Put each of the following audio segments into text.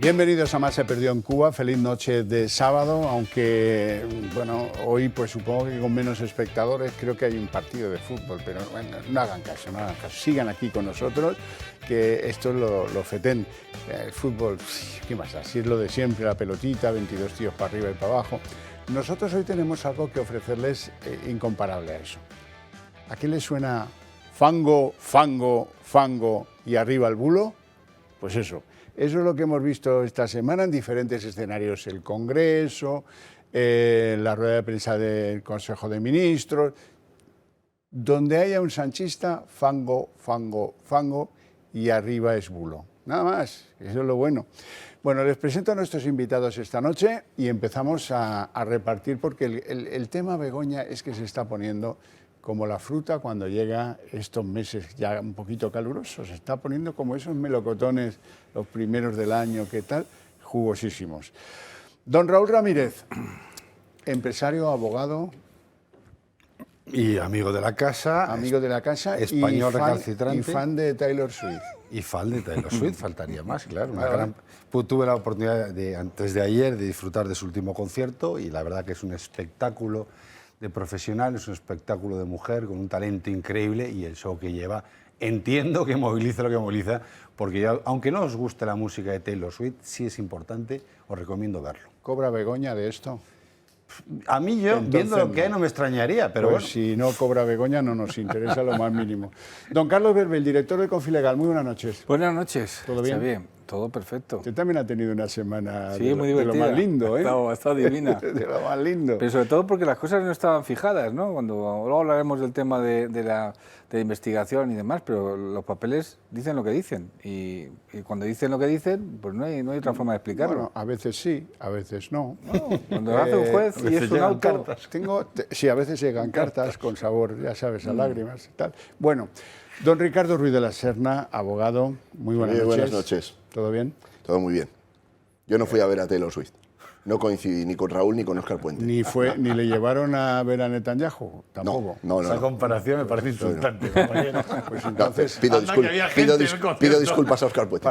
Bienvenidos a Más se perdió en Cuba, feliz noche de sábado, aunque bueno, hoy pues supongo que con menos espectadores, creo que hay un partido de fútbol, pero bueno, no hagan caso, sigan aquí con nosotros, que esto es lo fetén. El fútbol, ¿qué más da? Si es lo de siempre, la pelotita, 22 tíos para arriba y para abajo. Nosotros hoy tenemos algo que ofrecerles incomparable a eso. ¿A qué les suena fango, fango, fango y arriba el bulo? Pues eso. Eso es lo que hemos visto esta semana en diferentes escenarios, el Congreso, la rueda de prensa del Consejo de Ministros. Donde haya un sanchista, fango, fango, fango y arriba es bulo. Nada más, eso es lo bueno. Bueno, les presento a nuestros invitados esta noche y empezamos a repartir porque el tema Begoña es que se está poniendo como la fruta cuando llega estos meses ya un poquito calurosos, se está poniendo como esos melocotones los primeros del año, ¿qué tal? Jugosísimos. Don Raúl Ramírez, empresario, abogado. Y amigo de la casa. Amigo de la casa. Español recalcitrante. Y fan de Taylor Swift. Y fan de Taylor Swift, faltaría más, claro. Tuve la oportunidad antes de ayer de disfrutar de su último concierto y la verdad que es un espectáculo de profesional, es un espectáculo de mujer con un talento increíble y el show que lleva, entiendo que moviliza lo que moviliza, porque yo, aunque no os guste la música de Taylor Swift, sí es importante, os recomiendo verlo. ¿Cobra Begoña de esto? A mí yo, entonces, viendo lo que hay, no me extrañaría, pero pues bueno. Si no cobra Begoña no nos interesa lo más mínimo. Don Carlos Berbel, director de Confilegal, muy buenas noches. Buenas noches. ¿Todo bien? Está bien, todo perfecto. Usted también ha tenido una semana sí, muy divertida. De lo más lindo, ¿eh? Ha estado divina. De lo más lindo. Pero sobre todo porque las cosas no estaban fijadas, ¿no? Luego hablaremos del tema de la investigación y demás, pero los papeles dicen lo que dicen. Y cuando dicen lo que dicen, pues no hay otra forma de explicarlo. Bueno, a veces sí, a veces no. Cuando lo hace un juez y es un auto... Sí, a veces llegan cartas con sabor, ya sabes, a lágrimas y tal. Bueno, don Ricardo Ruiz de la Serna, abogado, muy buenas noches. Buenas noches. ¿Todo bien? Todo muy bien. Yo no fui a ver a Taylor Swift. No coincidí ni con Raúl ni con Óscar Puente. Ni le llevaron a ver a Netanyahu, tampoco. No. Esa comparación me parece insultante, compañero. Pues entonces, pido disculpas a Óscar Puente.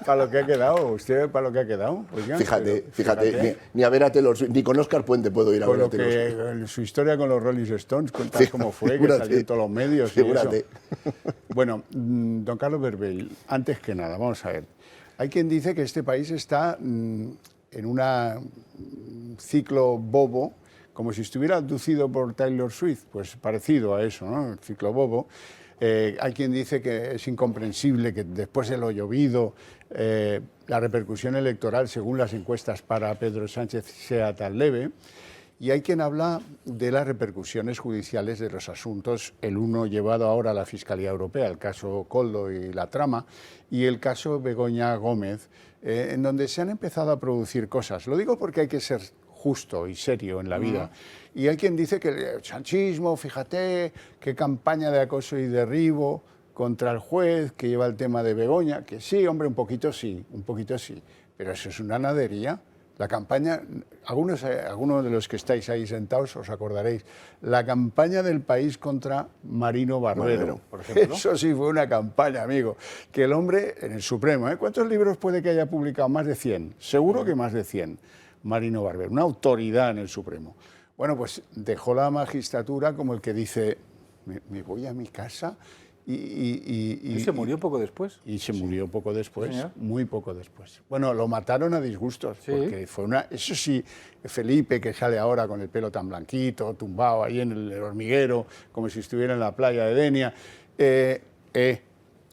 Para lo que ha quedado, usted para lo que ha quedado. Oiga, fíjate, ni a ver a Taylor Swift, ni con Óscar Puente puedo ir a ver a Taylor Swift. Su historia con los Rolling Stones, cuéntanos cómo fue, que salió en todos los medios. Figúrate. Bueno, don Carlos Berbel, antes que nada, vamos a ver. Hay quien dice que este país está en un ciclo bobo, como si estuviera abducido por Taylor Swift, pues parecido a eso, ¿no? El ciclo bobo. Hay quien dice que es incomprensible que después de lo llovido, la repercusión electoral, según las encuestas para Pedro Sánchez, sea tan leve. Y hay quien habla de las repercusiones judiciales de los asuntos, el uno llevado ahora a la Fiscalía Europea, el caso Koldo y la trama, y el caso Begoña Gómez, en donde se han empezado a producir cosas. Lo digo porque hay que ser justo y serio en la vida. Y hay quien dice que el sanchismo, fíjate, qué campaña de acoso y derribo contra el juez que lleva el tema de Begoña, que sí, hombre, un poquito sí, pero eso es una nadería. La campaña, algunos de los que estáis ahí sentados os acordaréis, la campaña del país contra Marino Barbero, por ejemplo. Eso sí fue una campaña, amigo, que el hombre en el Supremo, ¿cuántos libros puede que haya publicado? Más de 100, seguro que más de 100, Marino Barbero, una autoridad en el Supremo. Bueno, pues dejó la magistratura como el que dice, me voy a mi casa. Y se murió poco después. Y se murió poco después, sí, muy poco después. Bueno, lo mataron a disgustos, sí. Porque fue una... Eso sí, Felipe, que sale ahora con el pelo tan blanquito, tumbado ahí en el hormiguero, como si estuviera en la playa de Denia.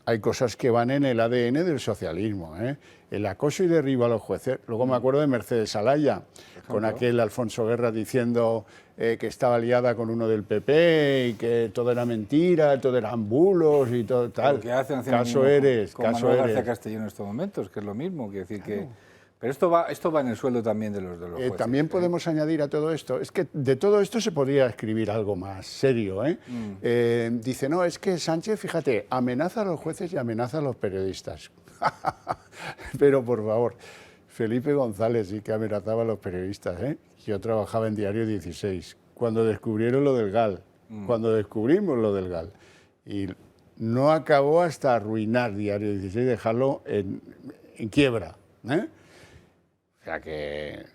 Hay cosas que van en el ADN del socialismo, El acoso y derribo a los jueces. Luego me acuerdo de Mercedes Alaya, con aquel Alfonso Guerra diciendo que estaba liada con uno del PP y que todo era mentira, todo eran bulos y todo tal. Lo que hacen caso eres, con caso Manuel eres. García Castellón en estos momentos, que es lo mismo, quiere decir que... Pero esto va en el sueldo también de los jueces. También podemos añadir a todo esto, es que de todo esto se podría escribir algo más serio. Dice, no, es que Sánchez, fíjate, amenaza a los jueces y amenaza a los periodistas. Pero por favor, Felipe González sí que amenazaba a los periodistas. Yo trabajaba en Diario 16, cuando descubrieron lo del GAL, cuando descubrimos lo del GAL. Y no acabó hasta arruinar Diario 16, dejarlo en quiebra. ¿eh? O sea que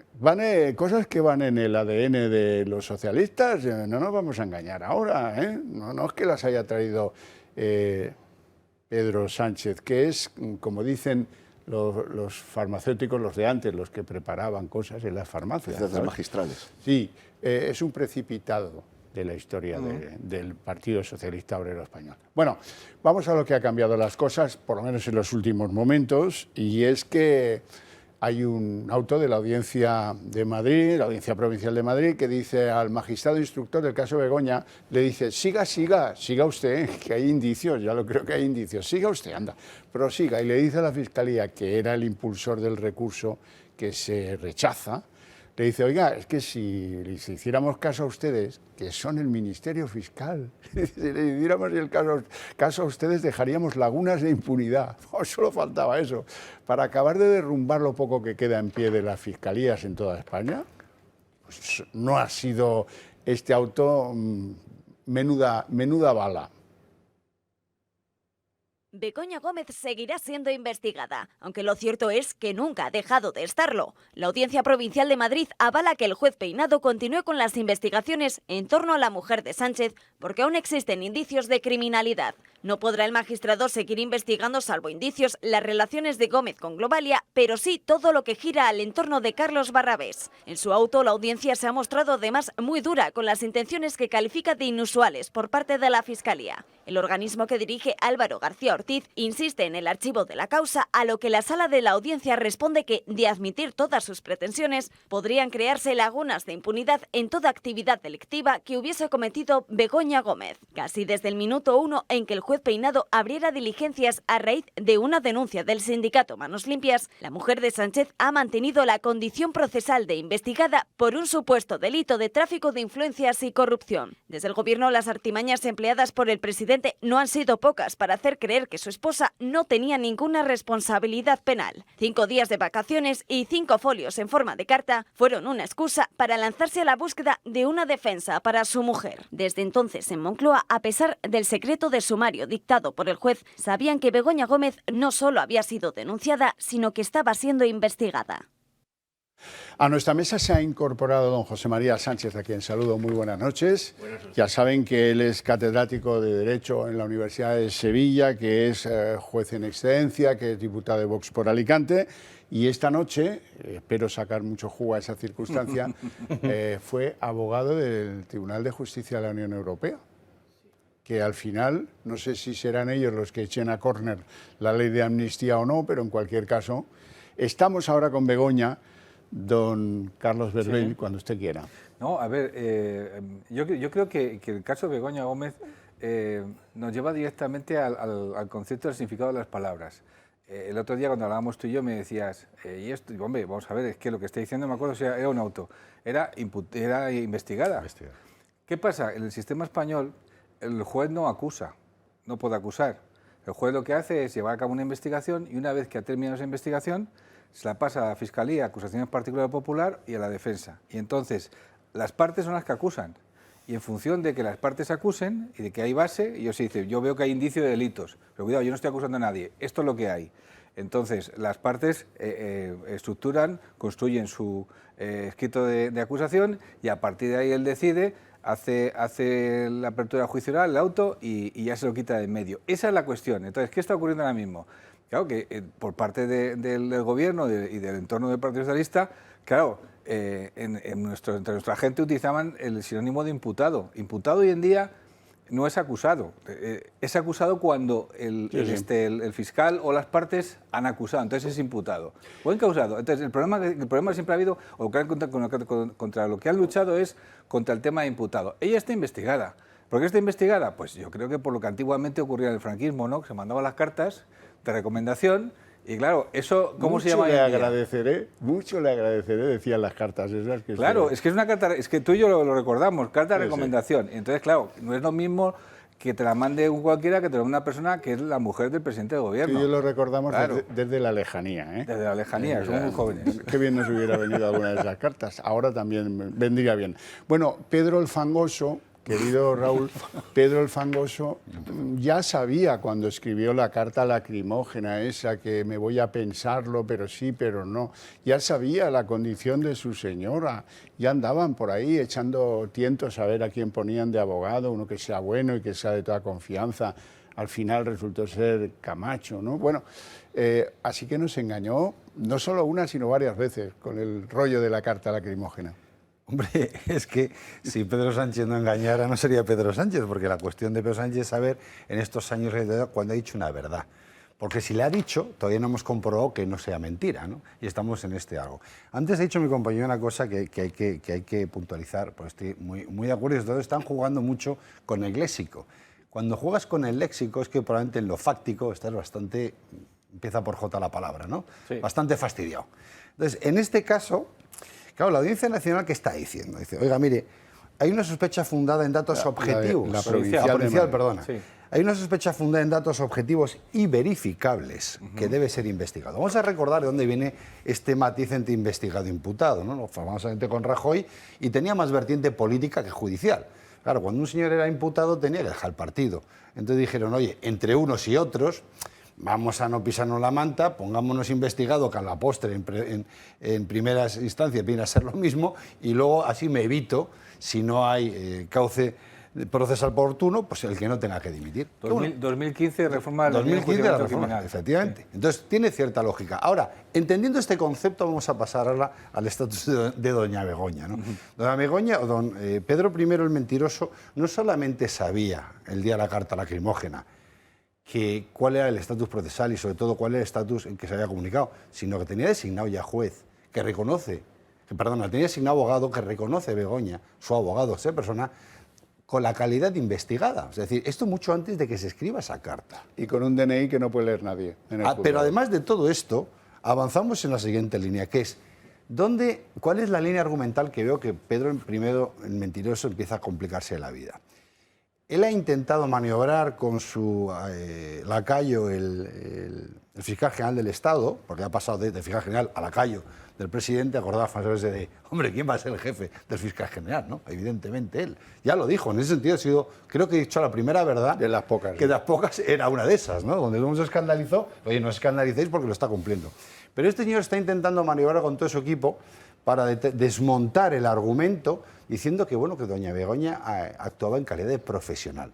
cosas que van en el ADN de los socialistas, no nos vamos a engañar ahora, ¿eh? No es que las haya traído Pedro Sánchez, que es, como dicen los farmacéuticos, los de antes, los que preparaban cosas en las farmacias. Recetas magistrales. Sí, es un precipitado de la historia del Partido Socialista Obrero Español. Bueno, vamos a lo que ha cambiado las cosas, por lo menos en los últimos momentos, y es que hay un auto de la Audiencia de Madrid, la Audiencia Provincial de Madrid, que dice al magistrado instructor del caso Begoña, le dice, siga usted, que hay indicios, ya lo creo que hay indicios, siga usted, anda, prosiga. Y le dice a la Fiscalía, que era el impulsor del recurso que se rechaza, le dice, oiga, es que si les hiciéramos caso a ustedes, que son el Ministerio Fiscal, si les hiciéramos el caso a ustedes, dejaríamos lagunas de impunidad. Oh, solo faltaba eso. Para acabar de derrumbar lo poco que queda en pie de las fiscalías en toda España, pues no ha sido este auto menuda bala. Begoña Gómez seguirá siendo investigada, aunque lo cierto es que nunca ha dejado de estarlo. La Audiencia Provincial de Madrid avala que el juez Peinado continúe con las investigaciones en torno a la mujer de Sánchez porque aún existen indicios de criminalidad. No podrá el magistrado seguir investigando, salvo indicios, las relaciones de Gómez con Globalia, pero sí todo lo que gira al entorno de Carlos Barrabés. En su auto, la audiencia se ha mostrado además muy dura con las intenciones que califica de inusuales por parte de la Fiscalía. El organismo que dirige Álvaro García Ortiz insiste en el archivo de la causa, a lo que la sala de la audiencia responde que, de admitir todas sus pretensiones, podrían crearse lagunas de impunidad en toda actividad delictiva que hubiese cometido Begoña Gómez. Casi desde el minuto 1 en que el juez Peinado abriera diligencias a raíz de una denuncia del sindicato Manos Limpias, la mujer de Sánchez ha mantenido la condición procesal de investigada por un supuesto delito de tráfico de influencias y corrupción. Desde el gobierno, las artimañas empleadas por el presidente no han sido pocas para hacer creer que su esposa no tenía ninguna responsabilidad penal. 5 días de vacaciones y 5 folios en forma de carta fueron una excusa para lanzarse a la búsqueda de una defensa para su mujer. Desde entonces, en Moncloa, a pesar del secreto de sumario dictado por el juez, sabían que Begoña Gómez no solo había sido denunciada, sino que estaba siendo investigada. A nuestra mesa se ha incorporado don José María Sánchez, a quien saludo. Muy buenas noches. Buenas noches. Ya saben que él es catedrático de Derecho en la Universidad de Sevilla, que es juez en excedencia, que es diputado de Vox por Alicante. Y esta noche, espero sacar mucho jugo a esa circunstancia, fue abogado del Tribunal de Justicia de la Unión Europea, que al final, no sé si serán ellos los que echen a córner la ley de amnistía o no, pero en cualquier caso, estamos ahora con Begoña. Don Carlos Berbel, sí, cuando usted quiera. No, a ver, yo creo que el caso de Begoña Gómez nos lleva directamente al concepto del significado de las palabras. El otro día cuando hablábamos tú y yo me decías, y esto, hombre, vamos a ver, es que lo que está diciendo, me acuerdo, era un auto, era investigada. ¿Qué pasa? En el sistema español el juez no acusa, no puede acusar. El juez lo que hace es llevar a cabo una investigación y una vez que ha terminado esa investigación se la pasa a la Fiscalía, acusaciones particular popular y a la defensa. Y entonces las partes son las que acusan. Y en función de que las partes acusen y de que hay base, ellos se dicen, yo veo que hay indicio de delitos, pero cuidado, yo no estoy acusando a nadie, esto es lo que hay. Entonces las partes estructuran, construyen su escrito de acusación y a partir de ahí él decide, hace la apertura de juicio oral, el auto y ya se lo quita de en medio. Esa es la cuestión. Entonces, ¿qué está ocurriendo ahora mismo? Claro que por parte del gobierno y del entorno del Partido Socialista, claro, entre nuestra gente utilizaban el sinónimo de imputado. Imputado hoy en día no es acusado. Es acusado cuando el fiscal o las partes han acusado. Entonces es imputado. O encausado. Entonces el problema siempre ha habido, o contra lo que han luchado es contra el tema de imputado. Ella está investigada. ¿Por qué está investigada? Pues yo creo que por lo que antiguamente ocurría en el franquismo, ¿no? Que se mandaban las cartas de recomendación y claro, eso, ¿cómo se llama? Mucho le agradeceré, decían las cartas esas. Que claro, es que es una carta, es que tú y yo lo recordamos, carta de recomendación. Sí. Entonces, claro, no es lo mismo que te la mande cualquiera que te la mande una persona que es la mujer del presidente del gobierno. Sí, yo lo recordamos claro. desde la lejanía. Desde la lejanía, somos muy jóvenes. Qué bien nos hubiera venido alguna de esas cartas, ahora también vendría bien. Bueno, Pedro el Fangoso, querido Raúl, Pedro el Fangoso ya sabía cuando escribió la carta lacrimógena esa, que me voy a pensarlo, pero sí, pero no. Ya sabía la condición de su señora. Ya andaban por ahí echando tientos a ver a quién ponían de abogado, uno que sea bueno y que sea de toda confianza. Al final resultó ser Camacho, ¿no? Bueno, así que nos engañó no solo una, sino varias veces con el rollo de la carta lacrimógena. Hombre, es que si Pedro Sánchez no engañara, no sería Pedro Sánchez, porque la cuestión de Pedro Sánchez es saber en estos años cuándo ha dicho una verdad. Porque si le ha dicho, todavía no hemos comprobado que no sea mentira, ¿no? Y estamos en este algo. Antes ha dicho mi compañero una cosa que hay que puntualizar, porque estoy muy de acuerdo, y todos están jugando mucho con el léxico. Cuando juegas con el léxico es que probablemente en lo fáctico estás bastante, empieza por J la palabra, ¿no? Sí. Bastante fastidiado. Entonces, en este caso, claro, la Audiencia Nacional, ¿qué está diciendo? Dice, oiga, mire, hay una sospecha fundada en datos objetivos. La provincial, perdona. Sí. Hay una sospecha fundada en datos objetivos y verificables que debe ser investigado. Vamos a recordar de dónde viene este matiz entre investigado e imputado, ¿no? Famosamente con Rajoy, y tenía más vertiente política que judicial. Claro, cuando un señor era imputado tenía que dejar el partido. Entonces dijeron, oye, entre unos y otros, vamos a no pisarnos la manta, pongámonos investigado, que a la postre en primeras instancias viene a ser lo mismo, y luego así me evito, si no hay cauce procesal oportuno, pues el que no tenga que dimitir. 2015, reforma de la 2015 la reforma criminal. Efectivamente. Sí. Entonces, tiene cierta lógica. Ahora, entendiendo este concepto, vamos a pasar ahora al estatus de doña Begoña, ¿no? Doña Begoña, o don Pedro I el Mentiroso, no solamente sabía el día de la carta lacrimógena cuál era el estatus procesal y sobre todo cuál era el estatus en que se había comunicado, sino que tenía designado ya juez, que reconoce, tenía designado abogado que reconoce Begoña, su abogado, esa persona, con la calidad de investigada. Es decir, esto mucho antes de que se escriba esa carta. Y con un DNI que no puede leer nadie. Pero además de todo esto, avanzamos en la siguiente línea, que es, ¿cuál es la línea argumental que veo que Pedro I, el Mentiroso, empieza a complicarse la vida? Él ha intentado maniobrar con su lacayo, el fiscal general del Estado, porque ha pasado de fiscal general a lacayo del presidente, acordaba frases de, hombre, ¿quién va a ser el jefe del fiscal general? ¿No? Evidentemente él. Ya lo dijo, en ese sentido ha sido, creo que he dicho la primera verdad. De las pocas. Que de las pocas era una de esas, ¿no? Donde todo el mundo se escandalizó, oye, no os escandalicéis porque lo está cumpliendo. Pero este señor está intentando maniobrar con todo su equipo para desmontar el argumento, diciendo que, bueno, que doña Begoña actuaba en calidad de profesional.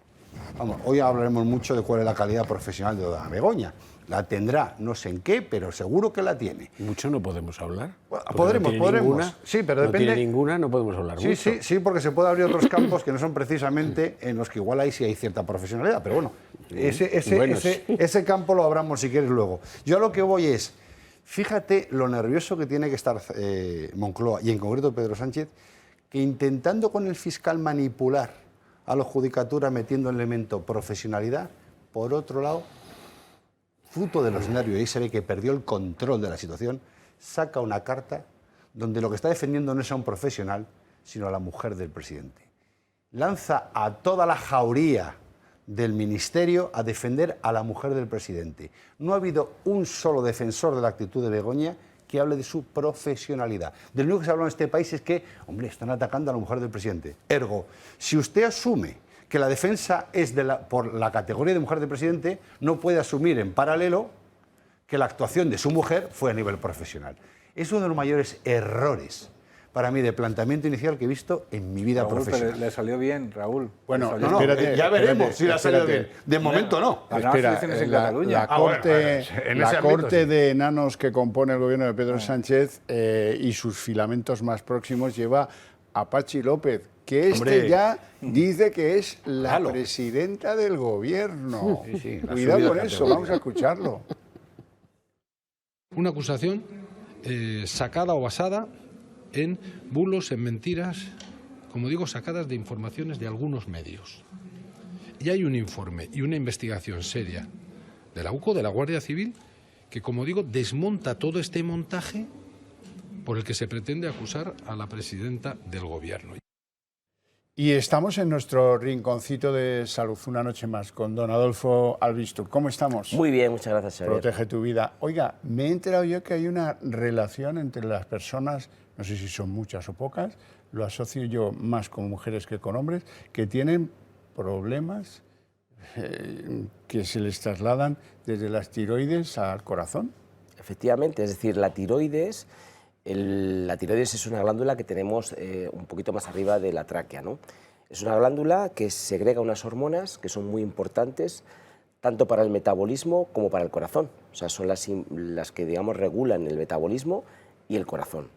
Vamos, hoy hablaremos mucho de cuál es la calidad profesional de doña Begoña. La tendrá, no sé en qué, pero seguro que la tiene. Mucho no podemos hablar. Bueno, podremos. Ninguna, sí, pero depende. No tiene ninguna, no podemos hablar mucho. Sí, porque se puede abrir otros campos que no son precisamente en los que igual ahí sí hay cierta profesionalidad. Pero bueno, ese campo lo abramos si quieres luego. Yo a lo que voy es, fíjate lo nervioso que tiene que estar Moncloa, y en concreto Pedro Sánchez, que intentando con el fiscal manipular a la judicatura metiendo el elemento profesionalidad, por otro lado, fruto de los nervios, y ahí se ve que perdió el control de la situación, saca una carta donde lo que está defendiendo no es a un profesional, sino a la mujer del presidente. Lanza a toda la jauría del ministerio a defender a la mujer del presidente. No ha habido un solo defensor de la actitud de Begoña que hable de su profesionalidad. De lo único que se habla en este país es que, hombre, están atacando a la mujer del presidente. Ergo, si usted asume que la defensa es por la categoría de mujer del presidente, no puede asumir en paralelo que la actuación de su mujer fue a nivel profesional. Es uno de los mayores errores para mí de planteamiento inicial que he visto en mi vida profesional. Pero le salió bien, Raúl. Bueno, espérate, ya veremos si le ha salido bien. De momento no. Espera, la corte de enanos que compone el gobierno de Pedro Sánchez y sus filamentos más próximos lleva a Patxi López, que ya dice que es la presidenta del gobierno. Cuidado con eso, vamos a escucharlo. Una acusación sacada o basada en bulos, en mentiras, como digo, sacadas de informaciones de algunos medios. Y hay un informe y una investigación seria de la UCO, de la Guardia Civil, que, como digo, desmonta todo este montaje por el que se pretende acusar a la presidenta del gobierno. Y estamos en nuestro rinconcito de salud, una noche más, con don Adolfo Albistur. ¿Cómo estamos? Muy bien, muchas gracias, Xavier. Protege tu vida. Oiga, me he enterado yo que hay una relación entre las personas, no sé si son muchas o pocas, lo asocio yo más con mujeres que con hombres, que tienen problemas que se les trasladan desde las tiroides al corazón. Efectivamente, es decir, la tiroides es una glándula que tenemos un poquito más arriba de la tráquea, ¿no? Es una glándula que segrega unas hormonas que son muy importantes tanto para el metabolismo como para el corazón. O sea, son las que, digamos, regulan el metabolismo y el corazón.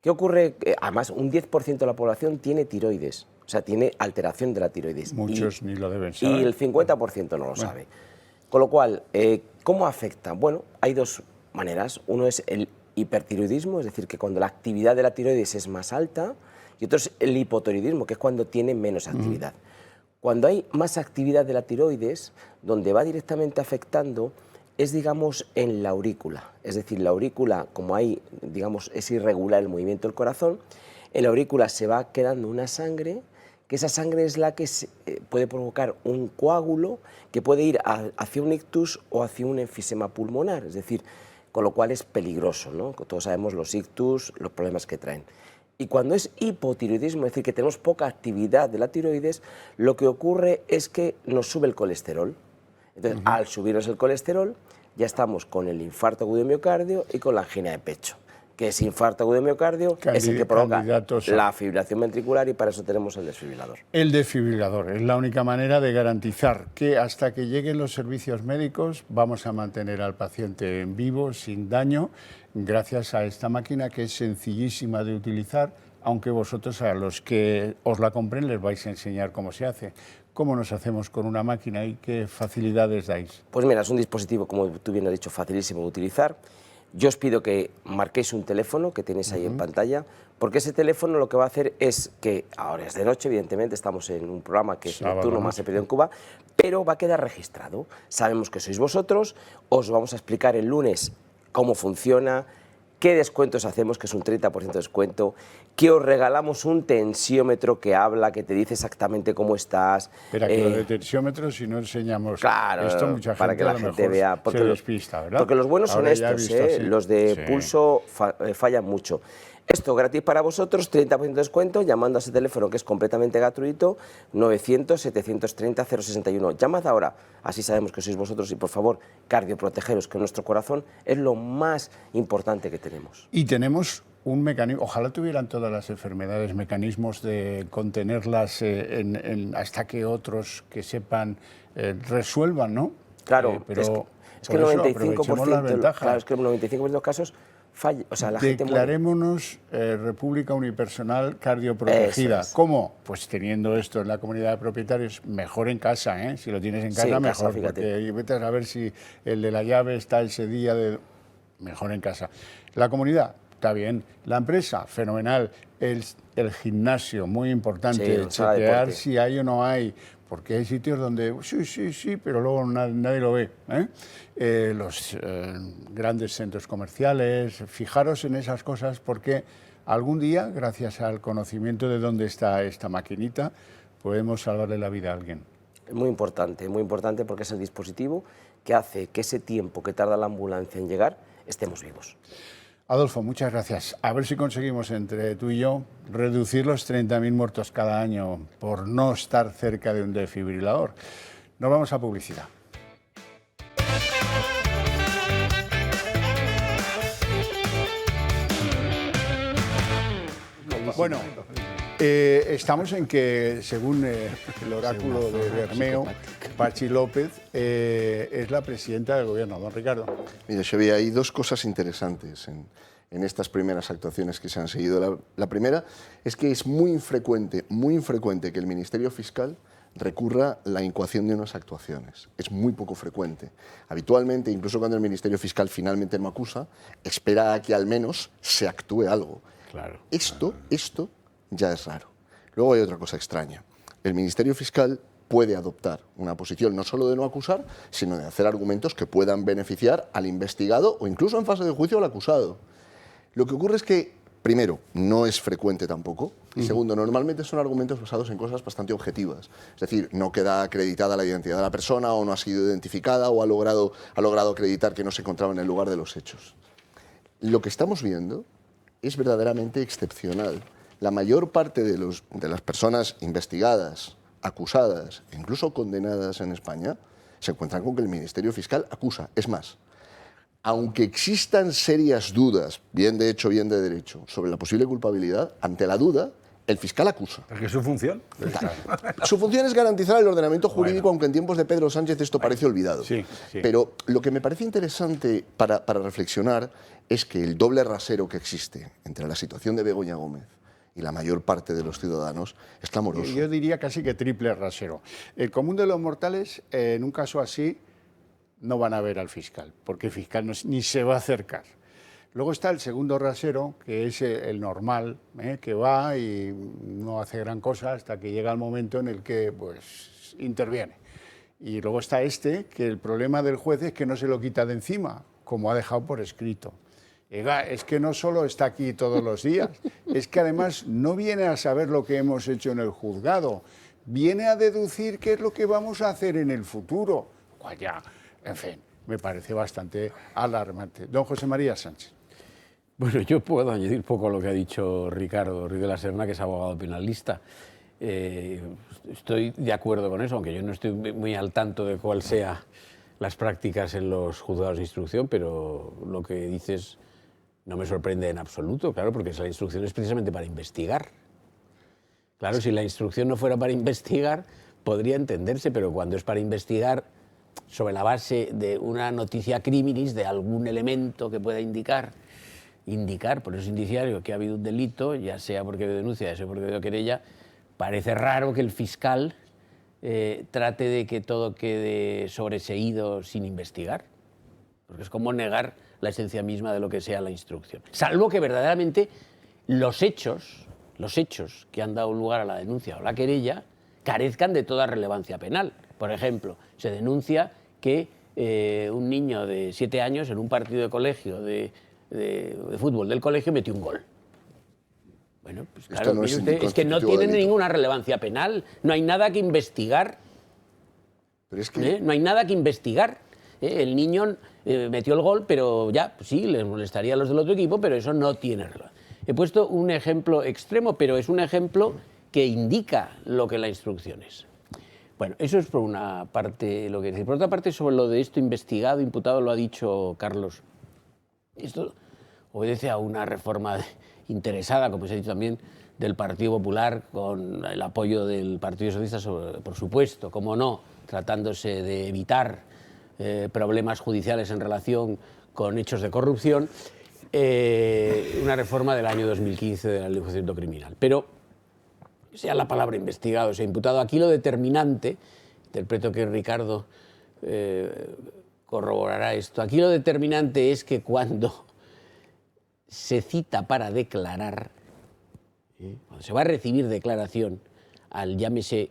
¿Qué ocurre? Además, un 10% de la población tiene tiroides, o sea, tiene alteración de la tiroides. Muchos ni lo deben saber. Y el 50% no lo sabe. Con lo cual, ¿cómo afecta? Bueno, hay dos maneras. Uno es el hipertiroidismo, es decir, que cuando la actividad de la tiroides es más alta, y otro es el hipotiroidismo, que es cuando tiene menos actividad. Cuando hay más actividad de la tiroides, donde va directamente afectando es, digamos, en la aurícula. Es decir, la aurícula, como hay, digamos, es irregular el movimiento del corazón, en la aurícula se va quedando una sangre, que esa sangre es la que puede provocar un coágulo que puede ir hacia un ictus o hacia un enfisema pulmonar, es decir, con lo cual es peligroso, ¿no? Todos sabemos los ictus, los problemas que traen. Y cuando es hipotiroidismo, es decir, que tenemos poca actividad de la tiroides, lo que ocurre es que nos sube el colesterol. Entonces, al subirnos el colesterol, ya estamos con el infarto agudo de miocardio y con la angina de pecho. Que es infarto agudo de miocardio, es el que provoca la fibrilación ventricular, y para eso tenemos el desfibrilador. El desfibrilador es la única manera de garantizar que hasta que lleguen los servicios médicos vamos a mantener al paciente en vivo, sin daño, gracias a esta máquina que es sencillísima de utilizar, aunque vosotros a los que os la compren les vais a enseñar cómo se hace. ¿Cómo nos hacemos con una máquina y qué facilidades dais? Pues mira, es un dispositivo, como tú bien has dicho, facilísimo de utilizar. Yo os pido que marquéis un teléfono que tenéis ahí en pantalla, porque ese teléfono lo que va a hacer es que, ahora es de noche, evidentemente, estamos en un programa que es nocturno, más se perdió en Cuba, pero va a quedar registrado. Sabemos que sois vosotros, os vamos a explicar el lunes cómo funciona, qué descuentos hacemos, que es un 30% de descuento, que os regalamos un tensiómetro que habla, que te dice exactamente cómo estás. Espera, que lo de tensiómetro, si no enseñamos esto, mucha gente para que la gente vea, se despista, ¿verdad? Porque los buenos son estos, los de pulso fallan mucho. Esto gratis para vosotros, 30% de descuento, llamando a ese teléfono que es completamente gratuito, 900-730-061. Llamad ahora, así sabemos que sois vosotros, y por favor, cardioprotegeros, que nuestro corazón es lo más importante que tenemos. Y tenemos un mecanismo, ojalá tuvieran todas las enfermedades mecanismos de contenerlas hasta que otros que sepan resuelvan, ¿no? Claro, pero es que el 95% de los casos falla, o sea, la gente muere. Declarémonos República Unipersonal Cardioprotegida. ¿Cómo? Pues teniendo esto en la comunidad de propietarios, mejor en casa, ¿eh? Si lo tienes en casa, mejor, porque vete a saber si el de la llave está ese día mejor en casa. La comunidad, está bien. La empresa, fenomenal. El gimnasio, muy importante. Chequear si hay o no hay. Porque hay sitios donde sí, pero luego nadie lo ve. Los grandes centros comerciales, fijaros en esas cosas, porque algún día, gracias al conocimiento de dónde está esta maquinita, podemos salvarle la vida a alguien. Es muy importante porque es el dispositivo que hace que ese tiempo que tarda la ambulancia en llegar, estemos vivos. Adolfo, muchas gracias. A ver si conseguimos entre tú y yo reducir los 30.000 muertos cada año por no estar cerca de un desfibrilador. Nos vamos a publicidad. Bueno, estamos en que, según el oráculo de Bermeo, Patxi López es la presidenta del gobierno. Don Ricardo. Mira, Xavier, hay dos cosas interesantes en estas primeras actuaciones que se han seguido. La primera es que es muy infrecuente que el Ministerio Fiscal recurra la incoación de unas actuaciones. Es muy poco frecuente. Habitualmente, incluso cuando el Ministerio Fiscal finalmente no acusa, espera a que al menos se actúe algo. Claro. Esto ya es raro. Luego hay otra cosa extraña. El Ministerio Fiscal puede adoptar una posición no solo de no acusar, sino de hacer argumentos que puedan beneficiar al investigado o incluso en fase de juicio al acusado. Lo que ocurre es que primero, no es frecuente tampoco. Y segundo, normalmente son argumentos basados en cosas bastante objetivas. Es decir, no queda acreditada la identidad de la persona o no ha sido identificada o ha logrado acreditar que no se encontraba en el lugar de los hechos. Lo que estamos viendo es verdaderamente excepcional. La mayor parte de las personas investigadas, acusadas, incluso condenadas en España, se encuentran con que el Ministerio Fiscal acusa. Es más, aunque existan serias dudas, bien de hecho, bien de derecho, sobre la posible culpabilidad, ante la duda, el fiscal acusa. Porque es su función. Su función es garantizar el ordenamiento jurídico, aunque en tiempos de Pedro Sánchez esto parece olvidado. Sí. Pero lo que me parece interesante para reflexionar es que el doble rasero que existe entre la situación de Begoña Gómez y la mayor parte de los ciudadanos es clamoroso. Yo diría casi que triple rasero. El común de los mortales, en un caso así, no van a ver al fiscal, porque el fiscal ni se va a acercar. Luego está el segundo rasero, que es el normal, que va y no hace gran cosa hasta que llega el momento en el que pues, interviene. Y luego está este, que el problema del juez es que no se lo quita de encima, como ha dejado por escrito. Es que no solo está aquí todos los días, es que además no viene a saber lo que hemos hecho en el juzgado, viene a deducir qué es lo que vamos a hacer en el futuro. Vaya, en fin, me parece bastante alarmante. Don José María Sánchez. Bueno, yo puedo añadir poco a lo que ha dicho Ricardo Ruiz de la Serna, que es abogado penalista. Estoy de acuerdo con eso, aunque yo no estoy muy al tanto de cuál sea las prácticas en los juzgados de instrucción, pero lo que dices no me sorprende en absoluto, claro, porque la instrucción es precisamente para investigar. Claro, si la instrucción no fuera para investigar, podría entenderse, pero cuando es para investigar sobre la base de una noticia criminis, de algún elemento que pueda indicar, por eso indiciario, que ha habido un delito, ya sea porque ha habido denuncia, ya sea porque ha habido querella, parece raro que el fiscal trate de que todo quede sobreseído sin investigar, porque es como negar la esencia misma de lo que sea la instrucción. Salvo que verdaderamente los hechos que han dado lugar a la denuncia o la querella carezcan de toda relevancia penal. Por ejemplo, se denuncia que un niño de 7 años en un partido de colegio de fútbol del colegio metió un gol. Bueno, pues claro, no es que no tiene ninguna relevancia penal, no hay nada que investigar. Pero es que... No hay nada que investigar. El niño metió el gol, pero ya, pues sí, les molestaría a los del otro equipo, pero eso no tiene relevancia. He puesto un ejemplo extremo, pero es un ejemplo que indica lo que la instrucción es. Bueno, eso es por una parte lo que decir. Por otra parte, sobre lo de esto investigado, imputado, lo ha dicho Carlos. Esto obedece a una reforma interesada, como se ha dicho también, del Partido Popular, con el apoyo del Partido Socialista, por supuesto, como no, tratándose de evitar problemas judiciales en relación con hechos de corrupción, una reforma del año 2015 de la Ley de Enjuiciamiento Criminal. Pero, sea la palabra investigado, sea imputado, aquí lo determinante, interpreto que Ricardo corroborará esto, aquí lo determinante es que cuando se cita para declarar, cuando se va a recibir declaración al llámese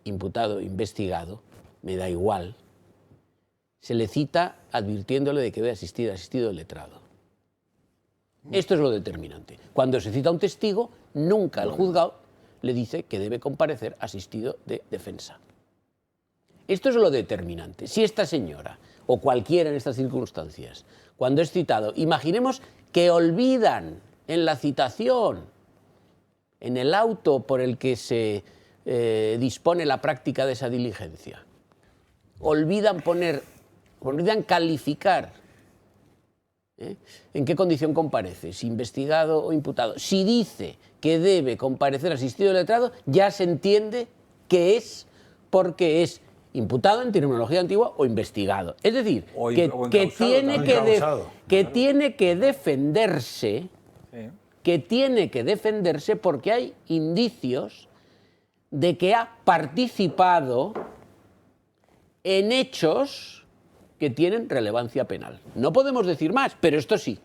imputado, investigado, me da igual, se le cita advirtiéndole de que debe asistir asistido letrado. Esto es lo determinante. Cuando se cita a un testigo, nunca el juzgado le dice que debe comparecer asistido de defensa. Esto es lo determinante. Si esta señora o cualquiera en estas circunstancias, cuando es citado, imaginemos que olvidan en la citación, en el auto por el que se dispone la práctica de esa diligencia, olvidan calificar en qué condición comparece, si investigado o imputado. Si dice que debe comparecer asistido letrado, ya se entiende que es porque es imputado en terminología antigua o investigado. Es decir, que tiene que defenderse, porque hay indicios de que ha participado en hechos que tienen relevancia penal. No podemos decir más, pero esto sí.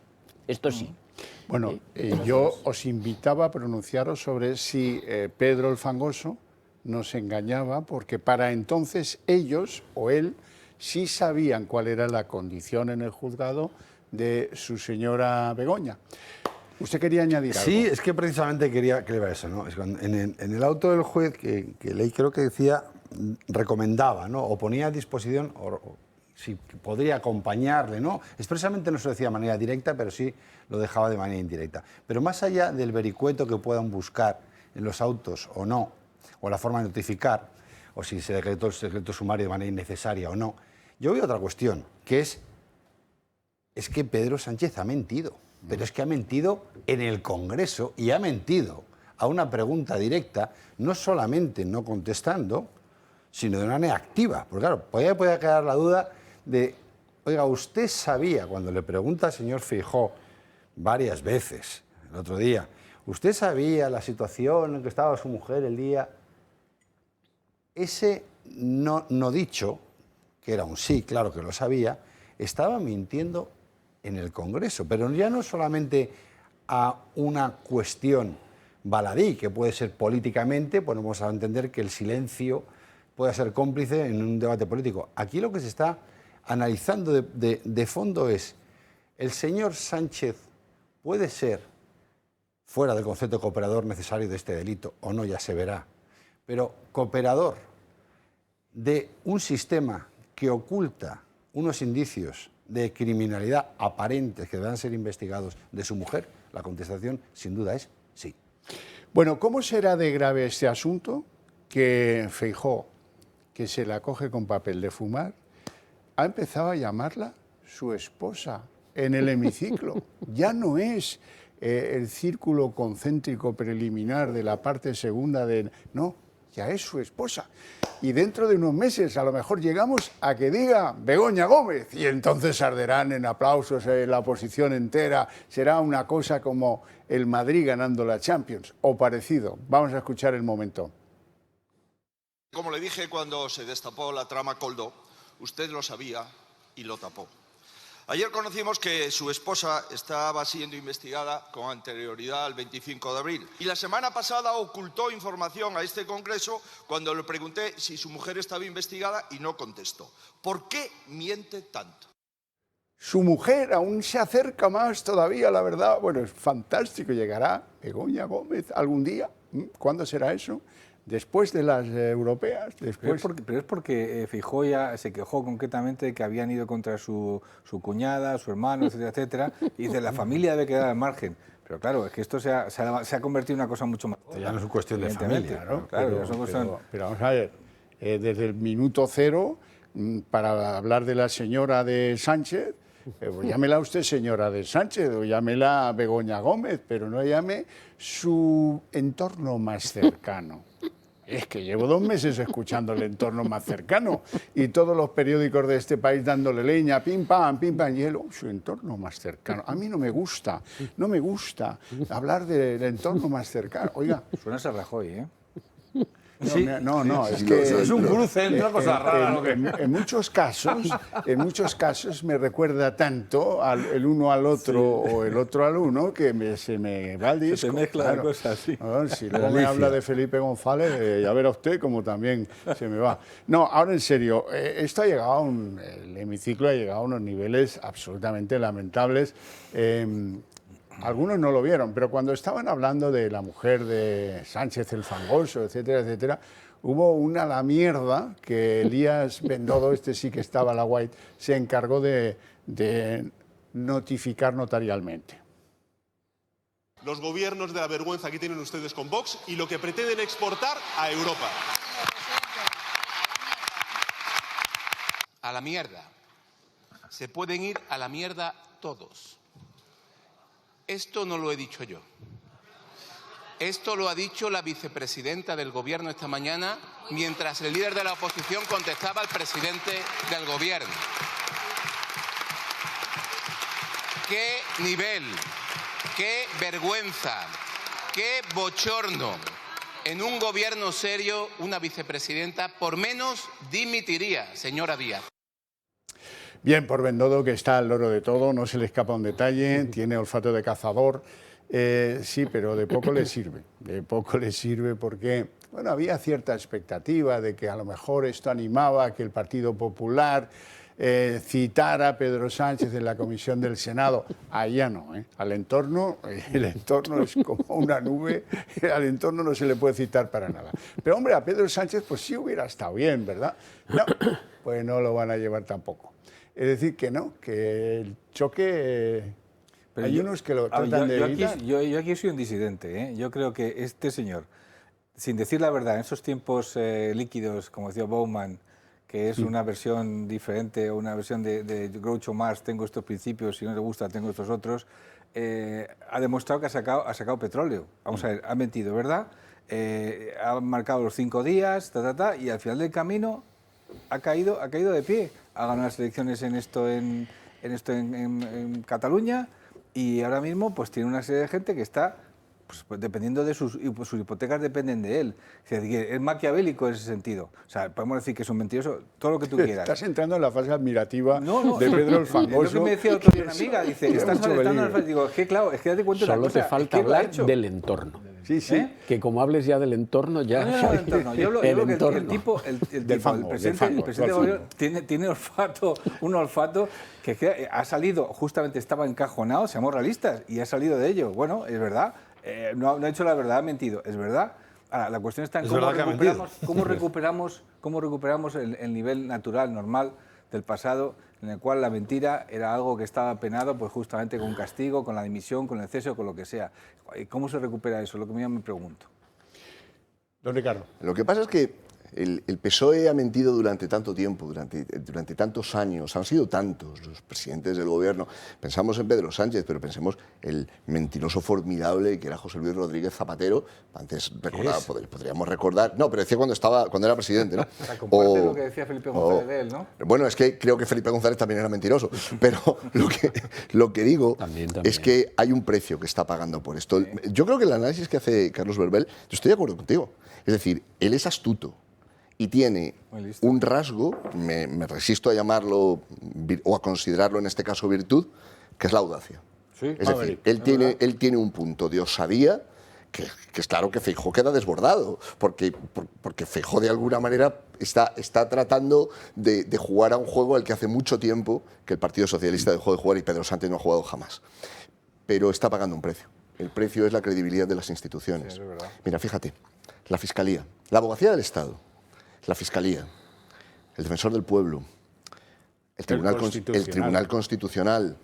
Bueno, yo os invitaba a pronunciaros sobre si Pedro el Fangoso nos engañaba, porque para entonces ellos o él sí sabían cuál era la condición en el juzgado de su señora Begoña. Usted quería añadir algo. Sí, es que precisamente quería que le iba a eso, ¿no? Es cuando en el auto del juez que leí, creo que decía, recomendaba, ¿no? O ponía a disposición, o si podría acompañarle, ¿no? Expresamente no se lo decía de manera directa, pero sí lo dejaba de manera indirecta. Pero más allá del vericueto que puedan buscar en los autos o no, o la forma de notificar, o si se decretó el secreto sumario de manera innecesaria o no, yo veo otra cuestión, que es que Pedro Sánchez ha mentido. Pero es que ha mentido en el Congreso y ha mentido a una pregunta directa, no solamente no contestando, sino de una manera activa. Porque claro, puede quedar la duda de, oiga, usted sabía, cuando le pregunta al señor Feijóo varias veces, el otro día, usted sabía la situación en que estaba su mujer el día, ese no dicho, que era un sí, claro que lo sabía, estaba mintiendo en el Congreso, pero ya no solamente a una cuestión baladí, que puede ser políticamente, pues vamos a entender que el silencio puede ser cómplice en un debate político. Aquí lo que se está analizando de fondo es, ¿el señor Sánchez puede ser, fuera del concepto de cooperador necesario de este delito, o no, ya se verá, pero cooperador de un sistema que oculta unos indicios de criminalidad aparentes que deberán ser investigados de su mujer? La contestación, sin duda, es sí. Bueno, ¿cómo será de grave este asunto que Feijóo, que se la coge con papel de fumar, ha empezado a llamarla su esposa en el hemiciclo? Ya no es el círculo concéntrico preliminar de la parte segunda de... No, ya es su esposa. Y dentro de unos meses a lo mejor llegamos a que diga Begoña Gómez y entonces arderán en aplausos la oposición entera. Será una cosa como el Madrid ganando la Champions o parecido. Vamos a escuchar el momento. Como le dije cuando se destapó la trama Koldo, usted lo sabía y lo tapó. Ayer conocimos que su esposa estaba siendo investigada con anterioridad al 25 de abril. Y la semana pasada ocultó información a este Congreso cuando le pregunté si su mujer estaba investigada y no contestó. ¿Por qué miente tanto? Su mujer aún se acerca más todavía, la verdad. Bueno, es fantástico. ¿Llegará Begoña Gómez algún día? ¿Cuándo será eso? Después de las europeas, después... Pero es porque Feijóo ya se quejó concretamente de que habían ido contra su cuñada, su hermano, etcétera, etcétera, y dice, la familia debe quedar al margen. Pero claro, es que esto se ha convertido en una cosa mucho más... Ya no es una cuestión de familia, Claro, claro, pero vamos a ver, desde el minuto cero, para hablar de la señora de Sánchez, pues llámela usted señora de Sánchez o llámela Begoña Gómez, pero no llame su entorno más cercano. Es que llevo 2 meses escuchando el entorno más cercano y todos los periódicos de este país dándole leña, pim, pam, y él, su entorno más cercano. A mí no me gusta hablar del entorno más cercano. Oiga. Suena a Rajoy, ¿eh? Sí. No, es que es un cruce entre una cosa rara. En muchos casos me recuerda tanto el uno al otro o el otro al uno que se me va el disco. Se mezcla la cosa, sí. Si luego me habla de Felipe González, ya verá usted cómo también se me va. No, ahora en serio, esto ha llegado el hemiciclo ha llegado a unos niveles absolutamente lamentables. Algunos no lo vieron, pero cuando estaban hablando de la mujer de Sánchez el Fangoso, etcétera, etcétera, hubo una la mierda que Elías Bendodo, este sí que estaba la White, se encargó de notificar notarialmente. Los gobiernos de la vergüenza que tienen ustedes con Vox y lo que pretenden exportar a Europa. A la mierda. Se pueden ir a la mierda todos. Esto no lo he dicho yo. Esto lo ha dicho la vicepresidenta del Gobierno esta mañana mientras el líder de la oposición contestaba al presidente del Gobierno. ¡Qué nivel! ¡Qué vergüenza! ¡Qué bochorno! En un gobierno serio, una vicepresidenta por menos dimitiría, señora Díaz. Bien, por Bendodo, que está al loro de todo, no se le escapa un detalle, tiene olfato de cazador, sí, pero de poco le sirve porque, bueno, había cierta expectativa de que a lo mejor esto animaba a que el Partido Popular citar a Pedro Sánchez en la comisión del Senado. Allá no, al entorno, el entorno es como una nube, al entorno no se le puede citar para nada. Pero hombre, a Pedro Sánchez pues sí hubiera estado bien, ¿verdad? No, pues no lo van a llevar tampoco. Es decir, que no, que el choque... Pero hay unos que lo tratan de evitar. yo aquí soy un disidente, ¿eh? Yo creo que este señor, sin decir la verdad, en esos tiempos líquidos, como decía Bowman, que es una versión diferente o una versión de Groucho Marx, tengo estos principios, si no te gusta tengo estos otros, ha demostrado que ha sacado petróleo. Vamos a ver, ha mentido, ¿verdad? Ha marcado los 5 días, y al final del camino ha caído de pie. Ha ganado las elecciones en Cataluña y ahora mismo pues tiene una serie de gente que está... Pues dependiendo de sus hipotecas dependen de él. Es maquiavélico en ese sentido. O sea, podemos decir que es un mentiroso, todo lo que tú quieras. Estás entrando en la fase admirativa de Pedro el Fangoso. Es lo que me decía otro día una amiga, dice, estás entrando en la fase... Digo, es que claro, es que date cuenta de una cosa. Solo te falta hablar del entorno. Sí, sí. Que como hables ya del entorno, ya... No, del entorno. Yo hablo que el presidente del gobierno tiene un olfato que ha salido, justamente estaba encajonado, seamos realistas, y ha salido de ello. Bueno, es verdad. No ha hecho la verdad, ha mentido, es verdad. Ahora, la cuestión está en cómo recuperamos el nivel natural, normal del pasado, en el cual la mentira era algo que estaba penado pues justamente con castigo, con la dimisión, con el cese o con lo que sea. ¿Cómo se recupera eso? Lo que yo me pregunto. Don Ricardo. Lo que pasa es que el PSOE ha mentido durante tanto tiempo, durante tantos años, han sido tantos los presidentes del gobierno. Pensamos en Pedro Sánchez, pero pensemos el mentiroso formidable que era José Luis Rodríguez Zapatero. Antes podríamos recordar, no, pero decía cuando era presidente, ¿no? O sea, comparte lo que decía Felipe González de él, ¿no? Bueno, es que creo que Felipe González también era mentiroso, pero lo que digo también. Es que hay un precio que está pagando por esto. Sí. Yo creo que el análisis que hace Carlos Berbel, yo estoy de acuerdo contigo. Es decir, él es astuto. Y tiene un rasgo, me resisto a llamarlo o a considerarlo en este caso virtud, que es la audacia. Sí, es decir, él tiene un punto de osadía que es claro que Feijóo queda desbordado, porque Feijóo de alguna manera está tratando de jugar a un juego al que hace mucho tiempo que el Partido Socialista dejó de jugar y Pedro Sánchez no ha jugado jamás. Pero está pagando un precio. El precio es la credibilidad de las instituciones. Sí, es verdad. Mira, fíjate, la Fiscalía, la Abogacía del Estado, la Fiscalía, el Defensor del Pueblo, el Tribunal Constitucional,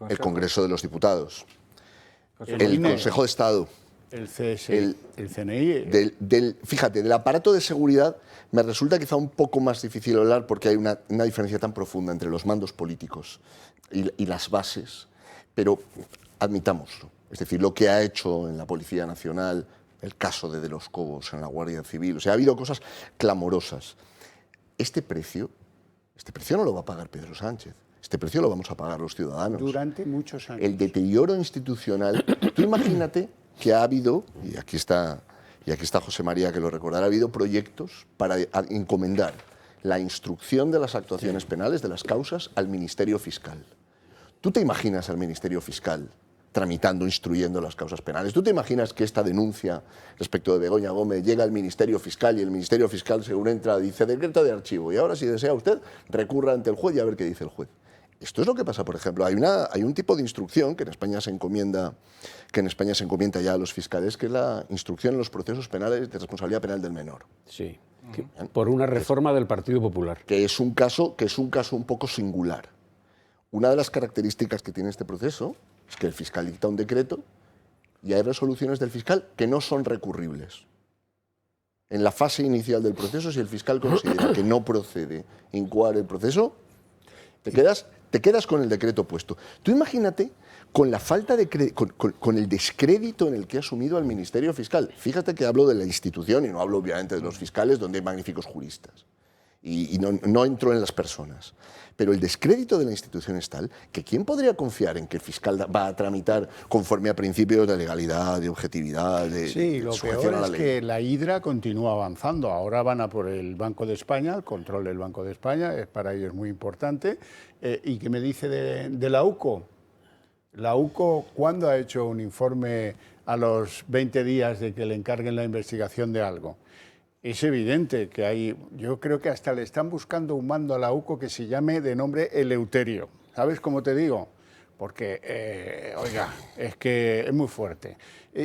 el Congreso de los Diputados, el Consejo de Estado, el CSI, el CNI. Fíjate, del aparato de seguridad me resulta quizá un poco más difícil hablar porque hay una diferencia tan profunda entre los mandos políticos y las bases, pero admitámoslo. Es decir, lo que ha hecho en la Policía Nacional, el caso de los Cobos en la Guardia Civil, o sea, ha habido cosas clamorosas. Este precio no lo va a pagar Pedro Sánchez, este precio lo vamos a pagar los ciudadanos. Durante muchos años. El deterioro institucional, tú imagínate que ha habido, y aquí está José María que lo recordará, ha habido proyectos para encomendar la instrucción de las actuaciones penales, de las causas, al Ministerio Fiscal. ¿Tú te imaginas al Ministerio Fiscal tramitando, instruyendo las causas penales? ¿Tú te imaginas que esta denuncia respecto de Begoña Gómez llega al Ministerio Fiscal y el Ministerio Fiscal, según entra, dice decreto de archivo y ahora, si desea usted, recurra ante el juez y a ver qué dice el juez? Esto es lo que pasa, por ejemplo. Hay un tipo de instrucción que en España se encomienda ya a los fiscales, que es la instrucción en los procesos penales de responsabilidad penal del menor. Sí, por una reforma del Partido Popular. Que es un caso un poco singular. Una de las características que tiene este proceso es que el fiscal dicta un decreto y hay resoluciones del fiscal que no son recurribles. En la fase inicial del proceso, si el fiscal considera que no procede incoar el proceso, te quedas con el decreto puesto. Tú imagínate con la falta de con el descrédito en el que ha asumido al Ministerio Fiscal. Fíjate que hablo de la institución y no hablo obviamente de los fiscales, donde hay magníficos juristas. Y no entro en las personas. Pero el descrédito de la institución es tal que ¿quién podría confiar en que el fiscal va a tramitar conforme a principios de legalidad, de objetividad, de sí, lo sujeción peor a la es ley? que la hidra continúa avanzando. Ahora van a por el Banco de España, el control del Banco de España, es para ellos muy importante. ¿Y qué me dice de la UCO? La UCO, ¿cuándo ha hecho un informe a los 20 días de que le encarguen la investigación de algo? es evidente que hay, yo creo que hasta le están buscando un mando a la UCO que se llame de nombre Eleuterio. ¿Sabes cómo te digo? Porque, oiga, es que es muy fuerte.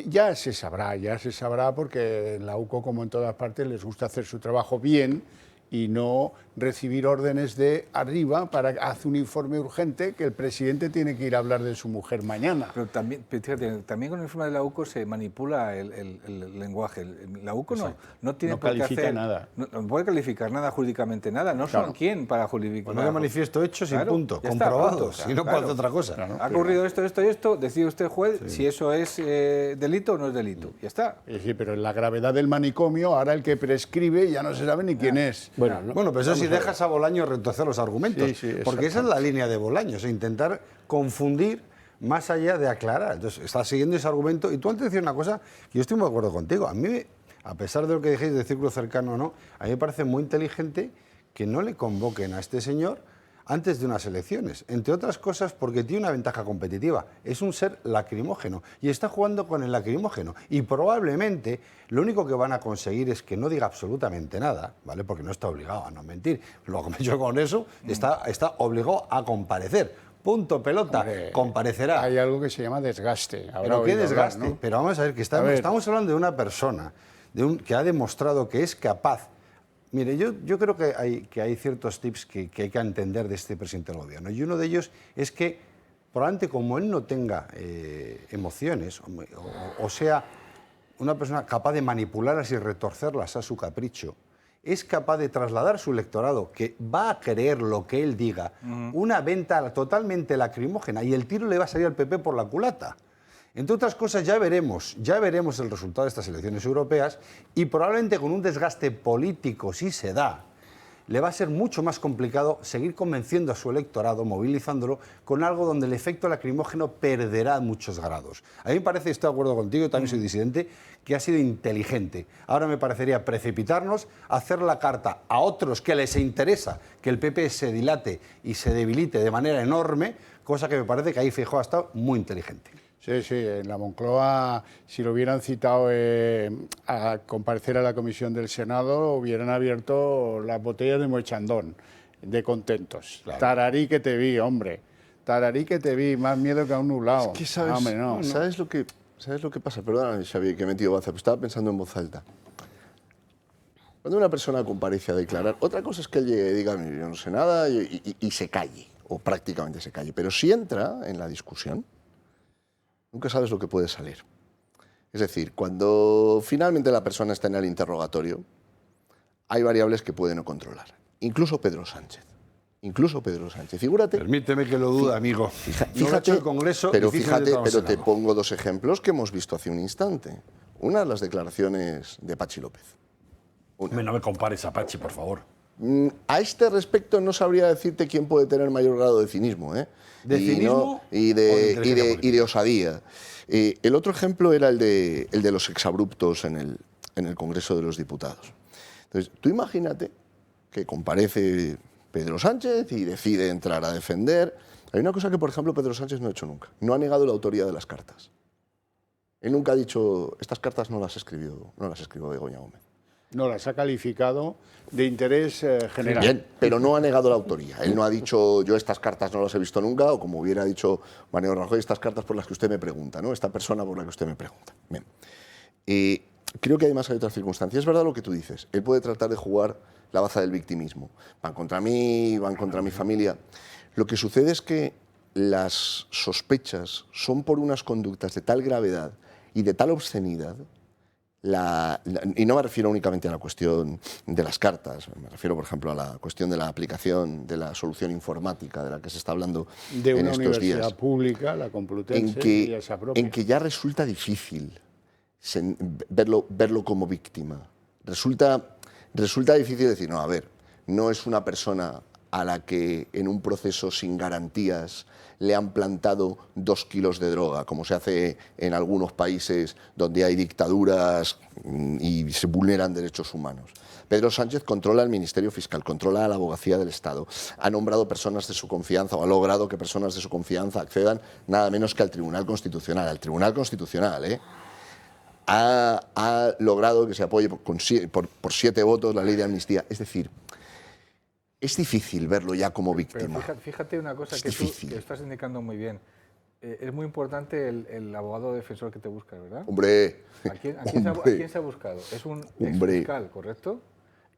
Ya se sabrá porque en la UCO, como en todas partes, les gusta hacer su trabajo bien y no recibir órdenes de arriba para hacer un informe urgente que el presidente tiene que ir a hablar de su mujer mañana. Pero también, fíjate, también con el informe de la UCO se manipula el lenguaje. La UCO no tiene por qué hacer nada. No puede calificar nada jurídicamente, nada. No son quién para justificar. Pues no de manifiesto hechos y punto, ya está, comprobados. punto, Y no puede hacer otra cosa. Claro, ha ocurrido esto, esto y esto, decide usted, juez, si eso es delito o no es delito. Ya está. Sí, pero en la gravedad del manicomio, ahora el que prescribe ya no se sabe ni quién es. Bueno, pero eso si dejas a Bolaños retorcer los argumentos, porque esa es la línea de Bolaños, intentar confundir más allá de aclarar. Entonces, estás siguiendo ese argumento y tú antes decías una cosa que yo estoy muy de acuerdo contigo. A mí, a pesar de lo que dijéis de círculo cercano o no, a mí me parece muy inteligente que no le convoquen a este señor antes de unas elecciones, entre otras cosas porque tiene una ventaja competitiva, es un ser lacrimógeno y está jugando con el lacrimógeno y probablemente lo único que van a conseguir es que no diga absolutamente nada, ¿vale? Porque no está obligado a no mentir, lo que me hecho con eso está obligado a comparecer. Punto, pelota, comparecerá. Hay algo que se llama desgaste. Pero qué desgaste, ¿no? Pero vamos a ver, que estamos hablando de una persona que ha demostrado que es capaz. Mire, yo creo que hay ciertos tips que hay que entender de este presidente del gobierno. Y uno de ellos es que, probablemente como él no tenga emociones, o sea, una persona capaz de manipularlas y retorcerlas a su capricho, es capaz de trasladar a su electorado, que va a creer lo que él diga, una venta totalmente lacrimógena, y el tiro le va a salir al PP por la culata. Entre otras cosas, ya veremos el resultado de estas elecciones europeas y probablemente con un desgaste político, si se da, le va a ser mucho más complicado seguir convenciendo a su electorado, movilizándolo, con algo donde el efecto lacrimógeno perderá muchos grados. A mí me parece, estoy de acuerdo contigo, yo también soy disidente, que ha sido inteligente. Ahora me parecería precipitarnos, hacer la carta a otros que les interesa que el PP se dilate y se debilite de manera enorme, cosa que me parece que ahí Feijóo ha estado muy inteligente. Sí, en la Moncloa, si lo hubieran citado a comparecer a la comisión del Senado, hubieran abierto las botellas de Moechandón, de contentos. Claro. Tararí que te vi, hombre. Tararí que te vi, más miedo que a un nublado. Es que sabes, hombre, no. ¿Sabes lo que pasa? Perdóname, Xavi, que he metido baza, pero estaba pensando en voz alta. Cuando una persona comparece a declarar, otra cosa es que él llegue y diga, yo no sé nada, y se calle, o prácticamente se calle. Pero si entra en la discusión, nunca sabes lo que puede salir. Es decir, cuando finalmente la persona está en el interrogatorio, hay variables que puede no controlar. Incluso Pedro Sánchez. Figúrate. Permíteme que lo dude, amigo. Fíjate, el Congreso, pero te pongo dos ejemplos que hemos visto hace un instante. Una, las declaraciones de Patxi López. No me compares a Patxi, por favor. A este respecto no sabría decirte quién puede tener mayor grado de cinismo, ¿eh? ¿De cinismo y de osadía. El otro ejemplo era el de los exabruptos en el Congreso de los Diputados. Entonces, tú imagínate que comparece Pedro Sánchez y decide entrar a defender. Hay una cosa que, por ejemplo, Pedro Sánchez no ha hecho nunca. No ha negado la autoría de las cartas. Él nunca ha dicho, estas cartas no las escribió Begoña Gómez. No, las ha calificado de interés general. Bien, pero no ha negado la autoría. Él no ha dicho, yo estas cartas no las he visto nunca, o como hubiera dicho Mariano Rajoy, estas cartas por las que usted me pregunta, ¿no? Esta persona por la que usted me pregunta. Bien. Creo que además hay otras circunstancias. Es verdad lo que tú dices. Él puede tratar de jugar la baza del victimismo. Van contra mí, van contra mi familia. Lo que sucede es que las sospechas son por unas conductas de tal gravedad y de tal obscenidad. Y no me refiero únicamente a la cuestión de las cartas, me refiero, por ejemplo, a la cuestión de la aplicación de la solución informática de la que se está hablando en estos días. De una universidad pública, la Complutense, en que ya resulta difícil verlo como víctima. Resulta difícil decir, no, a ver, no es una persona a la que en un proceso sin garantías le han plantado 2 kilos de droga, como se hace en algunos países donde hay dictaduras y se vulneran derechos humanos. Pedro Sánchez controla el Ministerio Fiscal, controla la Abogacía del Estado, ha nombrado personas de su confianza o ha logrado que personas de su confianza accedan nada menos que al Tribunal Constitucional. Al Tribunal Constitucional, ¿eh? ha logrado que se apoye por 7 votos la ley de amnistía. Es decir, es difícil verlo ya como víctima. Pero fíjate una cosa que tú que estás indicando muy bien. Es muy importante el abogado defensor que te busca, ¿verdad? Hombre, ¿A quién se ha buscado? Es un exfiscal, ¿correcto?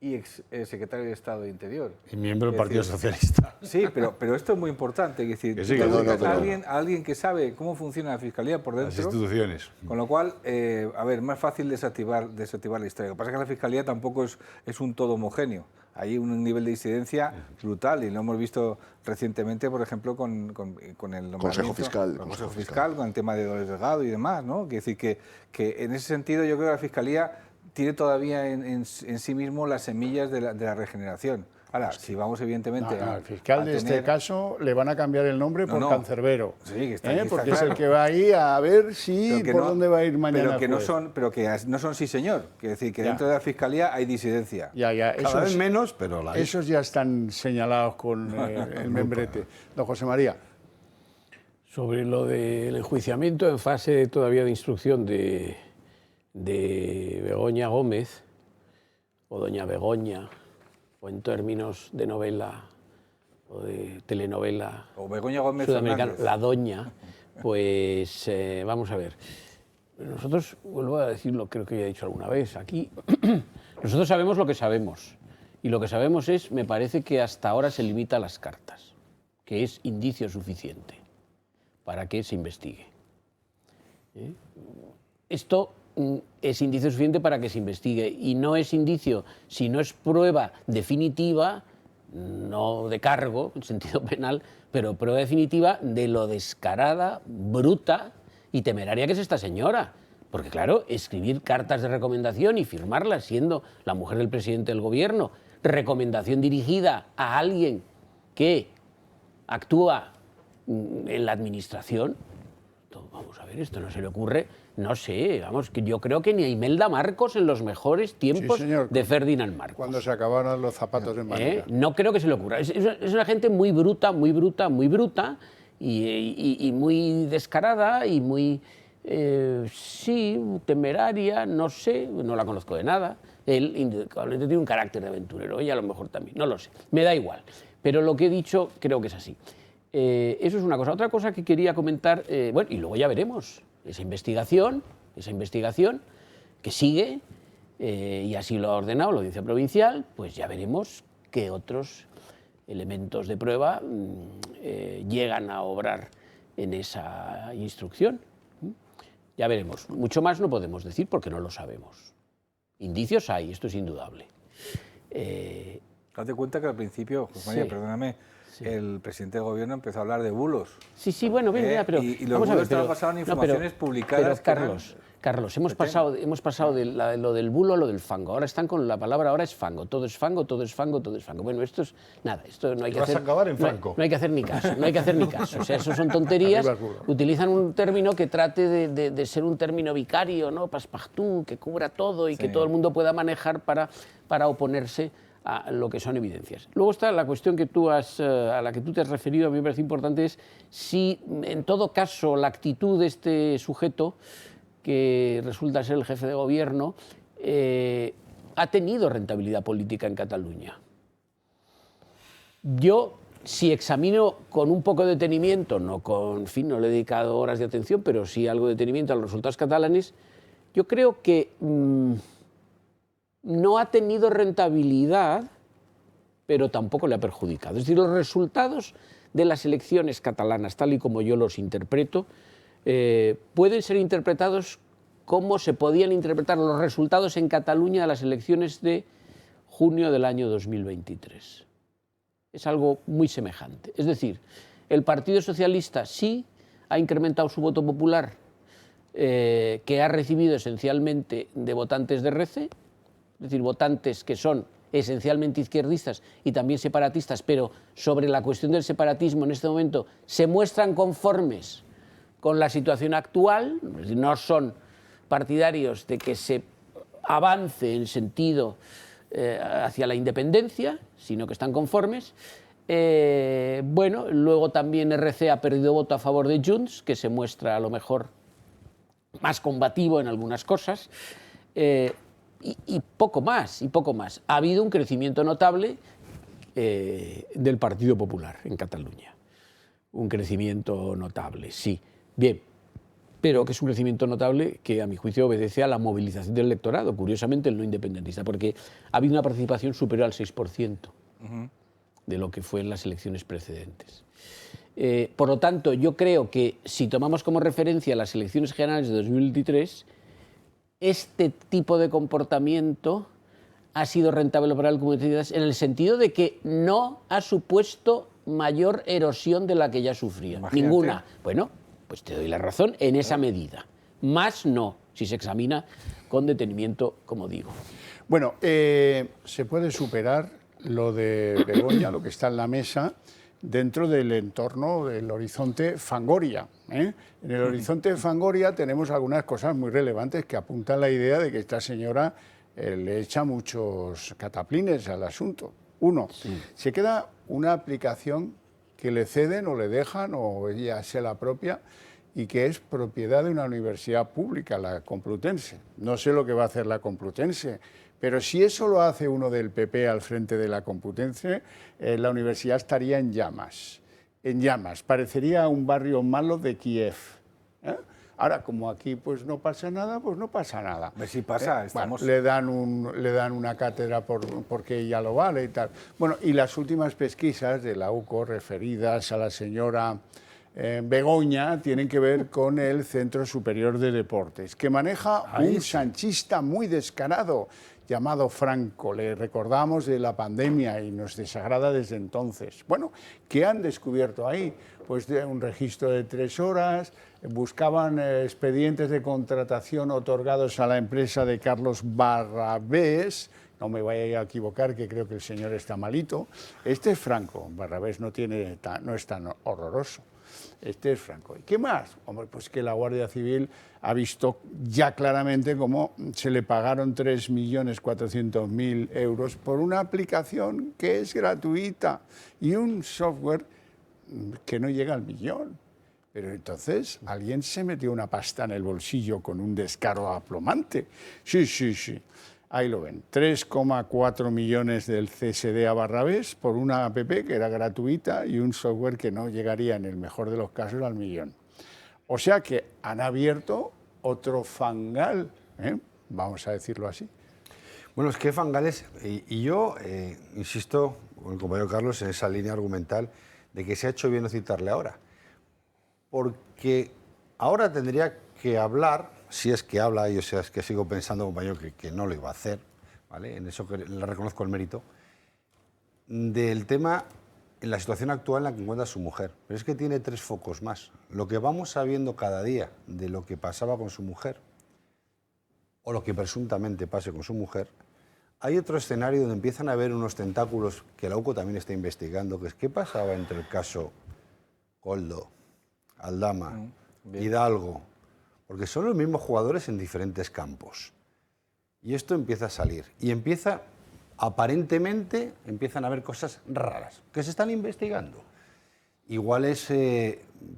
Y ex secretario de Estado de Interior. Y miembro del Partido Socialista. Sí, pero esto es muy importante. Es decir, que sí, a alguien que sabe cómo funciona la Fiscalía por dentro. Las instituciones. Con lo cual, a ver, más fácil desactivar la historia. Lo que pasa es que la Fiscalía tampoco es un todo homogéneo. Hay un nivel de disidencia brutal y lo hemos visto recientemente, por ejemplo, con el Consejo Fiscal. Con el tema de Dolores Delgado y demás, ¿no? Quiere decir que en ese sentido yo creo que la Fiscalía tiene todavía en sí mismo las semillas de la regeneración. Ahora, si vamos evidentemente al fiscal de este caso le van a cambiar el nombre por Cancerbero, sí, que está porque claro. es el que va ahí a ver si por dónde va a ir mañana. Pero que no son sí señor. Quiere decir que dentro de la Fiscalía hay disidencia. Cada vez menos, pero la hay. Esos ya están señalados con el membrete. Don José María. Sobre lo del enjuiciamiento en fase todavía de instrucción de Begoña Gómez, o doña Begoña, o en términos de novela o de telenovela o Begoña Gómez sudamericana, la doña, pues vamos a ver. Nosotros, vuelvo a decirlo, creo que ya he dicho alguna vez aquí, nosotros sabemos lo que sabemos. Y lo que sabemos es, me parece que hasta ahora se limita a las cartas, que es indicio suficiente para que se investigue. Esto es indicio suficiente para que se investigue y no es indicio, si no es prueba definitiva, no de cargo en sentido penal, pero prueba definitiva de lo descarada, bruta y temeraria que es esta señora. Porque claro, escribir cartas de recomendación y firmarlas siendo la mujer del presidente del gobierno, recomendación dirigida a alguien que actúa en la administración, vamos a ver, esto no se le ocurre, no sé, vamos, que yo creo que ni a Imelda Marcos en los mejores tiempos de Ferdinand Marcos. Cuando se acabaron los zapatos en Manila. No creo que se le ocurra. Es una gente muy bruta, muy bruta, muy bruta y muy descarada y muy, sí, temeraria, no sé, no la conozco de nada. Él indudablemente tiene un carácter de aventurero, ella a lo mejor también, no lo sé, me da igual. Pero lo que he dicho creo que es así. Eso es una cosa. Otra cosa que quería comentar, bueno, y luego ya veremos, esa investigación que sigue, y así lo ha ordenado la Audiencia Provincial, pues ya veremos qué otros elementos de prueba llegan a obrar en esa instrucción. Ya veremos. Mucho más no podemos decir porque no lo sabemos. Indicios hay, esto es indudable. Date cuenta que al principio, José María, perdóname, el presidente del gobierno empezó a hablar de bulos. Sí, bueno, bien, pero y los bulos estaban basados en informaciones publicadas. Pero Carlos, hemos pasado de lo del bulo a lo del fango. Ahora están con la palabra, ahora es fango. Todo es fango, todo es fango, todo es fango. Bueno, esto es nada, esto no hay que hacer. Vas a acabar en fango. No hay que hacer ni caso, no hay que hacer ni caso. O sea, eso son tonterías. Utilizan un término que trate de ser un término vicario, ¿no? Passepartout, que cubra todo y que todo el mundo pueda manejar para oponerse a lo que son evidencias. Luego está la cuestión que a la que tú te has referido, a mí me parece importante, es si en todo caso la actitud de este sujeto, que resulta ser el jefe de gobierno, ha tenido rentabilidad política en Cataluña. Yo, si examino con un poco de detenimiento, no le he dedicado horas de atención, pero sí algo de detenimiento a los resultados catalanes, yo creo que no ha tenido rentabilidad, pero tampoco le ha perjudicado. Es decir, los resultados de las elecciones catalanas, tal y como yo los interpreto, pueden ser interpretados como se podían interpretar los resultados en Cataluña de las elecciones de junio del año 2023. Es algo muy semejante. Es decir, el Partido Socialista sí ha incrementado su voto popular, que ha recibido esencialmente de votantes de RC, es decir, votantes que son esencialmente izquierdistas y también separatistas, pero sobre la cuestión del separatismo en este momento se muestran conformes con la situación actual, es decir, no son partidarios de que se avance en sentido hacia la independencia, sino que están conformes. Bueno, luego también RC ha perdido voto a favor de Junts, que se muestra a lo mejor más combativo en algunas cosas, y poco más, y poco más. Ha habido un crecimiento notable del Partido Popular en Cataluña. Un crecimiento notable, sí. Bien, pero que es un crecimiento notable que, a mi juicio, obedece a la movilización del electorado, curiosamente el no independentista, porque ha habido una participación superior al 6% de lo que fue en las elecciones precedentes. Por lo tanto, yo creo que si tomamos como referencia las elecciones generales de 2023, este tipo de comportamiento ha sido rentable para las comunidades en el sentido de que no ha supuesto mayor erosión de la que ya sufría. Imagínate. Ninguna. Bueno, pues te doy la razón en esa medida. Más no, si se examina con detenimiento, como digo. Bueno, se puede superar lo de Begoña, lo que está en la mesa, dentro del entorno del horizonte Fangoria. En el horizonte Fangoria tenemos algunas cosas muy relevantes que apuntan la idea de que esta señora le echa muchos cataplines al asunto. Uno, se queda una aplicación que le ceden o le dejan o ella se la apropia y que es propiedad de una universidad pública, la Complutense. No sé lo que va a hacer la Complutense, pero si eso lo hace uno del PP al frente de la Complutense, la universidad estaría en llamas. En llamas. Parecería un barrio malo de Kiev. Ahora, como aquí pues no pasa nada, pues no pasa nada. A ver si pasa, estamos... Bueno, le dan una cátedra porque ella lo vale y tal. Bueno, y las últimas pesquisas de la UCO referidas a la señora Begoña tienen que ver con el Centro Superior de Deportes, que maneja un sanchista muy descarado llamado Franco. Le recordamos de la pandemia y nos desagrada desde entonces. Bueno, ¿qué han descubierto ahí? Pues de un registro de 3 horas, buscaban expedientes de contratación otorgados a la empresa de Carlos Barrabés. No me vaya a equivocar, que creo que el señor está malito. Este es Franco, Barrabés no es tan horroroso. Este es Franco. ¿Y qué más? Hombre, pues que la Guardia Civil ha visto ya claramente cómo se le pagaron 3.400.000 euros por una aplicación que es gratuita y un software que no llega al millón. Pero entonces alguien se metió una pasta en el bolsillo con un descaro aplomante. Sí. Ahí lo ven, 3,4 millones del CSD a Barrabés por una app que era gratuita y un software que no llegaría en el mejor de los casos al millón. O sea que han abierto otro fangal, vamos a decirlo así. Bueno, es que fangales, y yo insisto con el compañero Carlos en esa línea argumental de que se ha hecho bien no citarle ahora. Porque ahora tendría que hablar, si es que habla, yo sé, es que sigo pensando, compañero, que no lo iba a hacer, ¿vale? En eso que le reconozco el mérito, del tema, en la situación actual en la que encuentra su mujer. Pero es que tiene 3 focos más. Lo que vamos sabiendo cada día de lo que pasaba con su mujer, o lo que presuntamente pase con su mujer, hay otro escenario donde empiezan a haber unos tentáculos que la UCO también está investigando, que es qué pasaba entre el caso Koldo, Aldama, Hidalgo, porque son los mismos jugadores en diferentes campos. Y esto empieza a salir. Y aparentemente, empiezan a haber cosas raras que se están investigando. Igual es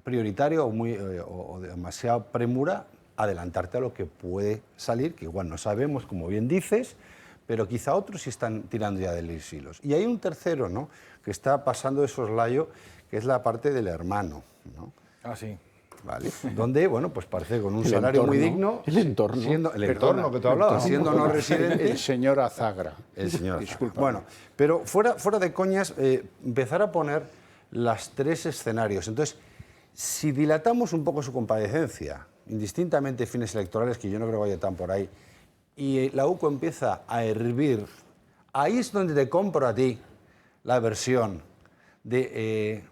prioritario o demasiada premura adelantarte a lo que puede salir, que igual no sabemos, como bien dices, pero quizá otros sí están tirando ya de los hilos. Y hay un tercero, ¿no?, que está pasando de soslayo, que es la parte del hermano, ¿no? Ah, sí. ¿Vale? Donde, bueno, pues parece con un salario muy digno. El entorno. El entorno que tú hablabas. Siendo no residente. El señor Azagra. El señor Azagra. Bueno, pero fuera de coñas, empezar a poner las 3 escenarios. Entonces, si dilatamos un poco su comparecencia, indistintamente fines electorales, que yo no creo que vaya tan por ahí, y la UCO empieza a hervir, ahí es donde te compro a ti la versión de...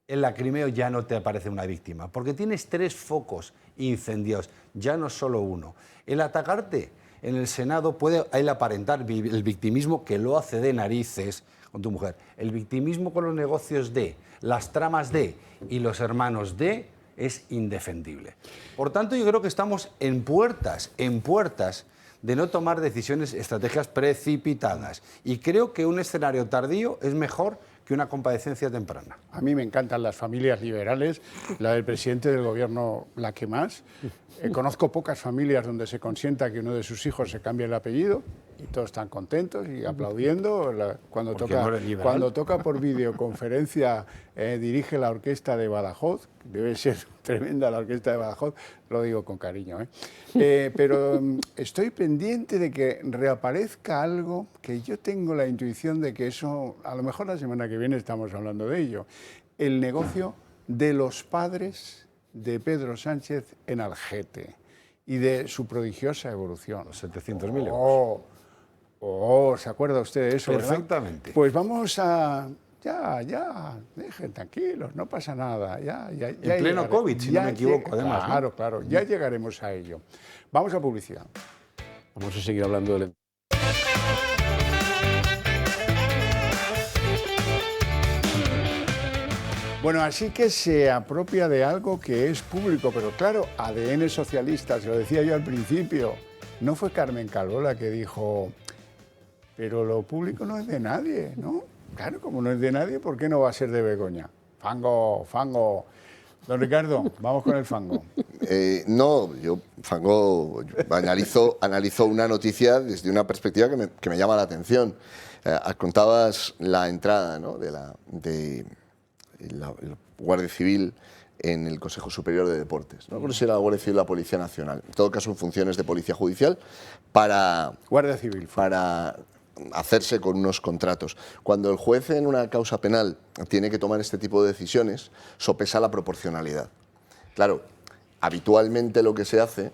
el lacrimeo ya no te aparece una víctima, porque tienes 3 focos incendiados, ya no solo uno. El atacarte en el Senado puede aparentar el victimismo, que lo hace de narices con tu mujer. El victimismo con los negocios de, las tramas de y los hermanos de es indefendible. Por tanto, yo creo que estamos en puertas de no tomar decisiones, estrategias precipitadas. Y creo que un escenario tardío es mejor que una compadecencia temprana. A mí me encantan las familias liberales, la del presidente del gobierno la que más. Conozco pocas familias donde se consienta que uno de sus hijos se cambie el apellido y todos están contentos y aplaudiendo. Cuando toca por videoconferencia, dirige la orquesta de Badajoz, debe ser tremenda la orquesta de Badajoz, lo digo con cariño, pero estoy pendiente de que reaparezca algo que yo tengo la intuición de que eso, a lo mejor la semana que viene estamos hablando de ello, el negocio de los padres de Pedro Sánchez en Algete y de su prodigiosa evolución. Los 700.000 euros. ¿Se acuerda usted de eso? Perfectamente. ¿Verdad? Pues vamos a... Ya, dejen tranquilos, no pasa nada. En pleno COVID, si no me equivoco, además. Claro, ya llegaremos a ello. Vamos a publicidad. Vamos a seguir hablando del... Bueno, así que se apropia de algo que es público, pero claro, ADN socialista, se lo decía yo al principio, no fue Carmen Calvo la que dijo, pero lo público no es de nadie, ¿no? Claro, como no es de nadie, ¿por qué no va a ser de Begoña? Fango. Don Ricardo, vamos con el fango. No, yo, fango, analizo una noticia desde una perspectiva que me llama la atención. Contabas la entrada, ¿no?, de la Guardia Civil en el Consejo Superior de Deportes. No creo si era la Guardia Civil o la Policía Nacional. En todo caso, en funciones de Policía Judicial para... Guardia Civil. Para hacerse con unos contratos. Cuando el juez en una causa penal tiene que tomar este tipo de decisiones, sopesa la proporcionalidad. Claro, habitualmente lo que se hace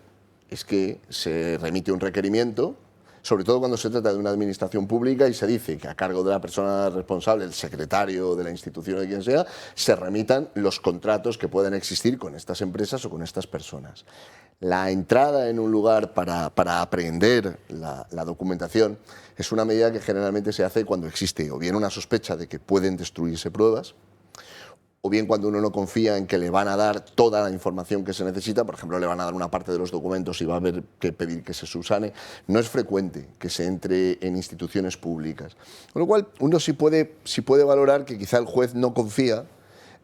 es que se remite un requerimiento, sobre todo cuando se trata de una administración pública y se dice que a cargo de la persona responsable, el secretario de la institución o de quien sea, se remitan los contratos que puedan existir con estas empresas o con estas personas. La entrada en un lugar para apreender la documentación es una medida que generalmente se hace cuando existe o bien una sospecha de que pueden destruirse pruebas, o bien cuando uno no confía en que le van a dar toda la información que se necesita, por ejemplo, le van a dar una parte de los documentos y va a haber que pedir que se subsane. No es frecuente que se entre en instituciones públicas. Con lo cual, uno sí puede valorar que quizá el juez no confía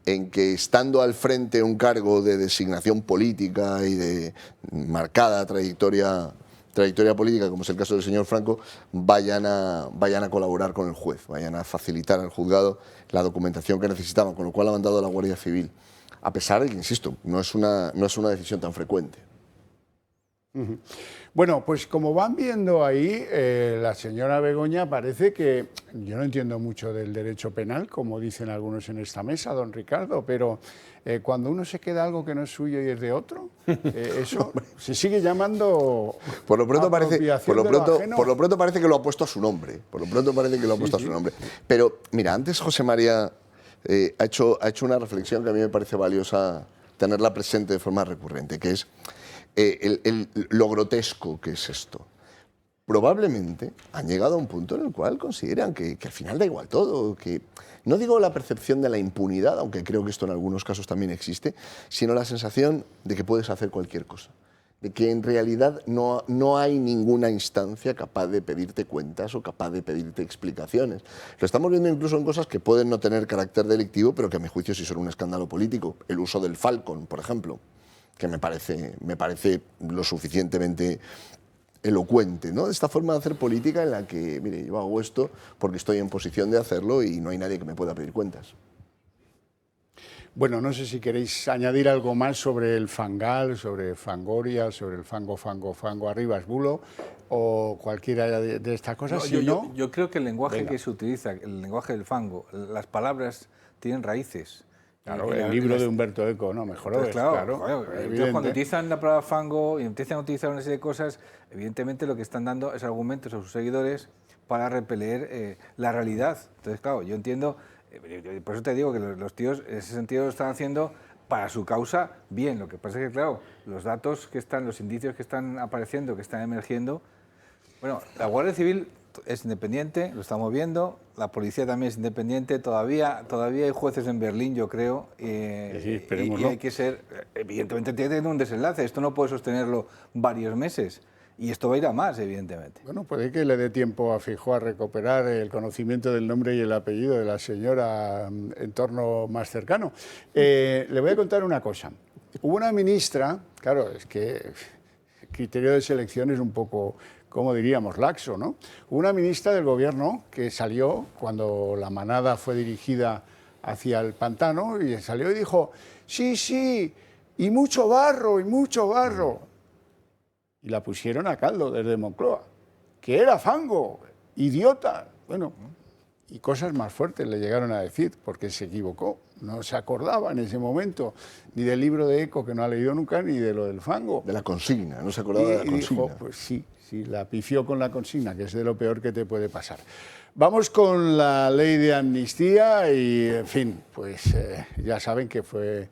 en que, estando al frente un cargo de designación política y de marcada trayectoria política, como es el caso del señor Franco, vayan a colaborar con el juez, vayan a facilitar al juzgado la documentación que necesitaban, con lo cual ha mandado a la Guardia Civil, a pesar de que, insisto, no es una decisión tan frecuente. Bueno, pues como van viendo ahí, la señora Begoña parece que, yo no entiendo mucho del derecho penal, como dicen algunos en esta mesa, don Ricardo, pero cuando uno se queda algo que no es suyo y es de otro, eso se sigue llamando por lo pronto parece que lo ha puesto a su nombre. Pero mira, antes José María ha hecho una reflexión que a mí me parece valiosa tenerla presente de forma recurrente, que es lo grotesco que es esto. Probablemente han llegado a un punto en el cual consideran que al final da igual todo, que no digo la percepción de la impunidad, aunque creo que esto en algunos casos también existe, sino la sensación de que puedes hacer cualquier cosa, de que en realidad no hay ninguna instancia capaz de pedirte cuentas o capaz de pedirte explicaciones. Lo estamos viendo incluso en cosas que pueden no tener carácter delictivo, pero que a mi juicio sí son un escándalo político. El uso del Falcon, por ejemplo, que me parece lo suficientemente elocuente, ¿no? De esta forma de hacer política en la que, mire, yo hago esto porque estoy en posición de hacerlo y no hay nadie que me pueda pedir cuentas. Bueno, no sé si queréis añadir algo más sobre el fangal, sobre Fangoria, sobre el fango Arribas Bulo o cualquiera de estas cosas. Yo creo que el lenguaje que se utiliza, el lenguaje del fango, las palabras tienen raíces. Claro, el libro de Humberto Eco, ¿no? Mejor pues claro. Entonces, cuando utilizan la palabra fango y empiezan a utilizar una serie de cosas, evidentemente lo que están dando es argumentos a sus seguidores para repeler la realidad. Entonces, claro, yo entiendo, por eso te digo que los tíos en ese sentido lo están haciendo para su causa bien. Lo que pasa es que, claro, los datos que están, los indicios que están apareciendo, que están emergiendo, bueno, la Guardia Civil es independiente, lo estamos viendo, la policía también es independiente, todavía hay jueces en Berlín, yo creo, y hay que ser, evidentemente tiene que tener un desenlace, esto no puede sostenerlo varios meses. Y esto va a ir a más, evidentemente. Bueno, puede que le dé tiempo a Feijóo a recuperar el conocimiento del nombre y el apellido de la señora entorno más cercano. Le voy a contar una cosa. Hubo una ministra, claro, es que el criterio de selección es un poco, como diríamos, laxo, ¿no? Hubo una ministra del gobierno que salió cuando la manada fue dirigida hacia el pantano y salió y dijo, sí, sí, y mucho barro, y mucho barro. Y la pusieron a caldo desde Moncloa, que era fango, idiota. Bueno, y cosas más fuertes le llegaron a decir, porque se equivocó. No se acordaba en ese momento ni del libro de Eco, que no ha leído nunca, ni de lo del fango. De la consigna, no se acordaba de la consigna. Dijo, pues sí, la pifió con la consigna, que es de lo peor que te puede pasar. Vamos con la ley de amnistía y, en fin, pues ya saben que fue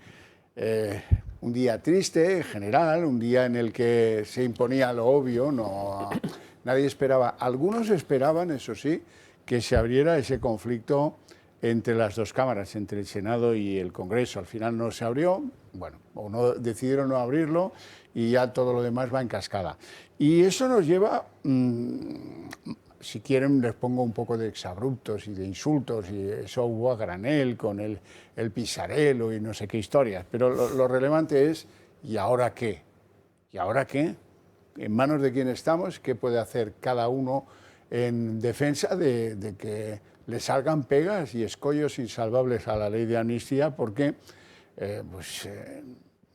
un día triste en general, un día en el que se imponía lo obvio, nadie esperaba. Algunos esperaban, eso sí, que se abriera ese conflicto entre las dos cámaras, entre el Senado y el Congreso. Al final no se abrió, bueno, o no, decidieron no abrirlo y ya todo lo demás va en cascada. Y eso nos lleva, si quieren les pongo un poco de exabruptos y de insultos, y eso hubo a granel con el pisarelo y no sé qué historias, pero lo relevante es, ¿y ahora qué? ¿Y ahora qué? ¿En manos de quién estamos? ¿Qué puede hacer cada uno en defensa de que le salgan pegas y escollos insalvables a la ley de amnistía? Porque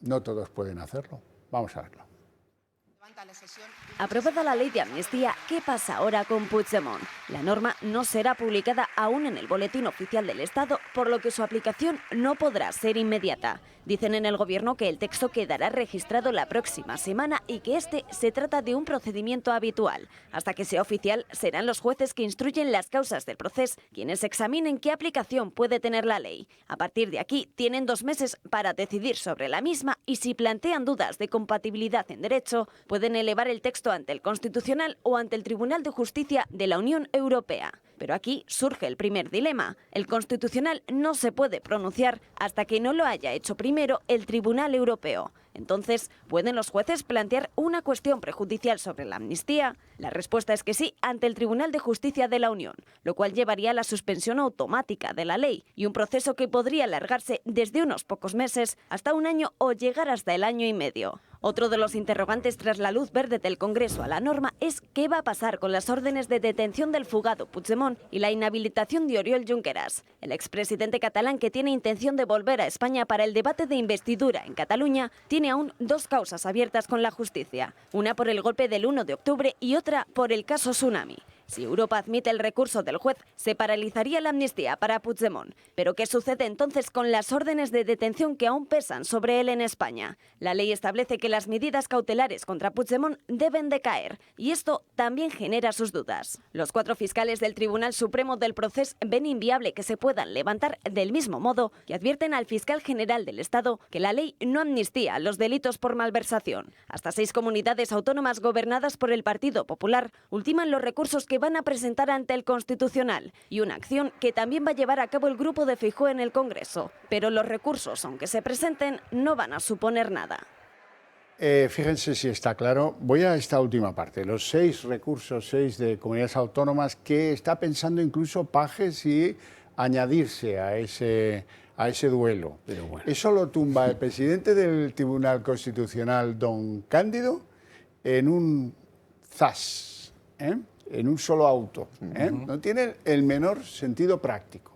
no todos pueden hacerlo. Vamos a verlo. Aprobada la ley de amnistía, ¿qué pasa ahora con Puigdemont? La norma no será publicada aún en el Boletín Oficial del Estado, por lo que su aplicación no podrá ser inmediata. Dicen en el Gobierno que el texto quedará registrado la próxima semana y que se trata de un procedimiento habitual. Hasta que sea oficial, serán los jueces que instruyen las causas del proceso quienes examinen qué aplicación puede tener la ley. A partir de aquí, tienen 2 meses para decidir sobre la misma y si plantean dudas de compatibilidad en derecho, pueden elevar el texto ante el Constitucional o ante el Tribunal de Justicia de la Unión Europea. Pero aquí surge el primer dilema. El Constitucional no se puede pronunciar hasta que no lo haya hecho primero el Tribunal Europeo. Entonces, ¿pueden los jueces plantear una cuestión prejudicial sobre la amnistía? La respuesta es que sí, ante el Tribunal de Justicia de la Unión, lo cual llevaría a la suspensión automática de la ley y un proceso que podría alargarse desde unos pocos meses hasta 1 año o llegar hasta el 1 año y medio. Otro de los interrogantes tras la luz verde del Congreso a la norma es qué va a pasar con las órdenes de detención del fugado Puigdemont y la inhabilitación de Oriol Junqueras. El expresidente catalán, que tiene intención de volver a España para el debate de investidura en Cataluña, tiene aún 2 causas abiertas con la justicia, una por el golpe del 1 de octubre y otra por el caso Tsunami. Si Europa admite el recurso del juez, se paralizaría la amnistía para Puigdemont. Pero ¿qué sucede entonces con las órdenes de detención que aún pesan sobre él en España? La ley establece que las medidas cautelares contra Puigdemont deben decaer, y esto también genera sus dudas. Los 4 fiscales del Tribunal Supremo del Procés ven inviable que se puedan levantar del mismo modo y advierten al fiscal general del Estado que la ley no amnistía los delitos por malversación. Hasta 6 comunidades autónomas gobernadas por el Partido Popular ultiman los recursos que van a presentar ante el Constitucional y una acción que también va a llevar a cabo el grupo de Feijóo en el Congreso. Pero los recursos, aunque se presenten, no van a suponer nada. Fíjense si está claro. Voy a esta última parte. Los 6 recursos, 6 de comunidades autónomas que está pensando incluso Pajes y añadirse a ese duelo. Pero bueno. Eso lo tumba el presidente del Tribunal Constitucional, don Cándido, en un zas, en un solo auto. No tiene el menor sentido práctico.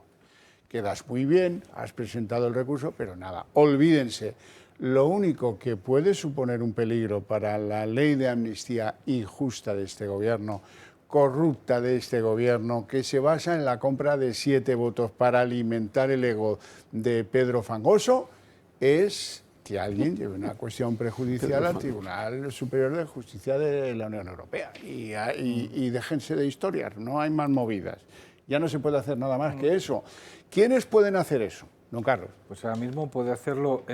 Quedas muy bien, has presentado el recurso, pero nada, olvídense. Lo único que puede suponer un peligro para la ley de amnistía injusta de este gobierno, corrupta de este gobierno, que se basa en la compra de 7 votos para alimentar el ego de Pedro Fangoso, es que alguien lleve una cuestión prejudicial al Tribunal Superior de Justicia de la Unión Europea. Y déjense de historias, no hay más movidas. Ya no se puede hacer nada más que eso. ¿Quiénes pueden hacer eso? Don Carlos. Pues ahora mismo puede hacerlo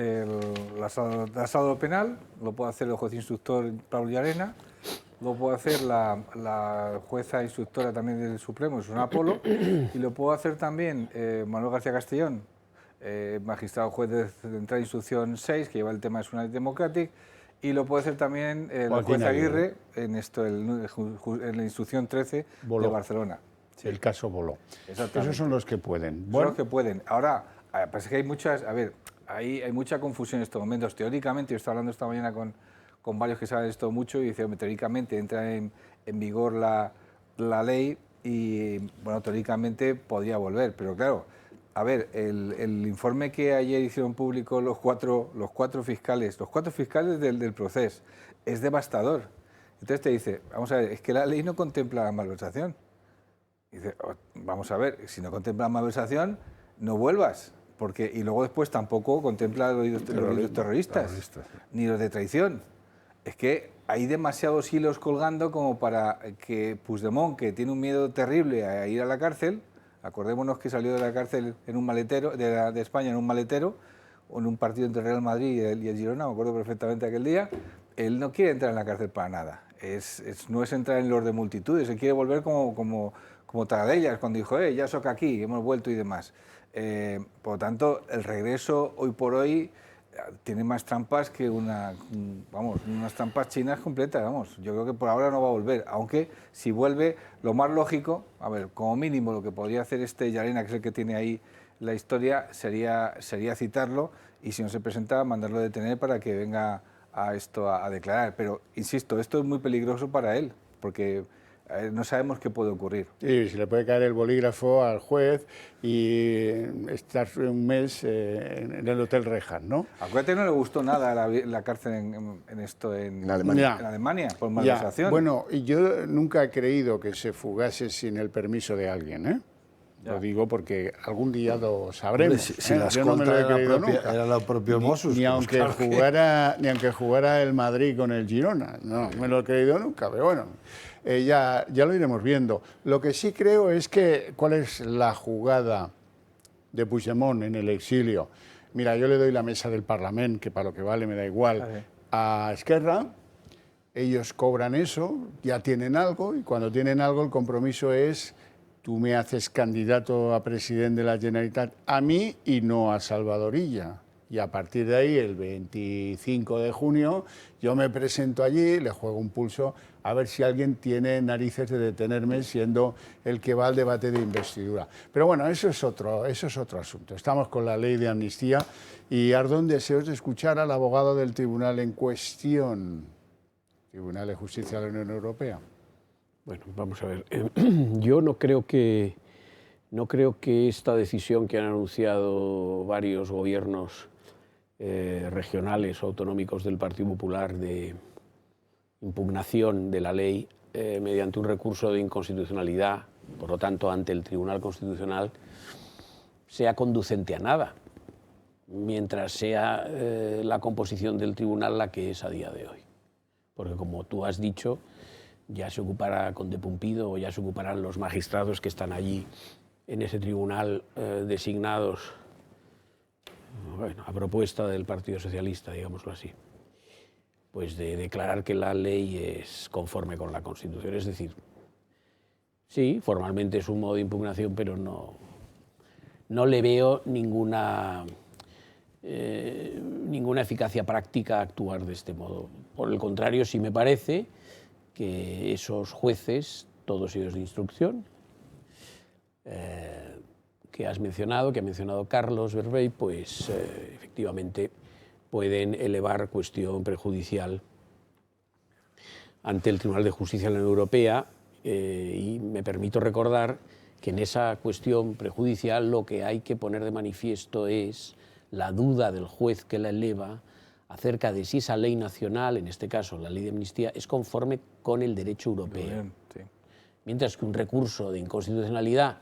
la Sala Penal, lo puede hacer el juez instructor Pablo Llarena, lo puede hacer la jueza instructora también del Supremo, Susana Polo, y lo puede hacer también Manuel García Castellón, magistrado juez de Central Instrucción 6, que lleva el tema de Tsunami Democratic, Y lo puede hacer también el Joaquín juez Aguirre. Aguirre en la instrucción 13 Boló. de Barcelona. Sí. El caso Boló. Exactamente. Esos son los que pueden. Son los que pueden. Ahora, pasa que hay muchas, hay mucha confusión en estos momentos. Teóricamente, yo estaba hablando esta mañana con varios que saben esto mucho y dicen, teóricamente entra en vigor la ley y, bueno, teóricamente podría volver, pero claro, el informe que ayer hicieron público los cuatro fiscales del proceso es devastador. Entonces te dice, vamos a ver, es que la ley no contempla la malversación. Y dice, vamos a ver, si no contempla la malversación, no vuelvas, y luego después tampoco contempla los delitos terroristas, ni los de traición. Es que hay demasiados hilos colgando como para que Puigdemont, que tiene un miedo terrible a ir a la cárcel, acordémonos que salió de la cárcel en un maletero, de España en un maletero, o en un partido entre Real Madrid y el Girona, me acuerdo perfectamente aquel día, él no quiere entrar en la cárcel para nada. No es entrar en los de multitudes, él quiere volver como Taradellas, cuando dijo, ya soca aquí, hemos vuelto y demás. Por lo tanto, el regreso hoy por hoy tiene más trampas que unas trampas chinas completas, Yo creo que por ahora no va a volver, aunque si vuelve, lo más lógico, como mínimo lo que podría hacer Llarena, que es el que tiene ahí la historia, sería citarlo y si no se presenta, mandarlo a detener para que venga a declarar. Pero, insisto, esto es muy peligroso para él, porque no sabemos qué puede ocurrir. Sí, se le puede caer el bolígrafo al juez y estar un mes en el Hotel Rejan, ¿no? Acuérdate que no le gustó nada la cárcel en Alemania. En Alemania, por malversación. Bueno, y yo nunca he creído que se fugase sin el permiso de alguien, ¿eh? Lo digo porque algún día lo sabremos. Si la yo no me lo he creído nunca. era la propia Mossos. Ni aunque jugara el Madrid con el Girona. No me lo he creído nunca, pero bueno, ya lo iremos viendo. Lo que sí creo es que cuál es la jugada de Puigdemont en el exilio. Mira, yo le doy la mesa del Parlamento, que para lo que vale me da igual, a Esquerra. Ellos cobran eso, ya tienen algo, y cuando tienen algo el compromiso es: tú me haces candidato a presidente de la Generalitat a mí y no a Salvador Illa. Y a partir de ahí, el 25 de junio, yo me presento allí, le juego un pulso a ver si alguien tiene narices de detenerme siendo el que va al debate de investidura. Pero bueno, eso es otro asunto. Estamos con la ley de amnistía y Ardón, deseos de escuchar al abogado del tribunal en cuestión, Tribunal de Justicia de la Unión Europea. Bueno, vamos a ver. Yo no creo que esta decisión que han anunciado varios gobiernos regionales o autonómicos del Partido Popular de impugnación de la ley mediante un recurso de inconstitucionalidad, por lo tanto ante el Tribunal Constitucional, sea conducente a nada, mientras sea la composición del tribunal la que es a día de hoy. Porque como tú has dicho, ya se ocupará Conde Pumpido o ya se ocuparán los magistrados que están allí en ese tribunal designados, bueno, a propuesta del Partido Socialista, digámoslo así, pues de declarar que la ley es conforme con la Constitución. Es decir, sí, formalmente es un modo de impugnación, pero no le veo ninguna eficacia práctica a actuar de este modo. Por el contrario, sí me parece que esos jueces, todos ellos de instrucción, que ha mencionado Carlos Berbey, pues efectivamente pueden elevar cuestión prejudicial ante el Tribunal de Justicia de la Unión Europea y me permito recordar que en esa cuestión prejudicial lo que hay que poner de manifiesto es la duda del juez que la eleva acerca de si esa ley nacional, en este caso la ley de amnistía, es conforme con el derecho europeo. Bien, sí. Mientras que un recurso de inconstitucionalidad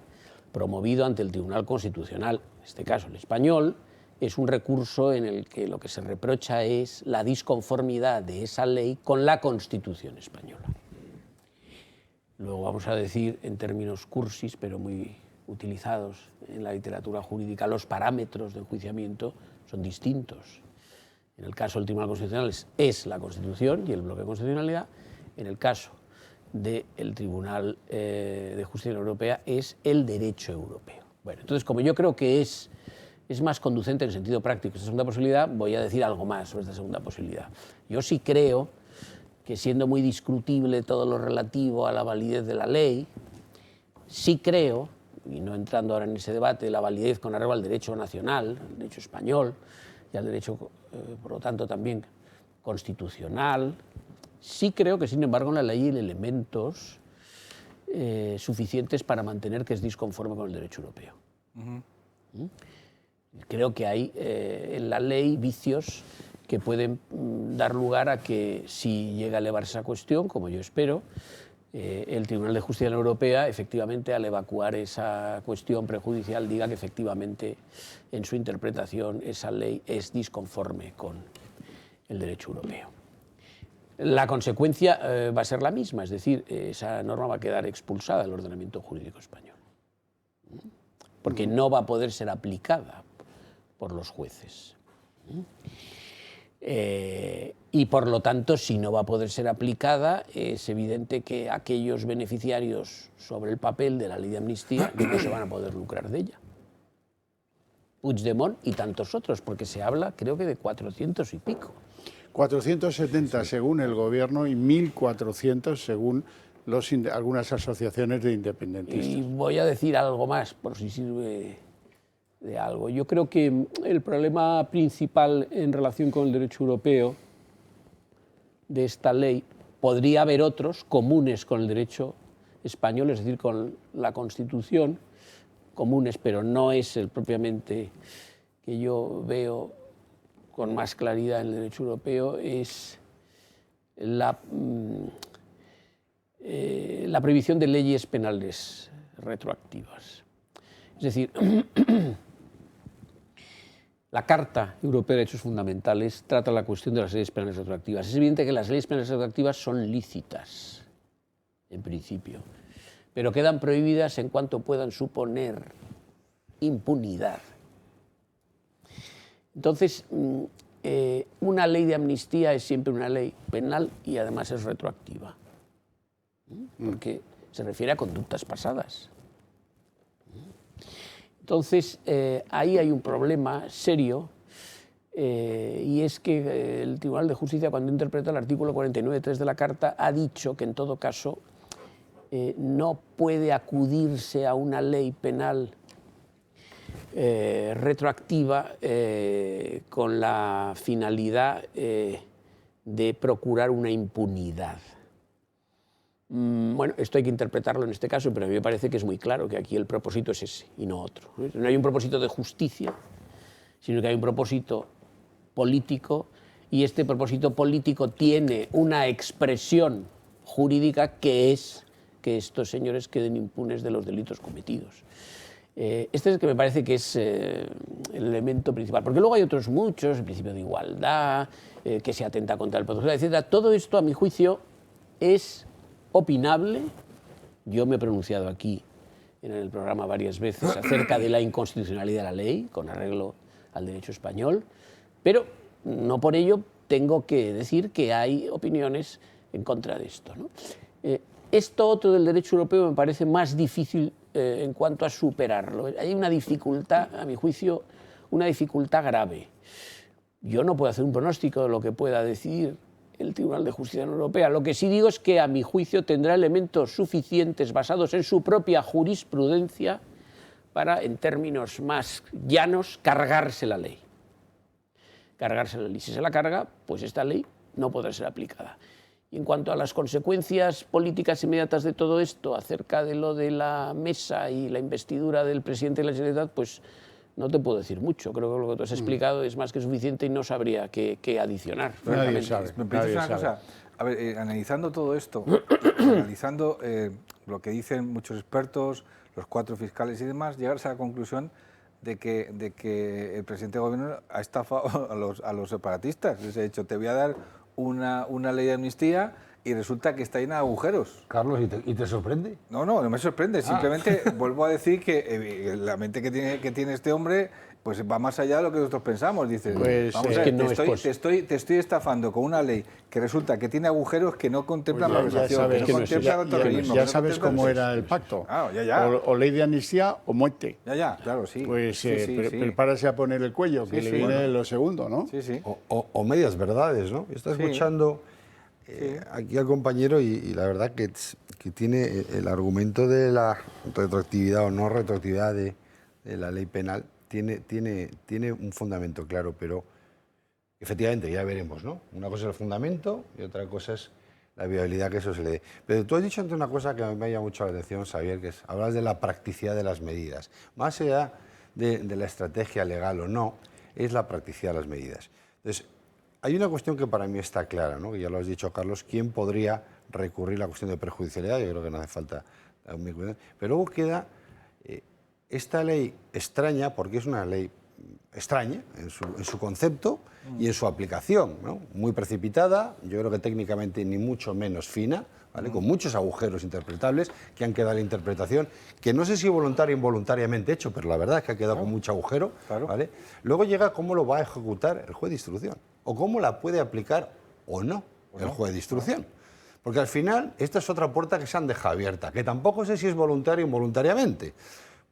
promovido ante el Tribunal Constitucional, en este caso el español, es un recurso en el que lo que se reprocha es la disconformidad de esa ley con la Constitución española. Luego vamos a decir, en términos cursis, pero muy utilizados en la literatura jurídica, los parámetros de enjuiciamiento son distintos. En el caso del Tribunal Constitucional es la Constitución y el bloque de constitucionalidad. En el caso del Tribunal de Justicia Europea es el derecho europeo. Bueno, entonces, como yo creo que es es más conducente en sentido práctico esta segunda posibilidad, voy a decir algo más sobre esta segunda posibilidad. Yo sí creo que, siendo muy discutible todo lo relativo a la validez de la ley, sí creo, y no entrando ahora en ese debate, la validez con arreglo al derecho nacional, al derecho español y al derecho, por lo tanto, también constitucional, sí creo que, sin embargo, en la ley hay elementos suficientes para mantener que es disconforme con el derecho europeo. Creo que hay en la ley vicios que pueden dar lugar a que, si llega a elevarse esa cuestión, como yo espero, el Tribunal de Justicia de la Unión Europea, efectivamente, al evacuar esa cuestión prejudicial, diga que efectivamente en su interpretación esa ley es disconforme con el derecho europeo. La consecuencia va a ser la misma, es decir, esa norma va a quedar expulsada del ordenamiento jurídico español, porque no va a poder ser aplicada por los jueces. Y por lo tanto, si no va a poder ser aplicada, es evidente que aquellos beneficiarios sobre el papel de la ley de amnistía no se van a poder lucrar de ella. Puigdemont y tantos otros, porque se habla, creo que de 400 y pico. 470 según el gobierno y 1.400 según algunas asociaciones de independentistas. Y voy a decir algo más, por si sirve de algo. Yo creo que el problema principal en relación con el derecho europeo de esta ley, podría haber otros comunes con el derecho español, es decir, con la Constitución, comunes, pero no es el propiamente que yo veo con más claridad en el derecho europeo, es la prohibición de leyes penales retroactivas. Es decir, la Carta Europea de Derechos Fundamentales trata la cuestión de las leyes penales retroactivas. Es evidente que las leyes penales retroactivas son lícitas, en principio, pero quedan prohibidas en cuanto puedan suponer impunidad. Entonces, una ley de amnistía es siempre una ley penal y además es retroactiva, porque se refiere a conductas pasadas. Entonces, ahí hay un problema serio, y es que el Tribunal de Justicia, cuando interpreta el artículo 49.3 de la Carta, ha dicho que en todo caso no puede acudirse a una ley penal retroactiva con la finalidad de procurar una impunidad. Bueno, esto hay que interpretarlo en este caso, pero a mí me parece que es muy claro que aquí el propósito es ese y no otro. No hay un propósito de justicia, sino que hay un propósito político, y este propósito político tiene una expresión jurídica que es que estos señores queden impunes de los delitos cometidos. Este es el que me parece que es el elemento principal, porque luego hay otros muchos, el principio de igualdad, que se atenta contra el proceso, etc. Todo esto, a mi juicio, es opinable. Yo me he pronunciado aquí en el programa varias veces acerca de la inconstitucionalidad de la ley, con arreglo al derecho español, pero no por ello tengo que decir que hay opiniones en contra de esto, ¿no? Esto otro del derecho europeo me parece más difícil en cuanto a superarlo. Hay una dificultad, a mi juicio, una dificultad grave. Yo no puedo hacer un pronóstico de lo que pueda decidir el Tribunal de Justicia de la Unión Europea. Lo que sí digo es que, a mi juicio, tendrá elementos suficientes basados en su propia jurisprudencia para, en términos más llanos, cargarse la ley. Cargarse la ley. Si se la carga, pues esta ley no podrá ser aplicada. Y en cuanto a las consecuencias políticas inmediatas de todo esto, acerca de lo de la mesa y la investidura del presidente de la Generalitat, pues no te puedo decir mucho. Creo que lo que tú has explicado es más que suficiente y no sabría qué adicionar. Nadie sabe. ¿Me permites una cosa? A ver, analizando todo esto, analizando lo que dicen muchos expertos, los 4 fiscales y demás, llegarse a la conclusión de que el presidente del gobierno ha estafado a los separatistas. Les he dicho, te voy a dar una ley de amnistía y resulta que está llena de agujeros. Carlos, ¿y te sorprende? No, no me sorprende. Simplemente vuelvo a decir que la mente que tiene este hombre pues va más allá de lo que nosotros pensamos. Dices, Pues, vamos es a que ver, no te estoy estafando con una ley que resulta que tiene agujeros que no contemplan Pues malversación, que no contemplan el terrorismo. ya sabes cómo era el pacto. Claro, ya. O ley de amnistía o muerte. Ya, claro, sí. Pues Sí. prepárase a poner el cuello, que Sí, le sí, viene bueno. lo segundo, ¿no? Sí. O medias verdades, ¿no? Está Sí. escuchando aquí al compañero y la verdad que tiene el argumento de la retroactividad o no retroactividad de la ley penal, tiene un fundamento claro, pero efectivamente ya veremos, ¿no? Una cosa es el fundamento y otra cosa es la viabilidad que eso se le dé. Pero tú has dicho antes una cosa que a mí me llama mucho la atención, Xavier, que es hablas de la practicidad de las medidas. Más allá de la estrategia legal o no, es la practicidad de las medidas. Entonces, hay una cuestión que para mí está clara, ¿no? Que ya lo has dicho, Carlos, ¿quién podría recurrir a la cuestión de perjudicialidad? Yo creo que no hace falta. Pero luego queda esta ley extraña, porque es una ley extraña en su concepto y en su aplicación, ¿no? Muy precipitada, yo creo que técnicamente ni mucho menos fina, ¿vale? Con muchos agujeros interpretables que han quedado en la interpretación, que no sé si voluntario o involuntariamente hecho, pero la verdad es que ha quedado con mucho agujero. ¿Vale? Luego llega cómo lo va a ejecutar el juez de instrucción, o cómo la puede aplicar o no el juez de instrucción. Porque al final, esta es otra puerta que se han dejado abierta, que tampoco sé si es voluntario o involuntariamente.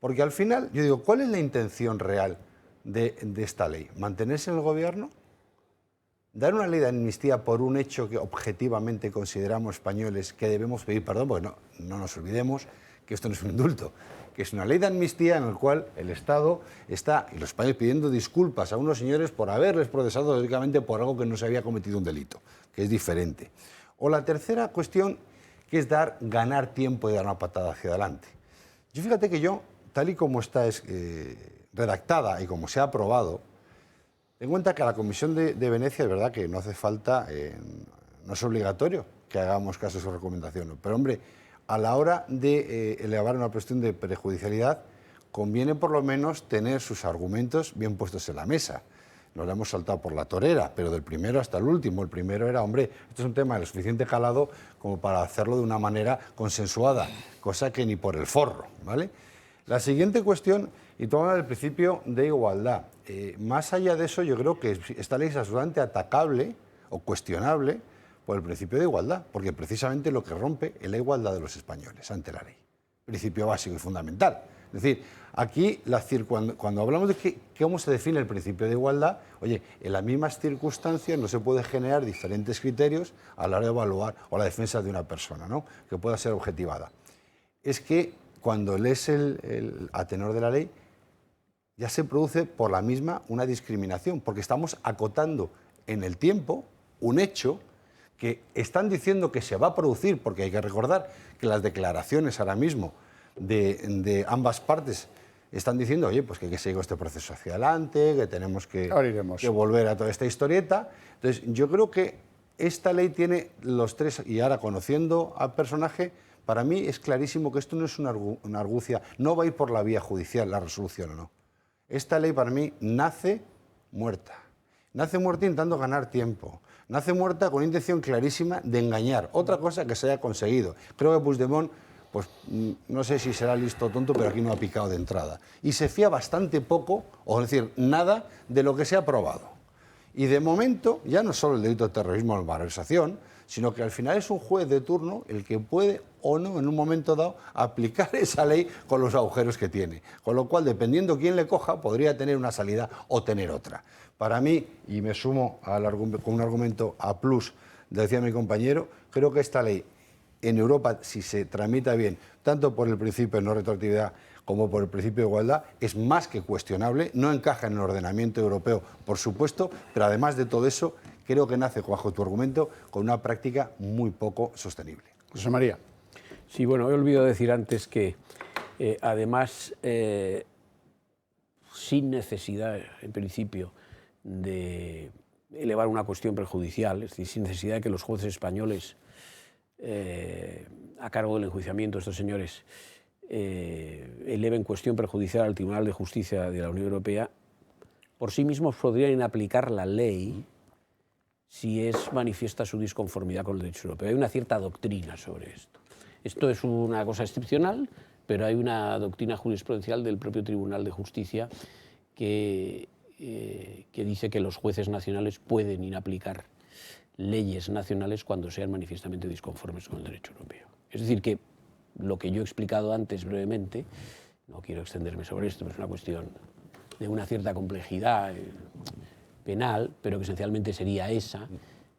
Porque al final, yo digo, ¿cuál es la intención real de esta ley? ¿Mantenerse en el gobierno? ¿Dar una ley de amnistía por un hecho que objetivamente consideramos españoles que debemos pedir perdón? Porque no nos olvidemos que esto no es un indulto, que es una ley de amnistía en la cual el Estado está, y los españoles, pidiendo disculpas a unos señores por haberles procesado lógicamente por algo que no se había cometido un delito, que es diferente. O la tercera cuestión, que es ganar tiempo y dar una patada hacia adelante. Yo fíjate que yo, tal y como está redactada y como se ha aprobado, ten en cuenta que a la Comisión de Venecia, es verdad que no hace falta, no es obligatorio que hagamos caso a su recomendación, pero hombre, a la hora de elevar una cuestión de prejudicialidad, conviene por lo menos tener sus argumentos bien puestos en la mesa. Nos la hemos saltado por la torera, pero del primero hasta el último. El primero era, hombre, esto es un tema de lo suficiente calado como para hacerlo de una manera consensuada, cosa que ni por el forro, ¿vale? La siguiente cuestión, y tú hablas del principio de igualdad. Más allá de eso, yo creo que esta ley es absolutamente atacable o cuestionable por el principio de igualdad, porque precisamente lo que rompe es la igualdad de los españoles ante la ley. Principio básico y fundamental. Es decir, aquí, cuando hablamos de cómo se define el principio de igualdad, oye, en las mismas circunstancias no se puede generar diferentes criterios a la hora de evaluar o la defensa de una persona, ¿no? Que pueda ser objetivada. Es que cuando lees a tenor de la ley, ya se produce por la misma una discriminación, porque estamos acotando en el tiempo un hecho que están diciendo que se va a producir, porque hay que recordar que las declaraciones ahora mismo de ambas partes están diciendo, oye, pues que hay que seguir este proceso hacia adelante, que tenemos que volver a toda esta historieta. Entonces, yo creo que esta ley tiene los tres, y ahora conociendo al personaje, para mí es clarísimo que esto no es una argucia, no va a ir por la vía judicial la resolución o no. Esta ley para mí nace muerta. Nace muerta intentando ganar tiempo. Nace muerta con una intención clarísima de engañar. Otra cosa que se haya conseguido. Creo que Puigdemont, pues no sé si será listo o tonto, pero aquí no ha picado de entrada. Y se fía bastante poco, o es decir, nada de lo que se ha aprobado. Y de momento, ya no solo el delito de terrorismo o la malversación, sino que al final es un juez de turno el que puede o no, en un momento dado, aplicar esa ley con los agujeros que tiene. Con lo cual, dependiendo quién le coja, podría tener una salida o tener otra. Para mí, y me sumo con un argumento a plus, decía mi compañero, creo que esta ley en Europa, si se tramita bien, tanto por el principio de no retroactividad como por el principio de igualdad, es más que cuestionable, no encaja en el ordenamiento europeo, por supuesto, pero además de todo eso, creo que nace, bajo tu argumento, con una práctica muy poco sostenible. José María. Sí, bueno, he olvidado decir antes que, además, sin necesidad, en principio, de elevar una cuestión prejudicial, es decir, sin necesidad de que los jueces españoles, a cargo del enjuiciamiento de estos señores, eleven cuestión prejudicial al Tribunal de Justicia de la Unión Europea, por sí mismos podrían aplicar la ley si es manifiesta su disconformidad con el derecho europeo. Hay una cierta doctrina sobre esto. Esto es una cosa excepcional, pero hay una doctrina jurisprudencial del propio Tribunal de Justicia que dice que los jueces nacionales pueden inaplicar leyes nacionales cuando sean manifiestamente disconformes con el derecho europeo. Es decir, que lo que yo he explicado antes brevemente, no quiero extenderme sobre esto, pero es una cuestión de una cierta complejidad penal, pero que esencialmente sería esa,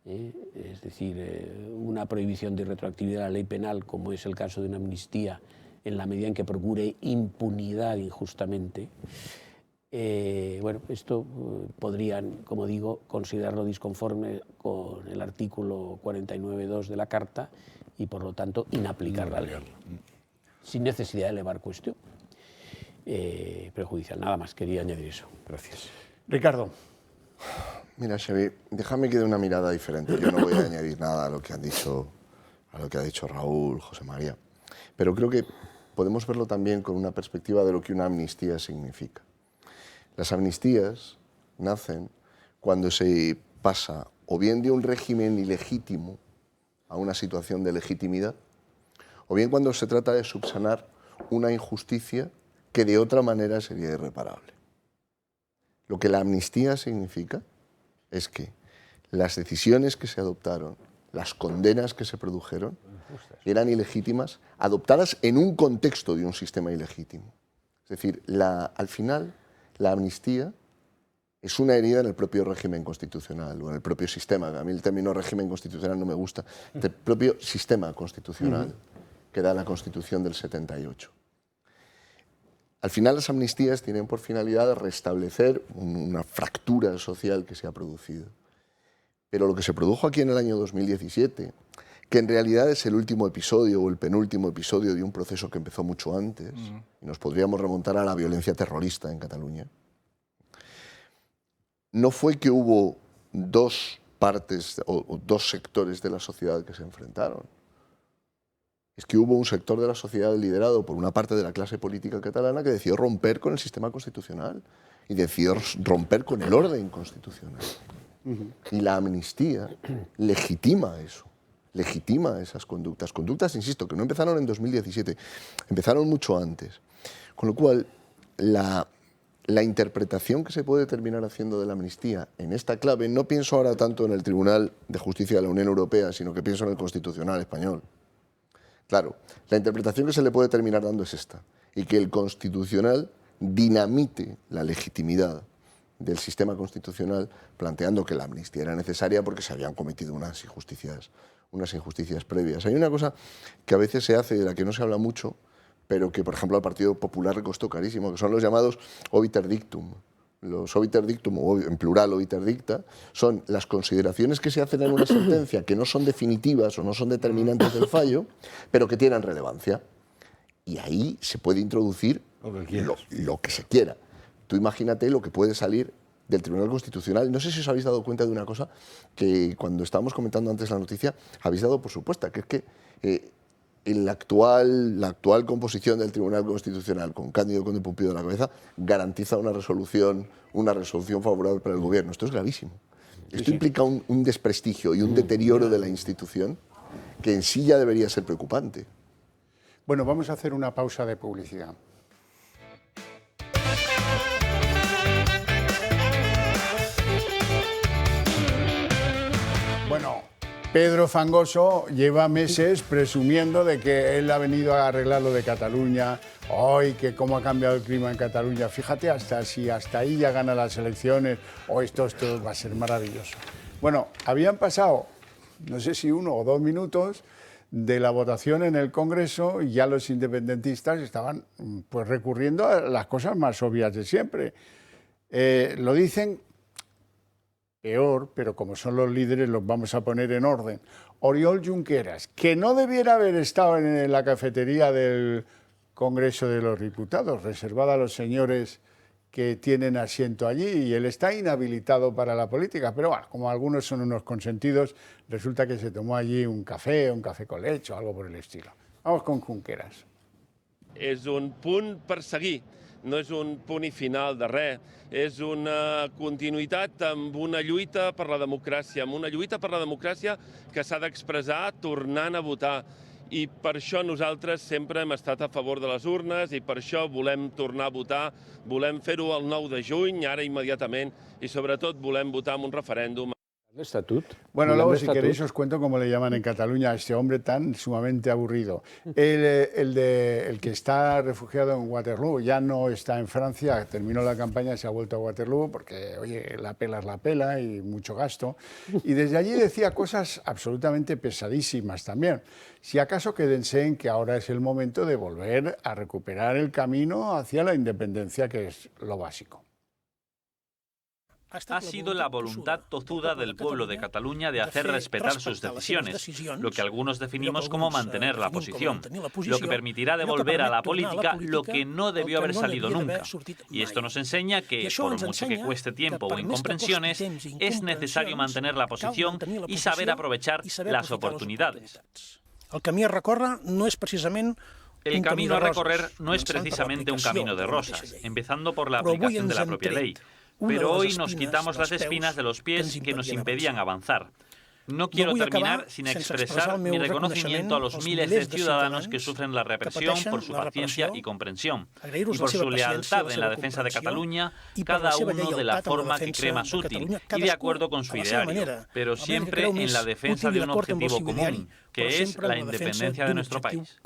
es decir, una prohibición de retroactividad de la ley penal, como es el caso de una amnistía, en la medida en que procure impunidad injustamente. Bueno, esto podrían, como digo, considerarlo disconforme con el artículo 49.2 de la Carta y, por lo tanto, inaplicar la ley, sin necesidad de elevar cuestión prejudicial. Nada más, quería añadir eso. Gracias. Ricardo. Mira, Xavi, déjame que dé una mirada diferente. Yo no voy a añadir nada a lo que ha dicho Raúl, José María, pero creo que podemos verlo también con una perspectiva de lo que una amnistía significa. Las amnistías nacen cuando se pasa o bien de un régimen ilegítimo a una situación de legitimidad, o bien cuando se trata de subsanar una injusticia que de otra manera sería irreparable. Lo que la amnistía significa es que las decisiones que se adoptaron, las condenas que se produjeron, eran ilegítimas, adoptadas en un contexto de un sistema ilegítimo. Es decir, al final, la amnistía es una herida en el propio régimen constitucional o en el propio sistema. A mí el término régimen constitucional no me gusta. El propio sistema constitucional que da la Constitución del 78. Al final las amnistías tienen por finalidad restablecer una fractura social que se ha producido. Pero lo que se produjo aquí en el año 2017, que en realidad es el último episodio o el penúltimo episodio de un proceso que empezó mucho antes, y nos podríamos remontar a la violencia terrorista en Cataluña, no fue que hubo dos partes o dos sectores de la sociedad que se enfrentaron. Es que hubo un sector de la sociedad liderado por una parte de la clase política catalana que decidió romper con el sistema constitucional y decidió romper con el orden constitucional. Y la amnistía legitima eso, legitima esas conductas. Conductas, insisto, que no empezaron en 2017, empezaron mucho antes. Con lo cual, la interpretación que se puede terminar haciendo de la amnistía en esta clave, no pienso ahora tanto en el Tribunal de Justicia de la Unión Europea, sino que pienso en el Constitucional español. Claro, la interpretación que se le puede terminar dando es esta, y que el Constitucional dinamite la legitimidad del sistema constitucional, planteando que la amnistía era necesaria porque se habían cometido unas injusticias previas. Hay una cosa que a veces se hace, de la que no se habla mucho, pero que, por ejemplo, al Partido Popular le costó carísimo, que son los llamados obiter dictum. Los obiter dictum, o en plural obiter dicta, son las consideraciones que se hacen en una sentencia que no son definitivas o no son determinantes del fallo, pero que tienen relevancia. Y ahí se puede introducir lo que se quiera. Tú imagínate lo que puede salir del Tribunal Constitucional. No sé si os habéis dado cuenta de una cosa que cuando estábamos comentando antes la noticia habéis dado por supuesta, que es que la actual composición del Tribunal Constitucional, con Cándido Conde Pumpido a la cabeza, garantiza una resolución favorable para el Gobierno. Esto es gravísimo. Esto implica un desprestigio y un deterioro de la institución que en sí ya debería ser preocupante. Bueno, vamos a hacer una pausa de publicidad. Bueno, Pedro Fangoso lleva meses presumiendo de que él ha venido a arreglar lo de Cataluña. ¡Ay, que cómo ha cambiado el clima en Cataluña! Fíjate, si hasta ahí ya gana las elecciones, esto va a ser maravilloso. Bueno, habían pasado, no sé si 1 o 2 minutos de la votación en el Congreso y ya los independentistas estaban pues recurriendo a las cosas más obvias de siempre. Lo dicen peor, pero como son los líderes los vamos a poner en orden. Oriol Junqueras, que no debiera haber estado en la cafetería del Congreso de los Diputados, reservada a los señores que tienen asiento allí, y él está inhabilitado para la política, pero bueno, como algunos son unos consentidos, resulta que se tomó allí un café con leche o algo por el estilo. Vamos con Junqueras. És un punt per seguir. no és un punt i final de res, és una continuïtat amb una lluita per la democràcia, amb una lluita per la democràcia que s'ha d'expressar tornant a votar. I per això nosaltres sempre hem estat a favor de les urnes i per això volem tornar a votar, volem fer-ho el 9 de juny, ara immediatament, i sobretot volem votar en un referèndum. ¿El estatut? Bueno, luego si queréis os cuento cómo le llaman en Cataluña a este hombre tan sumamente aburrido. El que está refugiado en Waterloo ya no está en Francia, terminó la campaña y se ha vuelto a Waterloo porque, oye, la pela es la pela y mucho gasto. Y desde allí decía cosas absolutamente pesadísimas también. Si acaso quédense en que ahora es el momento de volver a recuperar el camino hacia la independencia, que es lo básico. Ha sido la voluntad tozuda del pueblo de Cataluña de hacer respetar sus decisiones, lo que algunos definimos como mantener la posición, lo que permitirá devolver a la política lo que no debió haber salido nunca. Y esto nos enseña que, por mucho que cueste tiempo o incomprensiones, es necesario mantener la posición y saber aprovechar las oportunidades. El camino a recorrer no es precisamente El camino a recorrer no es precisamente un camino de rosas, empezando por la aplicación de la propia ley. Pero hoy nos quitamos las espinas de los pies que nos impedían avanzar. No quiero terminar sin expresar mi reconocimiento a los miles de ciudadanos que sufren la represión por su paciencia y comprensión, y por su lealtad en la defensa de Cataluña, cada uno de la forma que cree más útil y de acuerdo con su ideario, pero siempre en la defensa de un objetivo común, que es la independencia de nuestro país.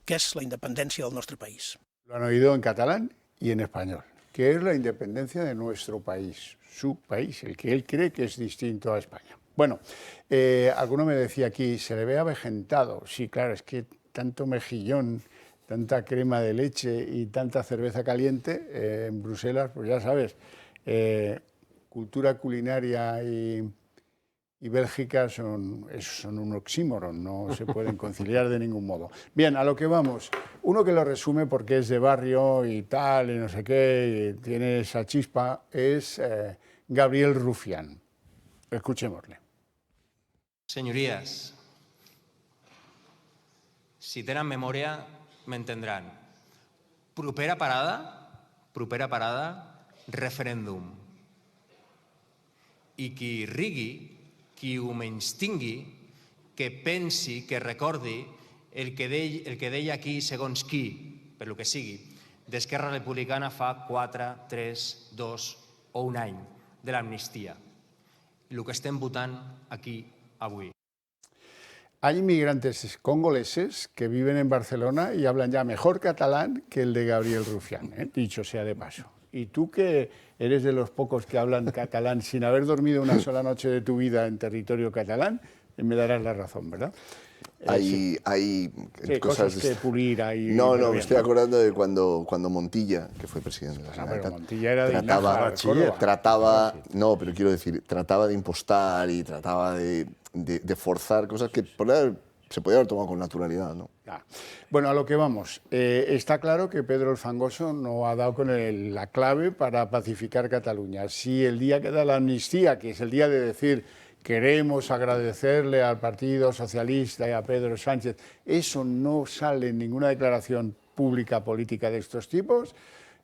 Que es la independencia de nuestro país. Lo han oído en catalán y en español, que es la independencia de nuestro país, su país, el que él cree que es distinto a España. Bueno, alguno me decía aquí, se le ve avejentado. Sí, claro, es que tanto mejillón, tanta crema de leche y tanta cerveza caliente en Bruselas, pues ya sabes, cultura culinaria y Bélgica son un oxímoron, no se pueden conciliar de ningún modo. Bien, a lo que vamos. Uno que lo resume porque es de barrio y tal, y no sé qué, y tiene esa chispa, es Gabriel Rufián. Escuchémosle. Señorías, si tenen memòria, m'entendran. Propera parada, referèndum. I qui rigui, qui ho menystingui, que pensi, que recordi el que deia aquí, segons qui, per lo que sigui, d'Esquerra Republicana fa 4, 3, 2 o un any de l'amnistia. El que estem votant aquí avui. Hay inmigrantes congoleses que viven en Barcelona y hablan ya mejor catalán que el de Gabriel Rufián, dicho sea de paso. Y tú, que eres de los pocos que hablan catalán sin haber dormido una sola noche de tu vida en territorio catalán, me darás la razón, ¿verdad? Hay cosas que pulir ahí. No, me estoy acordando de cuando Montilla, que fue presidente de la Generalitat, Montilla era de no, pero quiero decir, trataba de impostar y trataba de forzar cosas que se podía haber tomado con naturalidad, ¿no? Bueno, a lo que vamos. Está claro que Pedro el Fangoso no ha dado con la clave para pacificar Cataluña. Si el día que da la amnistía, que es el día de decir queremos agradecerle al Partido Socialista y a Pedro Sánchez, eso no sale en ninguna declaración pública política de estos tipos,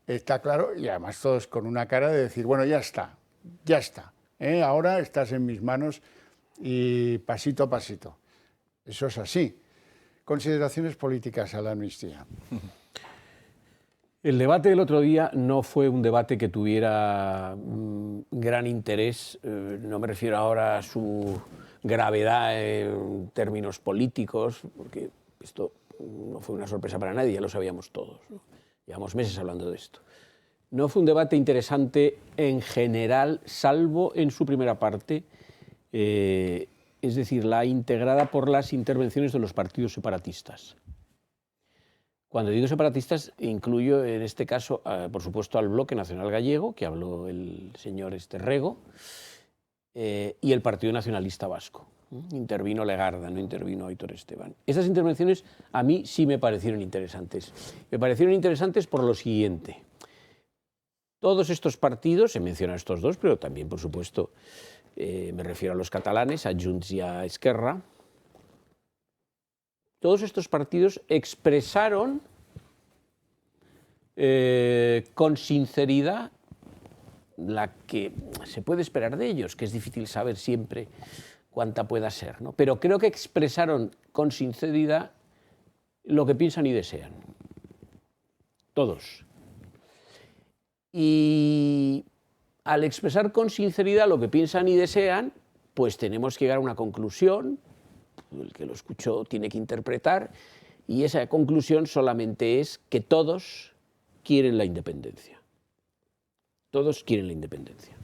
está claro, y además todos con una cara de decir, bueno, ya está, ahora estás en mis manos y pasito a pasito. Eso es así. Consideraciones políticas a la amnistía. El debate del otro día no fue un debate que tuviera gran interés, no me refiero ahora a su gravedad en términos políticos, porque esto no fue una sorpresa para nadie, ya lo sabíamos todos, ¿no? Llevamos meses hablando de esto. No fue un debate interesante en general, salvo en su primera parte, es decir, la integrada por las intervenciones de los partidos separatistas. Cuando digo separatistas, incluyo en este caso, por supuesto, al Bloque Nacional Gallego, que habló el señor Rego, y el Partido Nacionalista Vasco. Intervino Legarda, no intervino Aitor Esteban. Esas intervenciones a mí sí me parecieron interesantes. Me parecieron interesantes por lo siguiente. Todos estos partidos, se mencionan estos dos, pero también, por supuesto, me refiero a los catalanes, a Junts y a Esquerra. Todos estos partidos expresaron con sinceridad la que se puede esperar de ellos, que es difícil saber siempre cuánta pueda ser, ¿no? Pero creo que expresaron con sinceridad lo que piensan y desean. Todos. Y al expresar con sinceridad lo que piensan y desean, pues tenemos que llegar a una conclusión, el que lo escuchó tiene que interpretar, y esa conclusión solamente es que todos quieren la independencia. Todos quieren la independencia.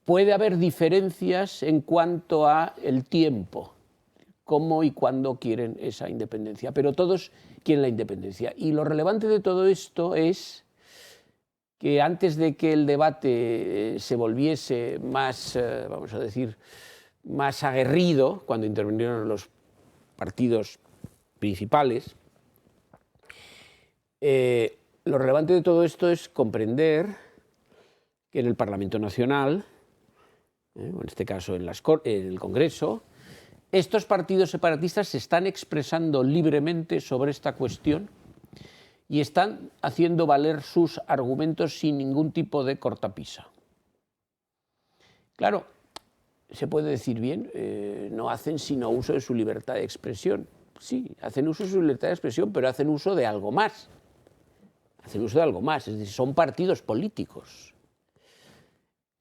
Puede haber diferencias en cuanto a el tiempo, cómo y cuándo quieren esa independencia, pero todos quieren la independencia. Y lo relevante de todo esto es que antes de que el debate se volviese más, vamos a decir, más aguerrido, cuando intervinieron los partidos principales, lo relevante de todo esto es comprender que en el Parlamento Nacional, en este caso en el Congreso, estos partidos separatistas se están expresando libremente sobre esta cuestión y están haciendo valer sus argumentos sin ningún tipo de cortapisa. Claro, se puede decir bien, no hacen sino uso de su libertad de expresión. Sí, hacen uso de su libertad de expresión, pero hacen uso de algo más. Hacen uso de algo más, es decir, son partidos políticos,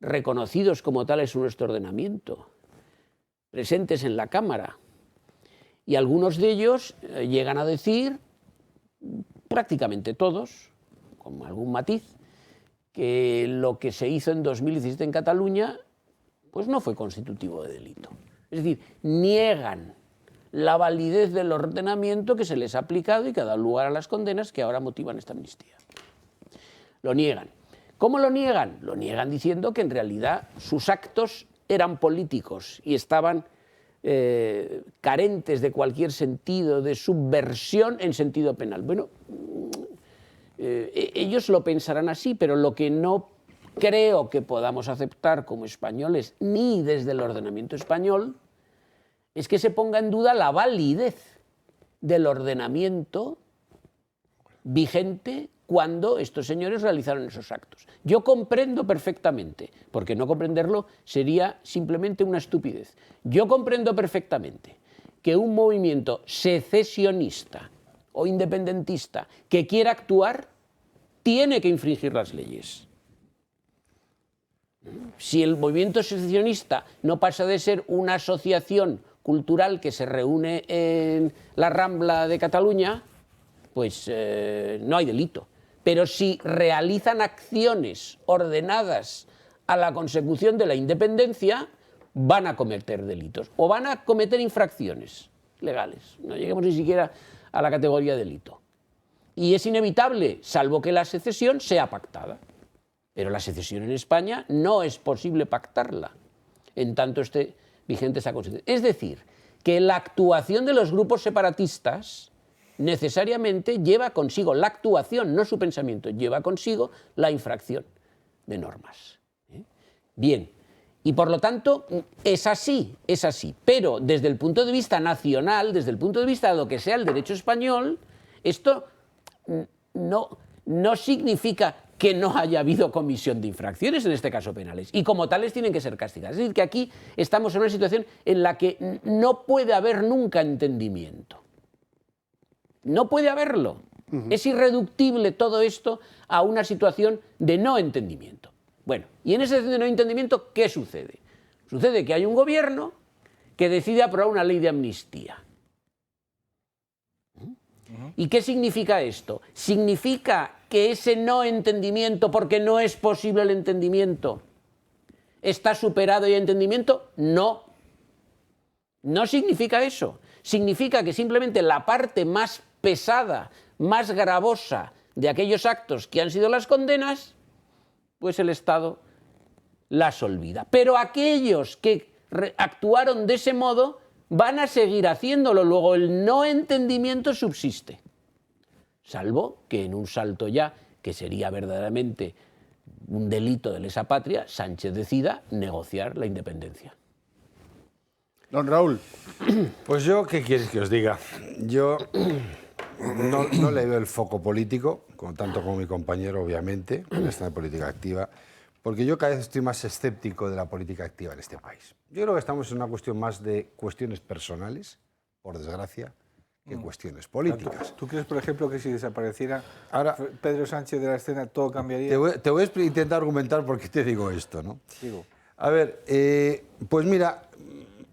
reconocidos como tales en nuestro ordenamiento, presentes en la Cámara. Y algunos de ellos llegan a decir, prácticamente todos, con algún matiz, que lo que se hizo en 2017 en Cataluña pues no fue constitutivo de delito. Es decir, niegan la validez del ordenamiento que se les ha aplicado y que ha dado lugar a las condenas que ahora motivan esta amnistía. Lo niegan. ¿Cómo lo niegan? Lo niegan diciendo que en realidad sus actos eran políticos y estaban carentes de cualquier sentido de subversión en sentido penal. Bueno, ellos lo pensarán así, pero lo que no creo que podamos aceptar como españoles, ni desde el ordenamiento español, es que se ponga en duda la validez del ordenamiento vigente cuando estos señores realizaron esos actos. Yo comprendo perfectamente, porque no comprenderlo sería simplemente una estupidez. Yo comprendo perfectamente que un movimiento secesionista o independentista que quiera actuar tiene que infringir las leyes. Si el movimiento secesionista no pasa de ser una asociación cultural que se reúne en la Rambla de Cataluña, pues no hay delito. Pero si realizan acciones ordenadas a la consecución de la independencia, van a cometer delitos o van a cometer infracciones legales. No lleguemos ni siquiera a la categoría de delito. Y es inevitable, salvo que la secesión sea pactada. Pero la secesión en España no es posible pactarla, en tanto esté vigente esa Constitución. Es decir, que la actuación de los grupos separatistas necesariamente lleva consigo, la actuación, no su pensamiento, lleva consigo la infracción de normas. Bien, y por lo tanto es así, pero desde el punto de vista nacional, desde el punto de vista de lo que sea el derecho español, esto no significa que no haya habido comisión de infracciones, en este caso penales, y como tales tienen que ser castigadas. Es decir, que aquí estamos en una situación en la que no puede haber nunca entendimiento. No puede haberlo. Es irreductible todo esto a una situación de no entendimiento. Bueno, y en esa situación de no entendimiento, ¿qué sucede? Sucede que hay un gobierno que decide aprobar una ley de amnistía. ¿Y qué significa esto? ¿Significa que ese no entendimiento, porque no es posible el entendimiento, está superado y hay entendimiento? No. No significa eso. Significa que simplemente la parte más pesada, más gravosa de aquellos actos que han sido las condenas, pues el Estado las olvida. Pero aquellos que actuaron de ese modo van a seguir haciéndolo. Luego el no entendimiento subsiste. Salvo que en un salto ya, que sería verdaderamente un delito de lesa patria, Sánchez decida negociar la independencia. Don Raúl. Pues yo, ¿qué quieres que os diga? Yo no le veo el foco político, tanto como mi compañero, obviamente, en esta política activa, porque yo cada vez estoy más escéptico de la política activa en este país. Yo creo que estamos en una cuestión más de cuestiones personales, por desgracia, que cuestiones políticas. ¿Tú crees, por ejemplo, que si desapareciera Ahora, Pedro Sánchez de la escena, todo cambiaría? Te voy a intentar argumentar por qué te digo esto, ¿no? Digo. A ver, pues mira,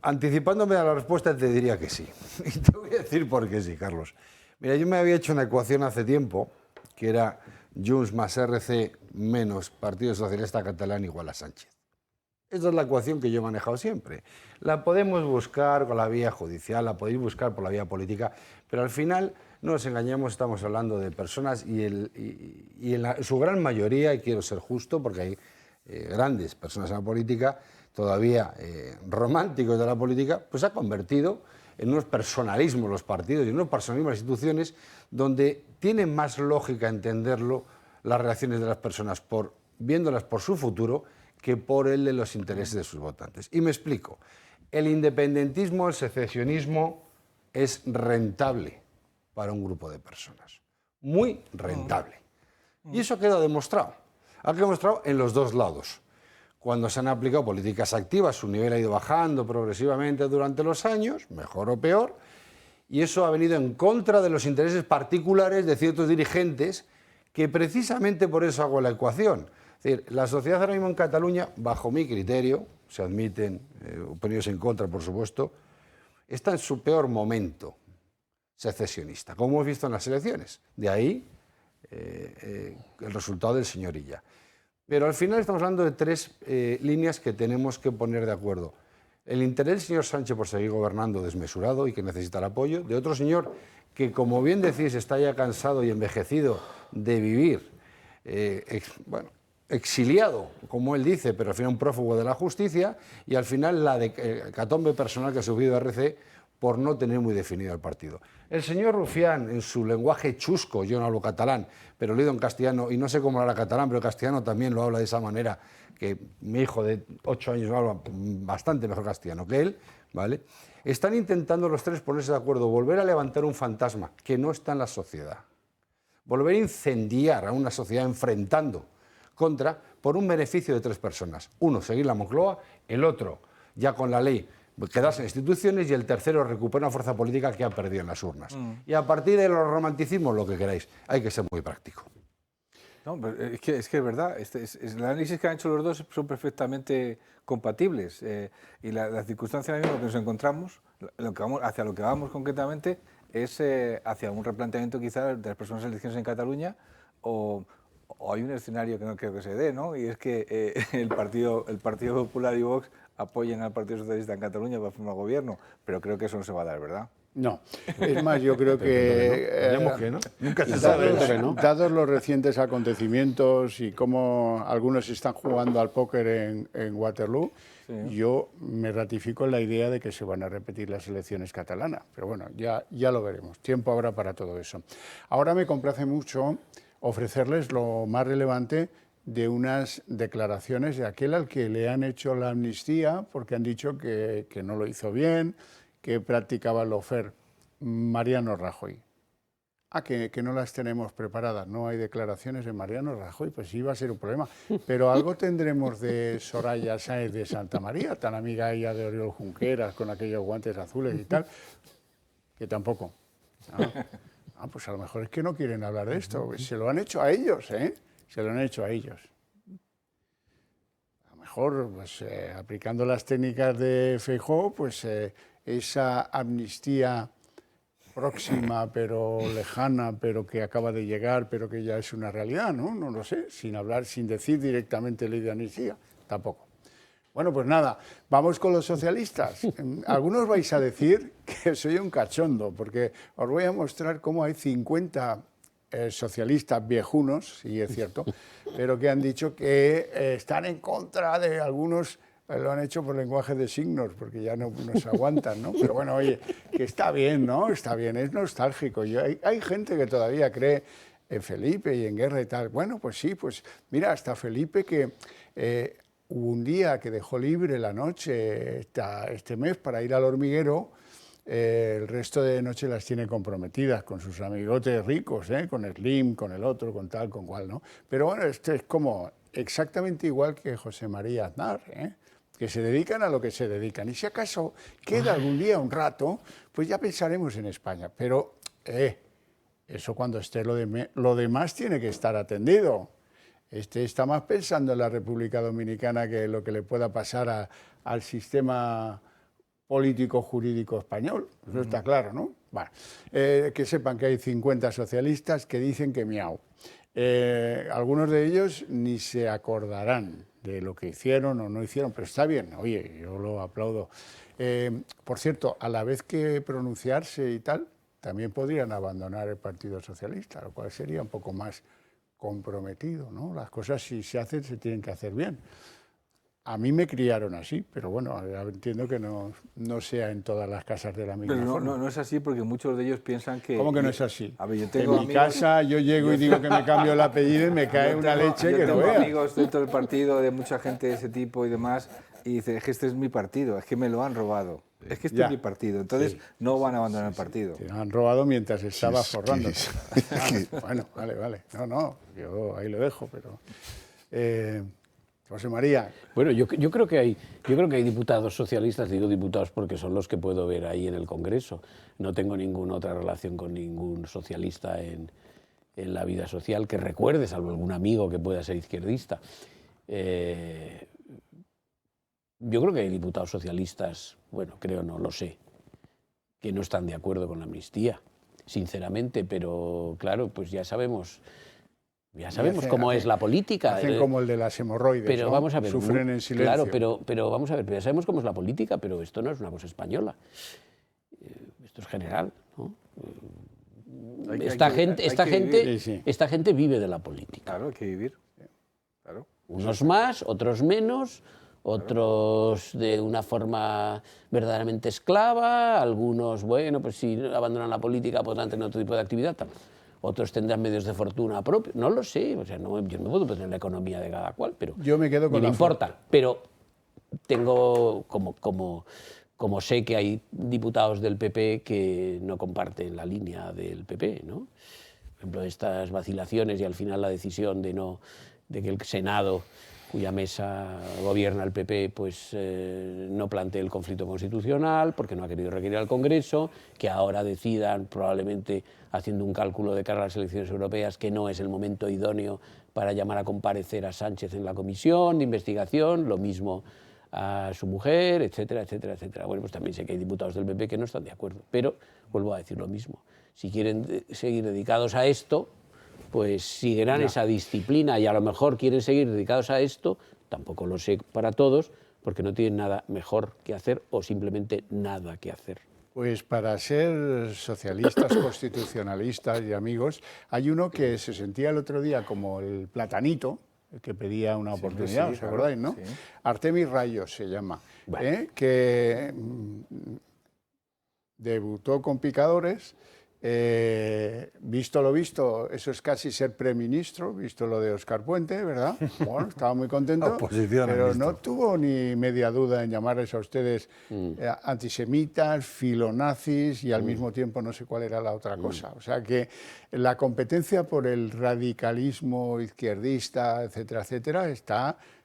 anticipándome a la respuesta te diría que sí. Y te voy a decir por qué sí, Carlos. Mira, yo me había hecho una ecuación hace tiempo, que era Junts más RC menos Partido Socialista Catalán igual a Sánchez. Esta es la ecuación que yo he manejado siempre. La podemos buscar con la vía judicial, la podéis buscar por la vía política, pero al final, no nos engañemos, estamos hablando de personas y en su gran mayoría, y quiero ser justo porque hay grandes personas en la política, todavía románticos de la política, pues se ha convertido en unos personalismos los partidos y en unos personalismos las instituciones donde tiene más lógica entenderlo las reacciones de las personas viéndolas por su futuro que por el de los intereses de sus votantes. Y me explico. El independentismo, el secesionismo es rentable para un grupo de personas. Muy rentable. Y eso queda demostrado. Ha quedado demostrado en los dos lados. Cuando se han aplicado políticas activas, su nivel ha ido bajando progresivamente durante los años, mejor o peor, y eso ha venido en contra de los intereses particulares de ciertos dirigentes que precisamente por eso hago la ecuación. Es decir, la sociedad ahora mismo en Cataluña, bajo mi criterio, se admiten opiniones en contra, por supuesto, está en su peor momento secesionista, como hemos visto en las elecciones. De ahí el resultado del señor Illa. Pero al final estamos hablando de tres líneas que tenemos que poner de acuerdo. El interés del señor Sánchez por seguir gobernando desmesurado y que necesita el apoyo, de otro señor que, como bien decís, está ya cansado y envejecido de vivir, exiliado, como él dice, pero al final un prófugo de la justicia, y al final la hecatombe personal que ha sufrido RC por no tener muy definido el partido. El señor Rufián, en su lenguaje chusco, yo no hablo catalán, pero lo he oído en castellano, y no sé cómo habla catalán, pero el castellano también lo habla de esa manera, que mi hijo de 8 años habla bastante mejor castellano que él, ¿vale? Están intentando los tres ponerse de acuerdo, volver a levantar un fantasma que no está en la sociedad, volver a incendiar a una sociedad enfrentando por un beneficio de tres personas. Uno, seguir la Moncloa, el otro, ya con la ley, quedarse en instituciones, y el tercero, recuperar una fuerza política que ha perdido en las urnas. Y a partir de los romanticismos, lo que queráis, hay que ser muy práctico. No, pero es que es verdad, el análisis que han hecho los dos son perfectamente compatibles, y la circunstancia en la que nos encontramos, hacia lo que vamos concretamente, es hacia un replanteamiento quizá de las próximas elecciones en Cataluña, o hay un escenario que no creo que se dé, ¿no? Y es que el Partido Popular y Vox apoyen al Partido Socialista en Cataluña para formar gobierno, pero creo que eso no se va a dar, ¿verdad? No, es más, yo creo que, Nunca se sabe, dados los recientes acontecimientos y cómo algunos están jugando al póker en Waterloo, sí, yo me ratifico en la idea de que se van a repetir las elecciones catalanas, pero bueno, ya lo veremos, tiempo habrá para todo eso. Ahora me complace mucho ofrecerles lo más relevante de unas declaraciones de aquel al que le han hecho la amnistía porque han dicho que no lo hizo bien, que practicaba el lawfare, Mariano Rajoy. Que no las tenemos preparadas, no hay declaraciones de Mariano Rajoy, pues sí va a ser un problema. Pero algo tendremos de Soraya Sáenz de Santa María, tan amiga ella de Oriol Junqueras, con aquellos guantes azules y tal, que tampoco. Pues a lo mejor es que no quieren hablar de esto, se lo han hecho a ellos, ¿eh? Se lo han hecho a ellos. A lo mejor, pues, aplicando las técnicas de Feijóo, pues esa amnistía próxima, pero lejana, pero que acaba de llegar, pero que ya es una realidad, ¿no? No lo sé, sin decir directamente ley de amnistía, tampoco. Bueno, pues nada, vamos con los socialistas. Algunos vais a decir que soy un cachondo, porque os voy a mostrar cómo hay 50 socialistas viejunos, sí es cierto, pero que han dicho que están en contra de algunos, lo han hecho por lenguaje de signos, porque ya no se aguantan, ¿no? Pero bueno, oye, que está bien, ¿no? Está bien, es nostálgico. Hay gente que todavía cree en Felipe y en Guerra y tal. Bueno, pues sí, pues mira, hasta Felipe que hubo un día que dejó libre la noche este mes para ir al hormiguero, el resto de noche las tiene comprometidas con sus amigotes ricos, con Slim, con el otro, con tal, con cual, ¿no? Pero bueno, esto es como exactamente igual que José María Aznar, que se dedican a lo que se dedican. Y si acaso queda algún día un rato, pues ya pensaremos en España. Pero eso cuando esté lo demás tiene que estar atendido. Este está más pensando en la República Dominicana que lo que le pueda pasar al sistema político-jurídico español. Eso está claro, ¿no? Bueno, que sepan que hay 50 socialistas que dicen que miau. Algunos de ellos ni se acordarán de lo que hicieron o no hicieron, pero está bien, oye, yo lo aplaudo. Por cierto, a la vez que pronunciarse y tal, también podrían abandonar el Partido Socialista, lo cual sería un poco más comprometido, ¿no? Las cosas, si se hacen, se tienen que hacer bien. A mí me criaron así, pero bueno, entiendo que no sea en todas las casas de la misma forma. No es así, porque muchos de ellos piensan que... ¿Cómo que no es así? A ver, yo tengo en mi casa yo llego y digo que me cambio el apellido y me cae una leche que no vea. Yo tengo amigos dentro del partido, de mucha gente de ese tipo y demás, y dicen, es que este es mi partido, es que me lo han robado. Es que este es mi partido, entonces no van a abandonar el partido. Te lo han robado mientras estaba forrándote. Bueno, vale. No, yo ahí lo dejo, pero... José María. Bueno, yo creo que hay diputados socialistas, digo diputados porque son los que puedo ver ahí en el Congreso. No tengo ninguna otra relación con ningún socialista en la vida social que recuerde, salvo algún amigo que pueda ser izquierdista. Yo creo que hay diputados socialistas, bueno, creo, no lo sé, que no están de acuerdo con la amnistía, sinceramente, pero claro, pues ya sabemos cómo es la política. Hacen como el de las hemorroides, pero ¿no? Vamos a ver, sufren en silencio. Claro, pero vamos a ver, ya sabemos cómo es la política, pero esto no es una cosa española. Esto es general, ¿no? Esta gente vive de la política. Claro, hay que vivir. Claro. Unos más, otros menos, otros de una forma verdaderamente esclava, algunos, bueno, pues si abandonan la política podrán tener otro tipo de actividad. Otros tendrán medios de fortuna propios, no lo sé, o sea, yo no puedo tener la economía de cada cual, pero yo me quedo con me importa, pero tengo como sé que hay diputados del PP que no comparten la línea del PP, ¿no? Por ejemplo, estas vacilaciones y al final la decisión de que el Senado, cuya mesa gobierna el PP, pues no plantee el conflicto constitucional porque no ha querido requerir al Congreso, que ahora decidan, probablemente haciendo un cálculo de cara a las elecciones europeas, que no es el momento idóneo para llamar a comparecer a Sánchez en la comisión de investigación, lo mismo a su mujer, etcétera, etcétera, etcétera. Bueno, pues también sé que hay diputados del PP que no están de acuerdo, pero vuelvo a decir lo mismo. Si quieren seguir dedicados a esto, pues seguirán esa disciplina y a lo mejor quieren seguir dedicados a esto, tampoco lo sé para todos, porque no tienen nada mejor que hacer o simplemente nada que hacer. Pues para ser socialistas, constitucionalistas y amigos, hay uno que se sentía el otro día como el platanito, el que pedía una oportunidad, ¿os acordáis, no? Sí. Artemis Rayos se llama, que debutó con Picadores. Visto lo visto, eso es casi ser preministro, visto lo de Óscar Puente, ¿verdad? Bueno, estaba muy contento, pero no tuvo ni media duda en llamarles a ustedes antisemitas, filonazis y al mismo tiempo no sé cuál era la otra cosa. O sea que la competencia por el radicalismo izquierdista, etcétera, etcétera,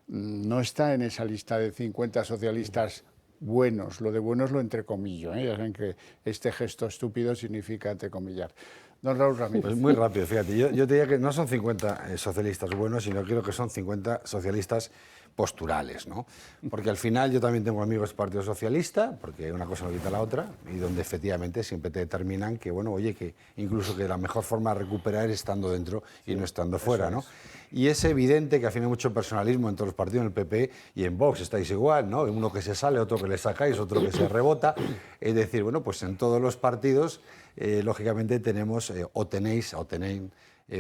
no está en esa lista de 50 socialistas buenos. Lo de buenos lo entrecomillo, ya saben que este gesto estúpido significa entrecomillar. Don Raúl Ramírez. Pues muy rápido, fíjate, yo te diría que no son 50 socialistas buenos, sino creo que son 50 socialistas posturales, ¿no? Porque al final yo también tengo amigos del Partido Socialista, porque una cosa no quita la otra, y donde efectivamente siempre te determinan que, bueno, oye, que incluso que la mejor forma de recuperar es estando dentro y no estando fuera, ¿no? Y es evidente que al final hay mucho personalismo en todos los partidos, en el PP y en Vox estáis igual, ¿no? Uno que se sale, otro que le sacáis, otro que se rebota. Es decir, bueno, pues en todos los partidos, lógicamente tenemos o tenéis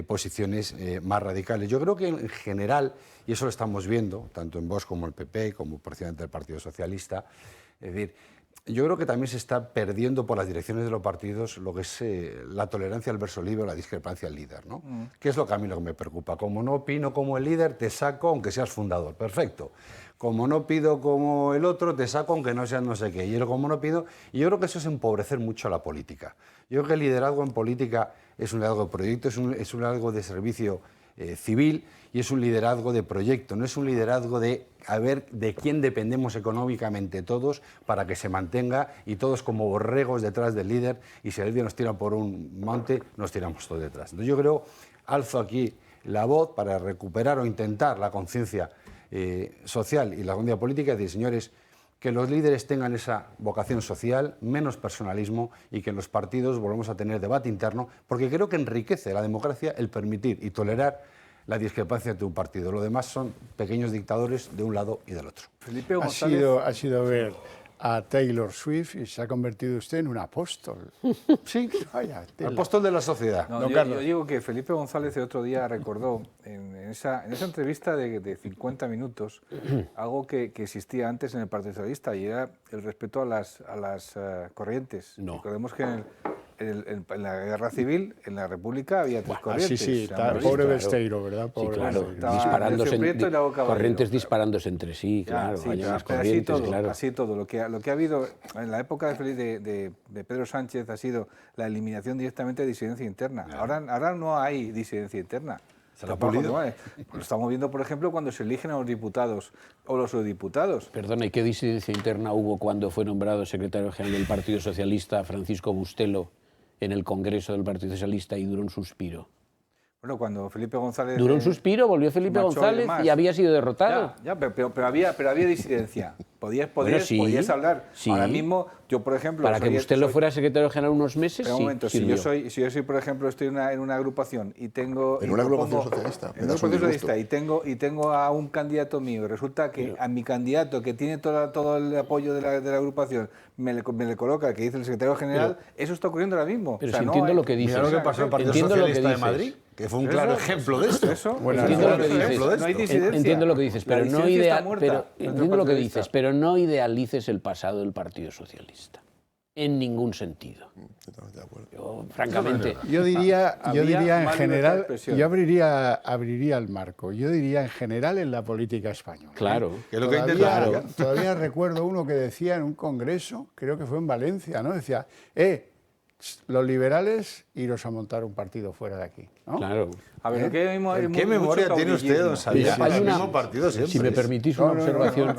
posiciones más radicales. Yo creo que en general, y eso lo estamos viendo, tanto en Vox como en el PP, como precisamente el Partido Socialista, es decir, yo creo que también se está perdiendo por las direcciones de los partidos lo que es la tolerancia al verso libre o la discrepancia al líder, ¿no? ¿Qué es lo que a mí me preocupa? Como no opino como el líder, te saco aunque seas fundador. Perfecto. como no pido como el otro, te saco aunque no sea no sé qué. Y el como no pido, y yo creo que eso es empobrecer mucho a la política. Yo creo que el liderazgo en política es un liderazgo de proyecto, es un liderazgo de servicio civil y es un liderazgo de proyecto, no es un liderazgo de a ver de quién dependemos económicamente todos para que se mantenga y todos como borregos detrás del líder, y si el líder nos tira por un monte, nos tiramos todos detrás. Entonces yo creo, alzo aquí la voz para recuperar o intentar la conciencia social y la conciencia política, es decir, señores, que los líderes tengan esa vocación social, menos personalismo, y que en los partidos volvamos a tener debate interno, porque creo que enriquece la democracia el permitir y tolerar la discrepancia de un partido. Lo demás son pequeños dictadores de un lado y del otro. Felipe Ha González... sido ver a Taylor Swift y se ha convertido usted en un apóstol. Sí, vaya, apóstol de la sociedad. No, yo digo que Felipe González el otro día recordó en esa entrevista de 50 minutos algo que existía antes en el Partido Socialista, y era el respeto a las corrientes. Recordemos que en la guerra civil, en la República, había tres corrientes. Sí, pobre Besteiro, ¿verdad? Sí, Pobre claro, corrientes disparándose entre sí, claro, hay unas corrientes, claro. Así todo. Lo que ha habido en la época de Pedro Sánchez ha sido la eliminación directamente de disidencia interna. Ahora no hay disidencia interna. Lo estamos viendo, por ejemplo, cuando se eligen a los diputados o los subdiputados. Perdona, ¿y qué disidencia interna hubo cuando fue nombrado secretario general del Partido Socialista Francisco Bustelo en el Congreso del Partido Socialista y duró un suspiro? Bueno, cuando Felipe González... Duró un suspiro, volvió Felipe González y había sido derrotado. Pero había disidencia. Podías hablar. Sí. Ahora mismo, yo, por ejemplo... Para que usted lo fuera secretario general unos meses, pero un momento, si yo soy, por ejemplo, estoy en una agrupación y tengo... En una agrupación socialista. En una agrupación socialista y tengo a un candidato mío, y resulta que a mi candidato, que tiene todo el apoyo de la agrupación, me le coloca, que dice el secretario general, eso está ocurriendo ahora mismo. Pero si entiendo lo que dices. Mira lo que pasó en el Partido Socialista de Madrid, que fue un claro ejemplo de esto. Entiendo lo que dices, pero no idealices el pasado del Partido Socialista. En ningún sentido. Totalmente de acuerdo. Yo, francamente... Yo diría en general, yo abriría el marco. Yo diría en general en la política española. Claro. Todavía recuerdo uno que decía en un congreso, creo que fue en Valencia, ¿no? Decía, los liberales, iros a montar un partido fuera de aquí, ¿no? Claro. A ver, ¿qué memoria tiene usted, don Xavier? Hay un partido siempre. Si me permitís una observación...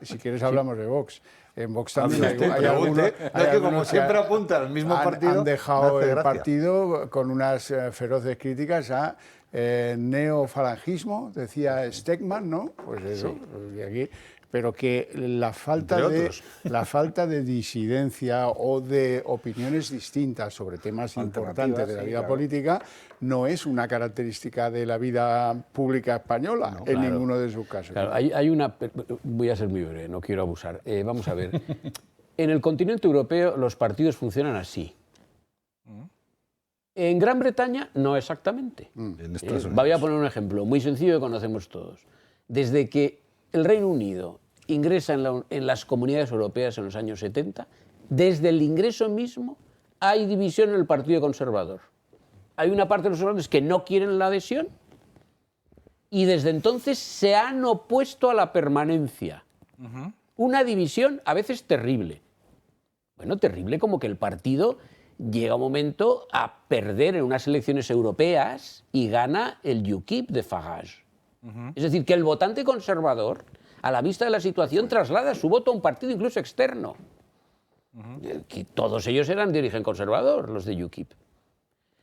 Si quieres hablamos de Vox. En Vox también hay algunos que como siempre apunta al mismo partido, han dejado el partido con unas feroces críticas a neofalangismo, decía Stegman, ¿no? Pues eso, de aquí. Pero que la falta de disidencia o de opiniones distintas sobre temas importantes de la vida política no es una característica de la vida pública española, en ninguno de sus casos. Claro, voy a ser muy breve, no quiero abusar. Vamos a ver. En el continente europeo los partidos funcionan así. En Gran Bretaña no exactamente. Voy a poner un ejemplo muy sencillo que conocemos todos. Desde que el Reino Unido ingresa en las comunidades europeas en los años 70, desde el ingreso mismo hay división en el Partido Conservador. Hay una parte de los conservadores que no quieren la adhesión y desde entonces se han opuesto a la permanencia. Una división a veces terrible. Bueno, terrible como que el partido llega un momento a perder en unas elecciones europeas y gana el UKIP de Farage. Es decir, que el votante conservador, a la vista de la situación, traslada su voto a un partido incluso externo. Que todos ellos eran de origen conservador, los de UKIP.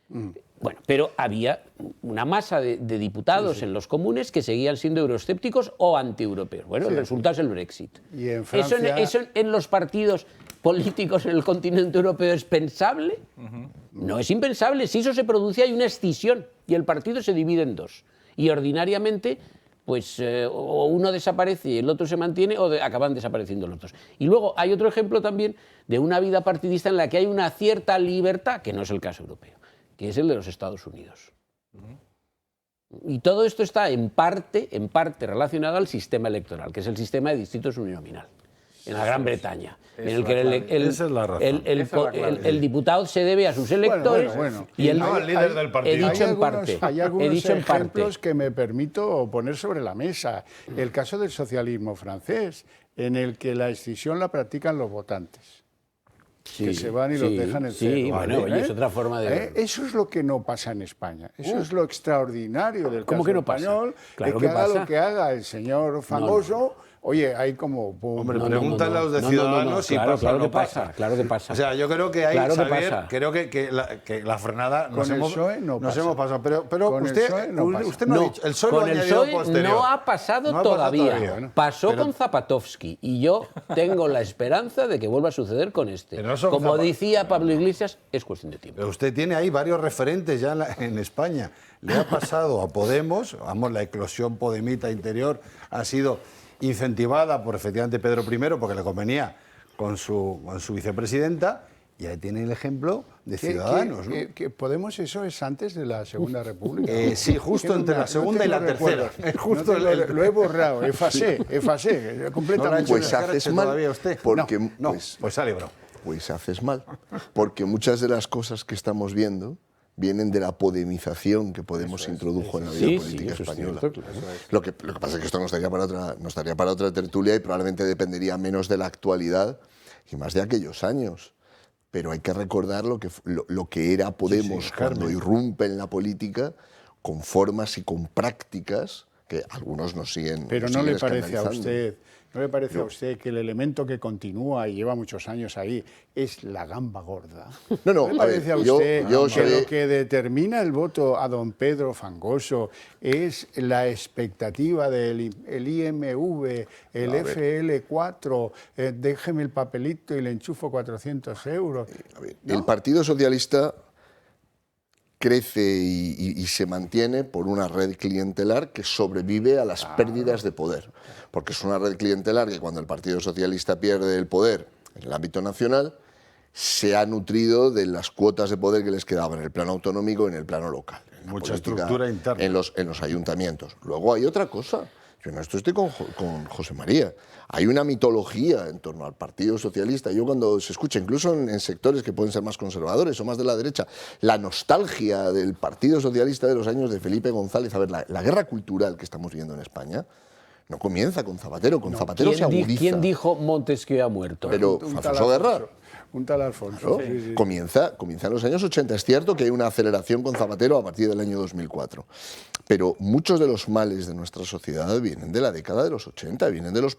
Bueno, pero había una masa de diputados en los comunes que seguían siendo euroescépticos o antieuropeos. Bueno, el resultado es el Brexit. Y en Francia... ¿Eso en los partidos políticos en el continente europeo es pensable? No es impensable. Si eso se produce hay una escisión y el partido se divide en dos. Y ordinariamente, pues o uno desaparece y el otro se mantiene o acaban desapareciendo los dos. Y luego hay otro ejemplo también de una vida partidista en la que hay una cierta libertad, que no es el caso europeo, que es el de los Estados Unidos. Y todo esto está en parte relacionado al sistema electoral, que es el sistema de distritos uninominal. en la Gran Bretaña, en el que Esa es la razón. el diputado se debe a sus electores y el líder del partido. Hay algunos ejemplos que me permito poner sobre la mesa. El caso del socialismo francés, en el que la escisión la practican los votantes. Que se van y los dejan en cero. Sí, bueno, y es otra forma de... Eso es lo que no pasa en España. Eso es lo extraordinario del caso que no pasa? español. Claro que que haga pasa. lo que haga el señor Famoso. Oye, hay como... Hombre, pregúntale a los de Ciudadanos si claro, pasa claro o no que pasa. pasa. Claro que pasa. O sea, yo creo que ahí, Claro que Xavier, pasa. creo que la frenada nos Con el hemos, PSOE no nos pasa. hemos pasado. Pero Con el usted, PSOE no pasa. usted no ha dicho... El PSOE lo ha Con el añadido PSOE posterior. no ha pasado No ha todavía. todavía. Pasó Pero- con Zapatovsky y yo tengo la esperanza de que vuelva a suceder con este. Pero no son Como Zapa- decía Pablo Iglesias, es cuestión de tiempo. Pero usted tiene ahí varios referentes ya en España. Le ha pasado a Podemos, vamos, la eclosión podemita interior ha sido incentivada por efectivamente Pedro I, porque le convenía con su vicepresidenta, y ahí tiene el ejemplo de Ciudadanos. ¿no? que Podemos, eso es antes de la Segunda República. Sí, justo Que entre la segunda y la tercera. Justo lo he borrado, efasé, completamente. Pues haces mal, todavía usted. porque No, pues se ha librado. Pues haces mal, porque muchas de las cosas que estamos viendo vienen de la podemización que Podemos introdujo en la vida política española. Lo que pasa es que esto nos daría para otra tertulia y probablemente dependería menos de la actualidad y más de aquellos años. Pero hay que recordar lo que era Podemos cuando irrumpe en la política con formas y con prácticas que algunos nos siguen Pero nos no siguen le parece a escandalizando. usted... ¿No le parece a usted que el elemento que continúa y lleva muchos años ahí es la gamba gorda? No, ¿No le parece a usted yo que lo que determina el voto a don Pedro Fangoso es la expectativa del IMV, el FL4, déjeme el papelito y le enchufo 400 euros? ¿No? El Partido Socialista crece y se mantiene por una red clientelar que sobrevive a las pérdidas de poder. Porque es una red clientelar que cuando el Partido Socialista pierde el poder en el ámbito nacional, se ha nutrido de las cuotas de poder que les quedaban en el plano autonómico y en el plano local. Mucha estructura interna. En los ayuntamientos. Luego hay otra cosa. Yo en esto estoy con José María. Hay una mitología en torno al Partido Socialista. Yo cuando se escucha, incluso en sectores que pueden ser más conservadores o más de la derecha, la nostalgia del Partido Socialista de los años de Felipe González. A ver, la guerra cultural que estamos viendo en España no comienza con Zapatero. Con Zapatero se agudiza. ¿Quién dijo Montesquieu ha muerto? Pero Alfonso Guerra. Un tal Alfonso. Claro, comienza en los años 80. Es cierto que hay una aceleración con Zapatero a partir del año 2004. Pero muchos de los males de nuestra sociedad vienen de la década de los 80, vienen de los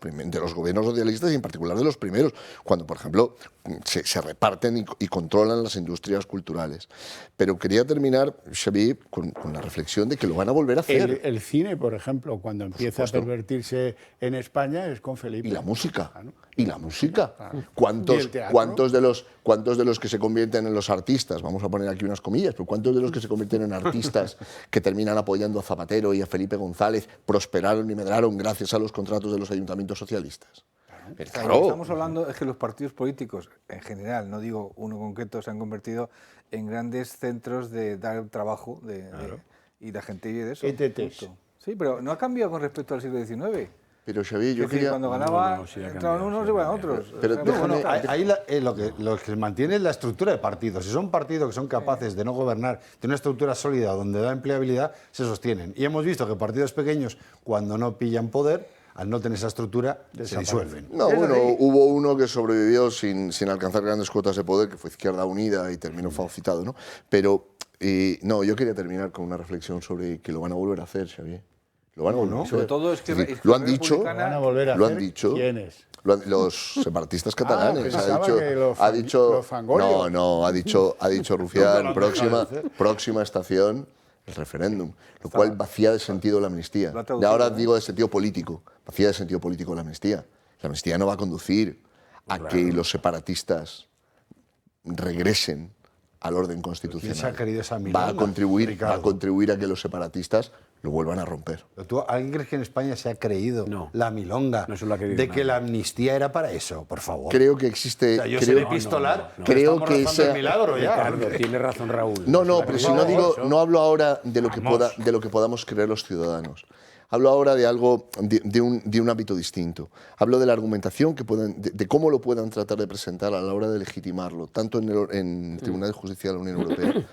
gobiernos socialistas y en particular de los primeros, cuando, por ejemplo, se reparten y controlan las industrias culturales. Pero quería terminar, Xavier, con la reflexión de que lo van a volver a hacer. El cine, por ejemplo, cuando empieza a pervertirse en España es con Felipe. Y la música. Y la música. Claro. ¿Cuántos ¿Y el teatro? de los que se convierten en los artistas, vamos a poner aquí unas comillas, pero cuántos de los que se convierten en artistas que terminan apoyando a Zapatero y a Felipe González prosperaron y medraron gracias a los contratos de los ayuntamientos socialistas? Lo que estamos hablando es que los partidos políticos, en general, no digo uno concreto, se han convertido en grandes centros de dar trabajo y la gente vive de eso. ETTs. Sí, pero no ha cambiado con respecto al siglo XIX. Pero Xavier, yo Es decir, quería... cuando ganaba, entraban unos y iban otros. Pero O sea, déjame- Ahí lo que mantiene es la estructura de partidos. Si son partidos que son capaces de no gobernar, de una estructura sólida donde da empleabilidad, se sostienen. Y hemos visto que partidos pequeños, cuando no pillan poder, al no tener esa estructura, se disuelven. No, bueno, hubo uno que sobrevivió sin alcanzar grandes cuotas de poder, que fue Izquierda Unida y terminó fagocitado, ¿no? Pero, no, yo quería terminar con una reflexión sobre que lo van a volver a hacer, Xavier. Lo van a volver a hacer. Sobre todo es que lo han dicho. ¿Lo van a volver a Lo han hacer? dicho. ¿Quiénes? Los separatistas catalanes. pensaba que los ha dicho Fangoria. no, ha dicho Rufián, próxima estación, el referéndum, lo cual vacía de sentido la amnistía. Y ahora digo de sentido político, vacía de sentido político la amnistía. La amnistía no va a conducir a que los separatistas regresen al orden constitucional. ¿Quién se ha querido esa va a milonga, contribuir a que los separatistas lo vuelvan a romper. ¿Alguien crees que en España se ha creído la milonga no se lo ha creído de nadie. que la amnistía era para eso? Por favor. Creo que existe... O sea, yo creo, seré pistolar, creo que estamos rezando el milagro ya. Ricardo, tiene razón Raúl. No, pero si no digo, no hablo ahora de lo que podamos creer los ciudadanos. Hablo ahora de algo, de un ámbito distinto. Hablo de la argumentación de cómo lo puedan tratar de presentar a la hora de legitimarlo, tanto en el Tribunal de Justicia de la Unión Europea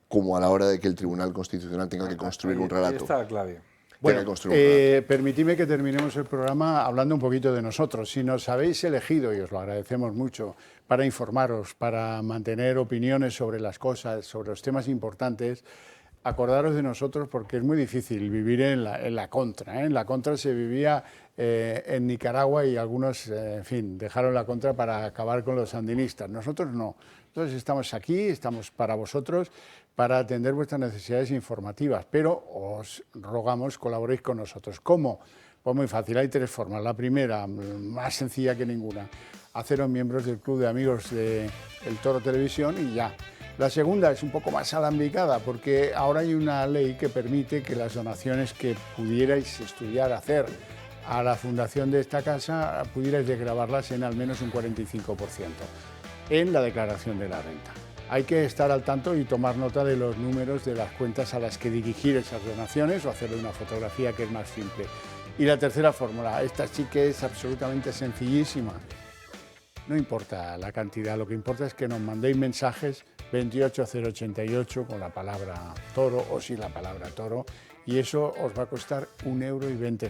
como a la hora de que el Tribunal Constitucional tenga que construir un relato. Ahí está la clave. Bueno, permitidme que terminemos el programa hablando un poquito de nosotros. Si nos habéis elegido, y os lo agradecemos mucho, para informaros, para mantener opiniones sobre las cosas, sobre los temas importantes, acordaros de nosotros porque es muy difícil vivir en la contra. En la contra se vivía en Nicaragua y algunos, en fin, dejaron la contra para acabar con los sandinistas. Nosotros no. Nosotros estamos aquí, estamos para vosotros, para atender vuestras necesidades informativas, pero os rogamos colaboréis con nosotros. ¿Cómo? Pues muy fácil, hay 3 formas. La primera, más sencilla que ninguna, haceros miembros del Club de Amigos de El Toro Televisión y ya. La segunda es un poco más alambicada porque ahora hay una ley que permite que las donaciones que pudierais estudiar hacer a la fundación de esta casa pudierais desgravarlas en al menos un 45% en la declaración de la renta. Hay que estar al tanto y tomar nota de los números de las cuentas a las que dirigir esas donaciones o hacerle una fotografía que es más simple. Y la tercera fórmula, esta sí que es absolutamente sencillísima. No importa la cantidad, lo que importa es que nos mandéis mensajes 28088 con la palabra toro o sin la palabra toro y eso os va a costar 1,20 €.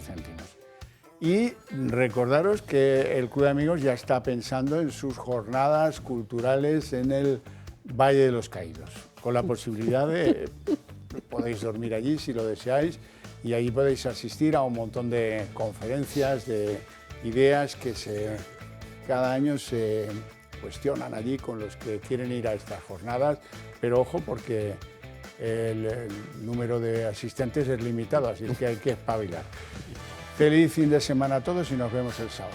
Y recordaros que el Club de Amigos ya está pensando en sus jornadas culturales en el Valle de los Caídos, con la posibilidad de podéis dormir allí si lo deseáis y allí podéis asistir a un montón de conferencias, de ideas que cada año se cuestionan allí con los que quieren ir a estas jornadas, pero ojo porque el número de asistentes es limitado, así que hay que espabilar. Feliz fin de semana a todos y nos vemos el sábado.